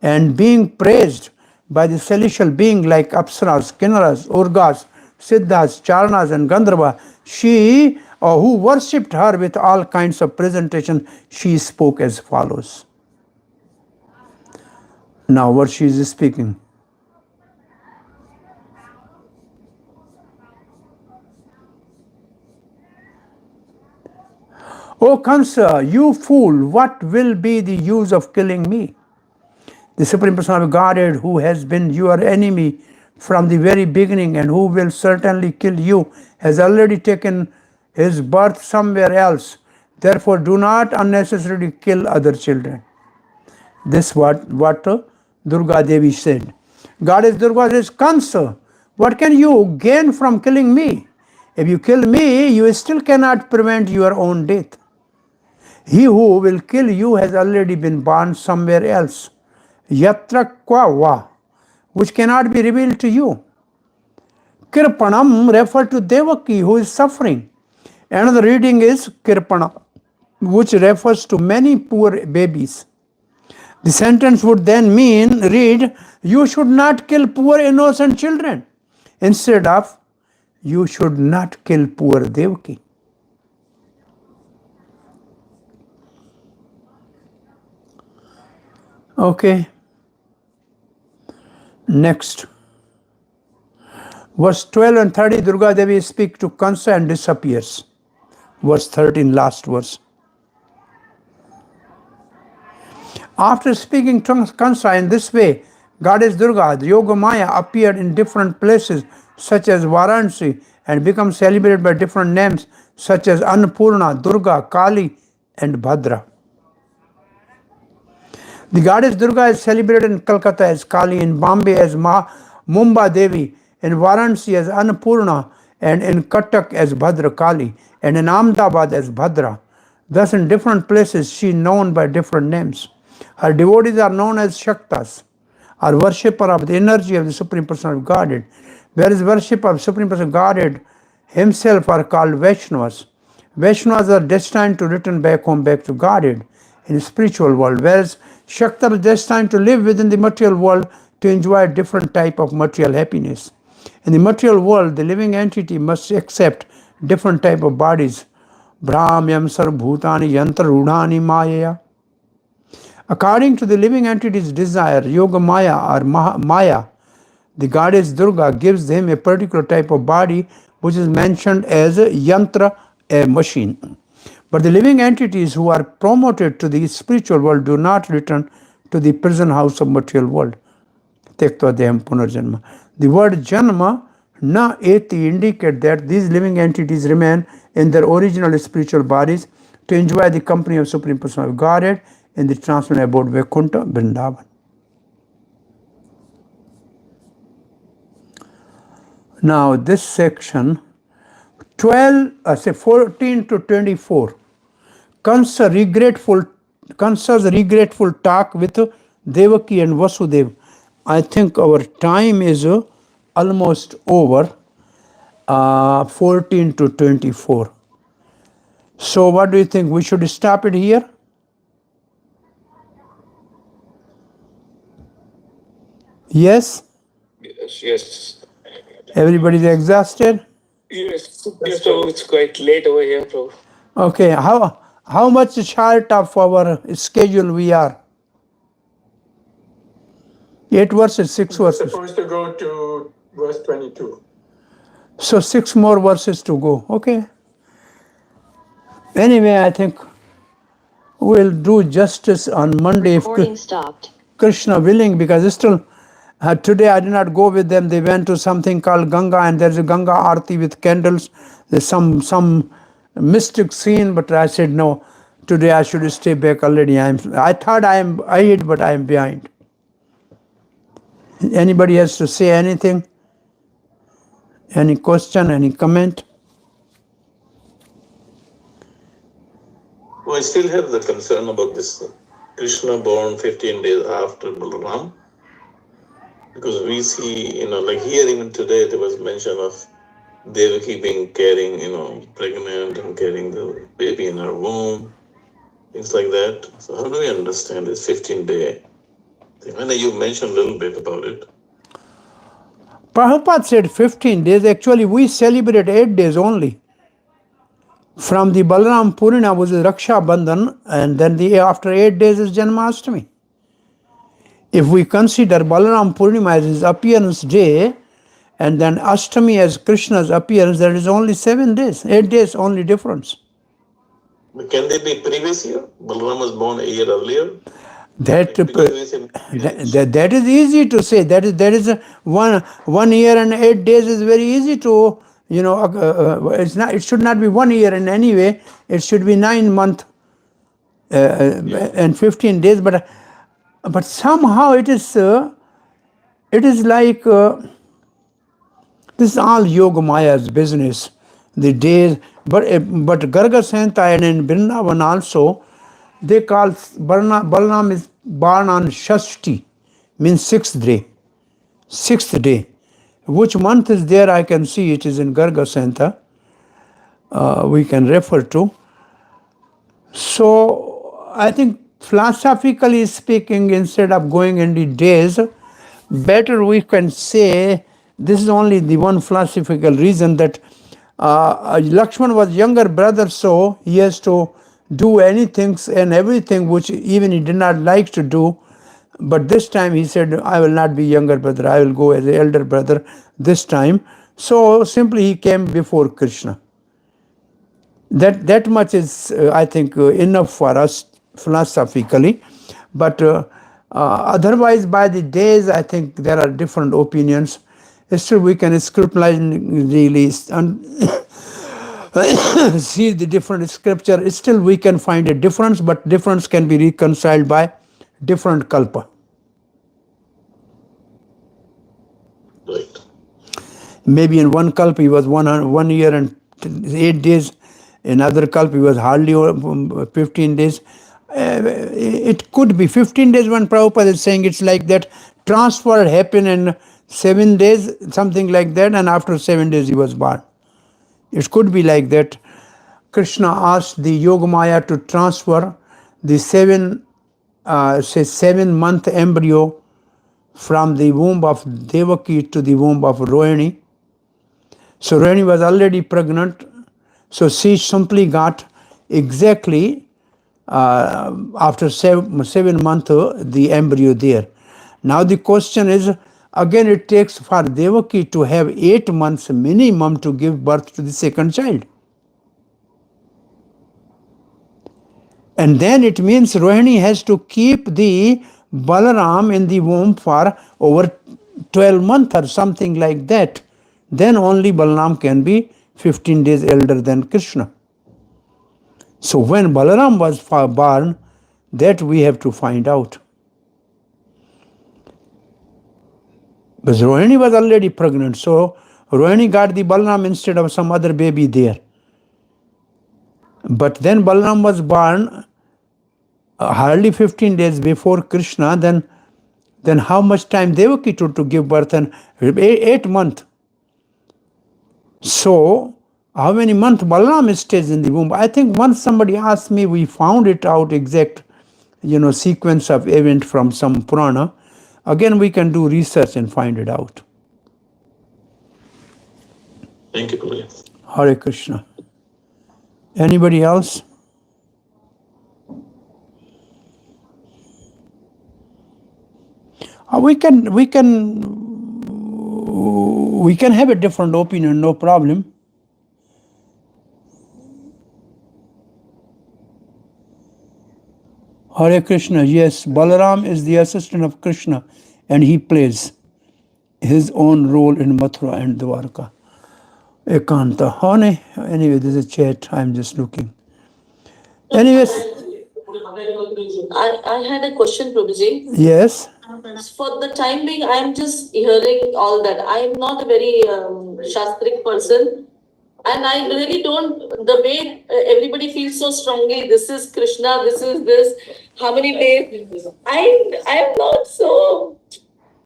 Speaker 1: And being praised by the celestial being like Apsaras, Kinnaras, Urgas, Siddhas, Charanas, and Gandharva, she who worshipped her with all kinds of presentation, she spoke as follows. Now what she is speaking. O Kamsa, you fool, what will be the use of killing me? The Supreme Person of Godhead, who has been your enemy from the very beginning and who will certainly kill you, has already taken his birth somewhere else. Therefore, do not unnecessarily kill other children. This what Durga Devi said. Goddess Durga says, Kamsa, what can you gain from killing me? If you kill me, you still cannot prevent your own death. He who will kill you has already been born somewhere else. Yatra kwa va, which cannot be revealed to you. Kirpanam refer to Devaki, who is suffering. Another reading is Kirpana, which refers to many poor babies. The sentence would then read, you should not kill poor innocent children, instead of, you should not kill poor Devaki. Okay. Next. Verse 12 and 30, Durga Devi speaks to Kansa and disappears. Verse 13, last verse. After speaking to Kansa in this way, Goddess Durga, the Yoga Maya, appeared in different places such as Varanasi and become celebrated by different names such as Annapurna, Durga, Kali, and Bhadra. The Goddess Durga is celebrated in Calcutta as Kali, in Bombay as Mumba Devi, in Varanasi as Annapurna, and in Cuttack as Bhadra Kali, and in Ahmedabad as Bhadra. Thus in different places she is known by different names. Her devotees are known as Shaktas, or worshipper of the energy of the Supreme Person of Godhead, whereas worship of Supreme Person of Godhead himself are called Vaishnavas. Vaishnavas are destined to return back home, back to Godhead in the spiritual world, whereas Shaktas are destined to live within the material world to enjoy a different type of material happiness. In the material world, the living entity must accept different type of bodies. Brahmyam sarvabhutani yantra rudhani maya. According to the living entity's desire, Yoga Maya or Maya, the goddess Durga gives him a particular type of body which is mentioned as a yantra, a machine. But the living entities who are promoted to the spiritual world do not return to the prison house of material world. Tektva deham punarjanma. The word janma, na eti, indicate that these living entities remain in their original spiritual bodies to enjoy the company of Supreme Person of Godhead in the transcendental abode Vaikuntha, Vrindavan. Now this section 14 to 24. Kansa's regretful talk with Devaki and Vasudev. I think our time is almost over. 14 to 24. So what do you think? We should stop it here? Yes?
Speaker 5: Yes.
Speaker 1: Everybody's exhausted?
Speaker 5: Yes. Yes, Prabhu. It's quite late over here, Prabhu.
Speaker 1: Okay, how much short of our schedule we are? 8 verses, 6
Speaker 9: We're
Speaker 1: verses.
Speaker 9: supposed to go to verse 22.
Speaker 1: So 6 more verses to go. Okay. Anyway, I think we'll do justice on Monday if Krishna willing, because still today I did not go with them. They went to something called Ganga, and there's a Ganga Aarti with candles. There's some mystic scene, but I said no. Today I should stay back already. I thought I am ahead, but I am behind. Anybody has to say anything? Any question? Any comment?
Speaker 3: Well, I still have the concern about this Krishna born 15 days after Balaram. Because we see, like here even today, there was mention of Devaki being carrying, pregnant and carrying the baby in her womb, things like that. So how do we understand this 15-day thing? I know you mentioned a little bit about it.
Speaker 1: Prabhupada said 15 days. Actually, we celebrate 8 days only. From the Balaram Purnima was Raksha Bandhan, and then after 8 days is Janmashtami. If we consider Balaram Purnima as his appearance day, and then Ashtami as Krishna's appearance, there is only 7 days, 8 days only difference.
Speaker 3: But can they be previous year? Balaram was born a year earlier.
Speaker 1: That is easy to say. That is 1 year and 8 days is very easy to it's not. It should not be 1 year in any way. It should be 9 months and 15 days. But somehow it is like this is all Yoga Maya's business. The days, but Garga Santa and in Vrindavan also, they call Balaram is born on Shashti, means 6th day. 6th day. Which month is there? I can see it is in Garga Santa. We can refer to. So I think philosophically speaking, instead of going into days, better we can say this is only the one philosophical reason that Lakshman was younger brother, so he has to do anything and everything which even he did not like to do. But this time he said, I will not be younger brother, I will go as the elder brother this time. So simply he came before Krishna. That much is, I think, enough for us philosophically. But otherwise, by the days, I think there are different opinions. Still, we can scrupulously see the different scripture. Still, we can find a difference, but difference can be reconciled by different kalpa.
Speaker 3: Right.
Speaker 1: Maybe in one kalpa he was 1 year and 8 days. In other kalpa he was hardly 15 days. It could be 15 days when Prabhupada is saying it's like that. Transfer happened in 7 days, something like that, and after 7 days he was born. It could be like that. Krishna asked the Yogamaya to transfer the 7-month embryo from the womb of Devaki to the womb of Rohini. So Rohini was already pregnant, so she simply got exactly after 7 months the embryo there. Now the question is, again it takes for Devaki to have 8 months minimum to give birth to the second child. And then it means Rohini has to keep the Balaram in the womb for over 12 months or something like that. Then only Balaram can be 15 days elder than Krishna. So when Balaram was born, that we have to find out. Because Rohini was already pregnant, so Rohini got the Balaram instead of some other baby there. But then Balaram was born hardly 15 days before Krishna. Then how much time Devaki took to give birth? And 8 months. So how many months Balaram stays in the womb? I think once somebody asked me, we found it out exact, sequence of event from some Purana. Again, we can do research and find it out.
Speaker 3: Thank you, Prabhuji.
Speaker 1: Hare Krishna. Anybody else? We can have a different opinion, no problem. Hare Krishna, yes, Balaram is the assistant of Krishna and he plays his own role in Mathura and Dwarka. Ekanta. Honey, anyway, there's a chat, I'm just looking. Anyways.
Speaker 10: I had a question, Prabhuji.
Speaker 1: Yes.
Speaker 10: For the time being, I'm just hearing all that. I'm not a very shastric person. And I really don't, the way everybody feels so strongly, this is Krishna, this is this, how many days, I'm not so,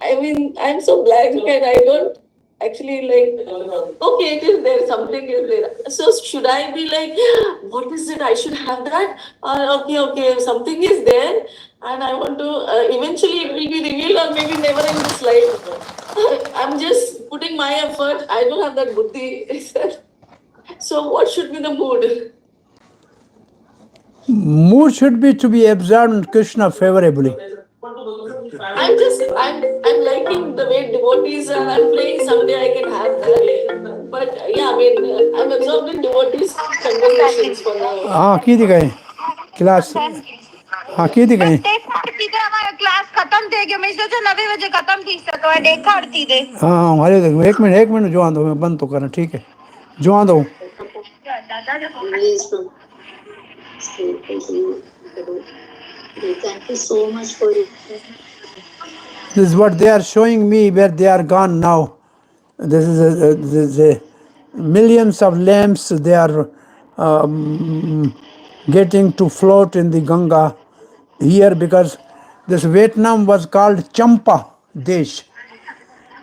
Speaker 10: I'm so blank and I don't actually okay, it is there, something is there. So should I be like, what is it, I should have that? Okay, something is there and I want to, eventually it will be revealed or maybe never in this life. I'm just putting my effort, I don't have that buddhi. So what should be the mood?
Speaker 1: Mood should be to be absorbed in Krishna favorably.
Speaker 10: I'm liking the way devotees are. I'm playing, someday I can have that. But yeah, I'm absorbed in devotees' conversations for now.
Speaker 1: हाँ की दिखाए class हाँ की दिखाए
Speaker 11: class खत्म थे कि मैं सोचा 9 बजे खत्म थी तो देखा और थी दे
Speaker 1: हाँ हमारे देखो 1 मिनट जो आंदो मैं बंद तो करना ठीक है जो आंदो
Speaker 11: Thank you so much for it.
Speaker 1: This is what they are showing me where they are gone now. This is a millions of lamps they are getting to float in the Ganga here because this Vietnam was called Champa Desh.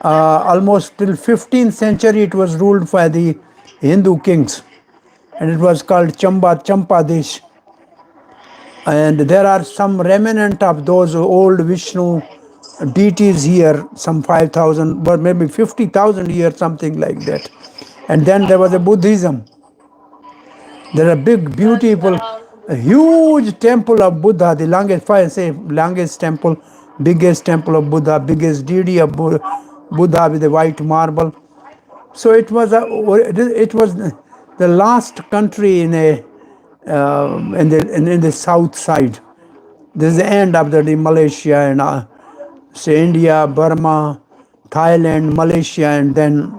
Speaker 1: Almost till 15th century it was ruled by the Hindu kings and it was called Champa Desh. And there are some remnant of those old Vishnu deities here, some 5,000, but maybe 50,000 years, something like that. And then there was a Buddhism. There are big, beautiful, a huge temple of Buddha, the longest temple, biggest temple of Buddha, biggest deity of Buddha with the white marble. So it was the last country in the south side. This is the end of the Malaysia and say India, Burma, Thailand, Malaysia, and then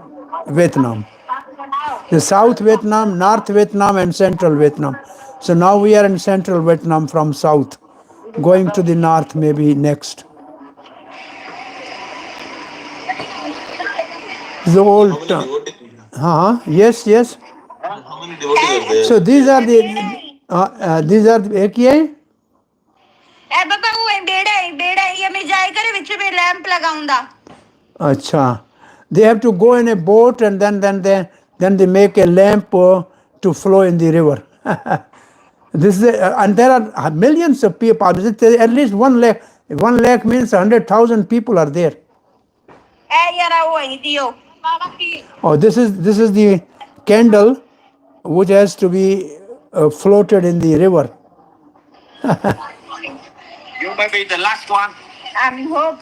Speaker 1: Vietnam. The South Vietnam, North Vietnam, and Central Vietnam. So now we are in Central Vietnam from south, going to the north maybe next. The old. Yes.
Speaker 3: How many devotees are there?
Speaker 1: So these are the AKI.
Speaker 11: बाबा वो बेड़ा ये मैं जाए करे विच में lamp लगाऊंगा
Speaker 1: Acha. They have to go in a boat and then they make a lamp to flow in the river. This is and there are millions of people. At least 1 lakh. 1 lakh means 100,000 people are there. Oh, this is the candle which has to be floated in the river.
Speaker 7: You may be the last one.
Speaker 11: I hope.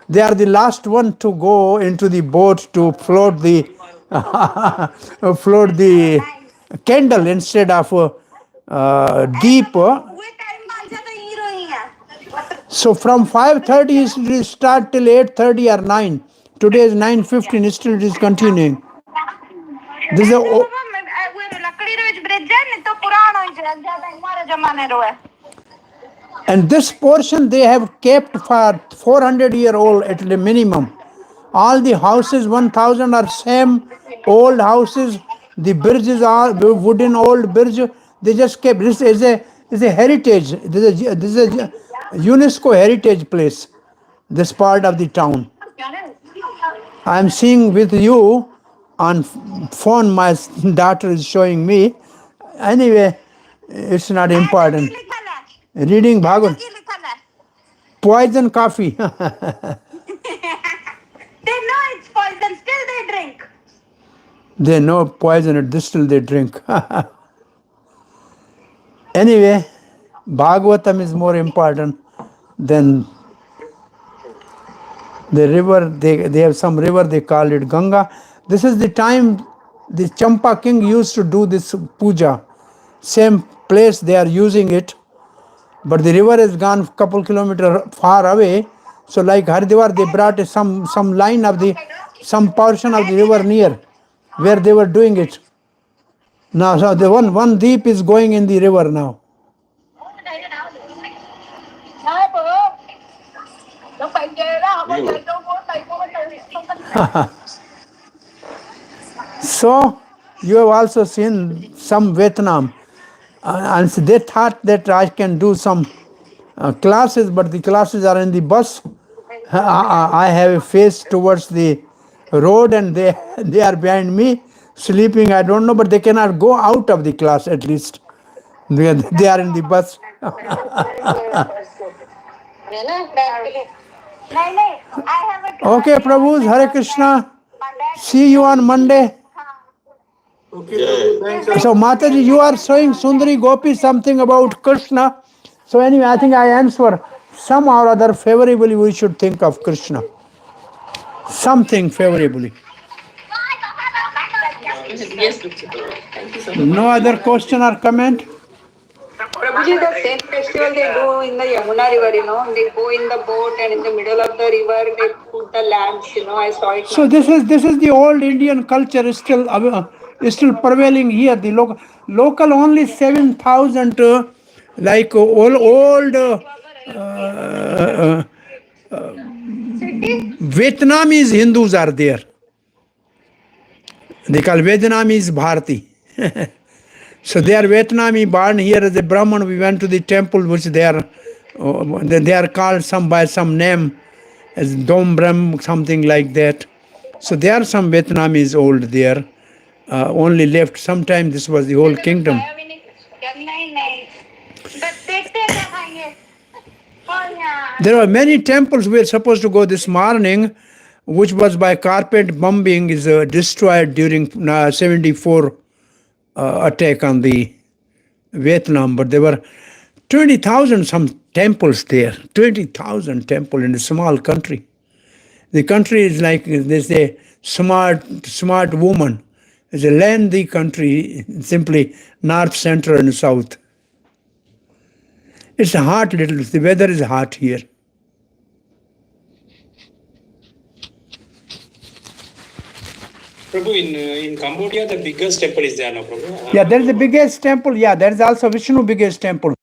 Speaker 1: They are the last one to go into the boat to float the candle instead of deep. So from 5:30 it start till 8:30 or 9. Today is 9:15. Still it is continuing. This is and this portion they have kept for 400-year-old at the minimum. All the houses, 1,000 are same old houses. The bridges are wooden old bridge. They just kept, this is a heritage. This is a UNESCO heritage place, this part of the town. I am seeing with you on phone, my daughter is showing me. Anyway, it's not important. Reading Bhagavad. Poison coffee.
Speaker 11: They know it's poison, still they drink.
Speaker 1: They know poison, and this still they drink. Anyway, Bhagavatam is more important than the river. They have some river, they call it Ganga. This is the time the Champa king used to do this puja. Same place they are using it, but the river has gone couple kilometers far away. So like Haridwar, they brought some line of some portion of the river near where they were doing it. Now, so the one deep is going in the river now. So, you have also seen some Vietnam. And they thought that I can do some classes, but the classes are in the bus. I have a face towards the road and they are behind me, sleeping, I don't know, but they cannot go out of the class at least. They are in the bus. Okay, Prabhus, Hare Krishna. See you on Monday.
Speaker 9: Okay, thanks.
Speaker 1: So Mataji, you are showing Sundari Gopi something about Krishna. So anyway, I think I answer somehow or other favorably we should think of Krishna. Something favorably.
Speaker 10: Yes, thank you so much.
Speaker 1: No other question or comment?
Speaker 2: Prabhuji, the same festival they do in the Yamuna river, they go in the boat and in the middle of the river they put the lamps, I saw it.
Speaker 1: So this is the old Indian culture is still prevailing here. The local only 7,000 like old Vietnamese Hindus are there. They call Vietnamese Bharati. So they are Vietnamese born here as a Brahman. We went to the temple, which they are called by some name as Dom Brahm, something like that. So there are some Vietnamese old there. Only left. Sometime this was the whole kingdom. There are many temples we were supposed to go this morning, which was by carpet bombing is destroyed during 74 attack on the Vietnam. But there were 20,000 some temples there. 20,000 temple in a small country. The country is like there's a smart woman. It's a lengthy country, simply north, central, and south. It's hot little. The weather is hot here.
Speaker 6: Prabhu, in Cambodia, the biggest temple is there now, Prabhu.
Speaker 1: Yeah, there is the biggest temple. Yeah, there is also Vishnu biggest temple.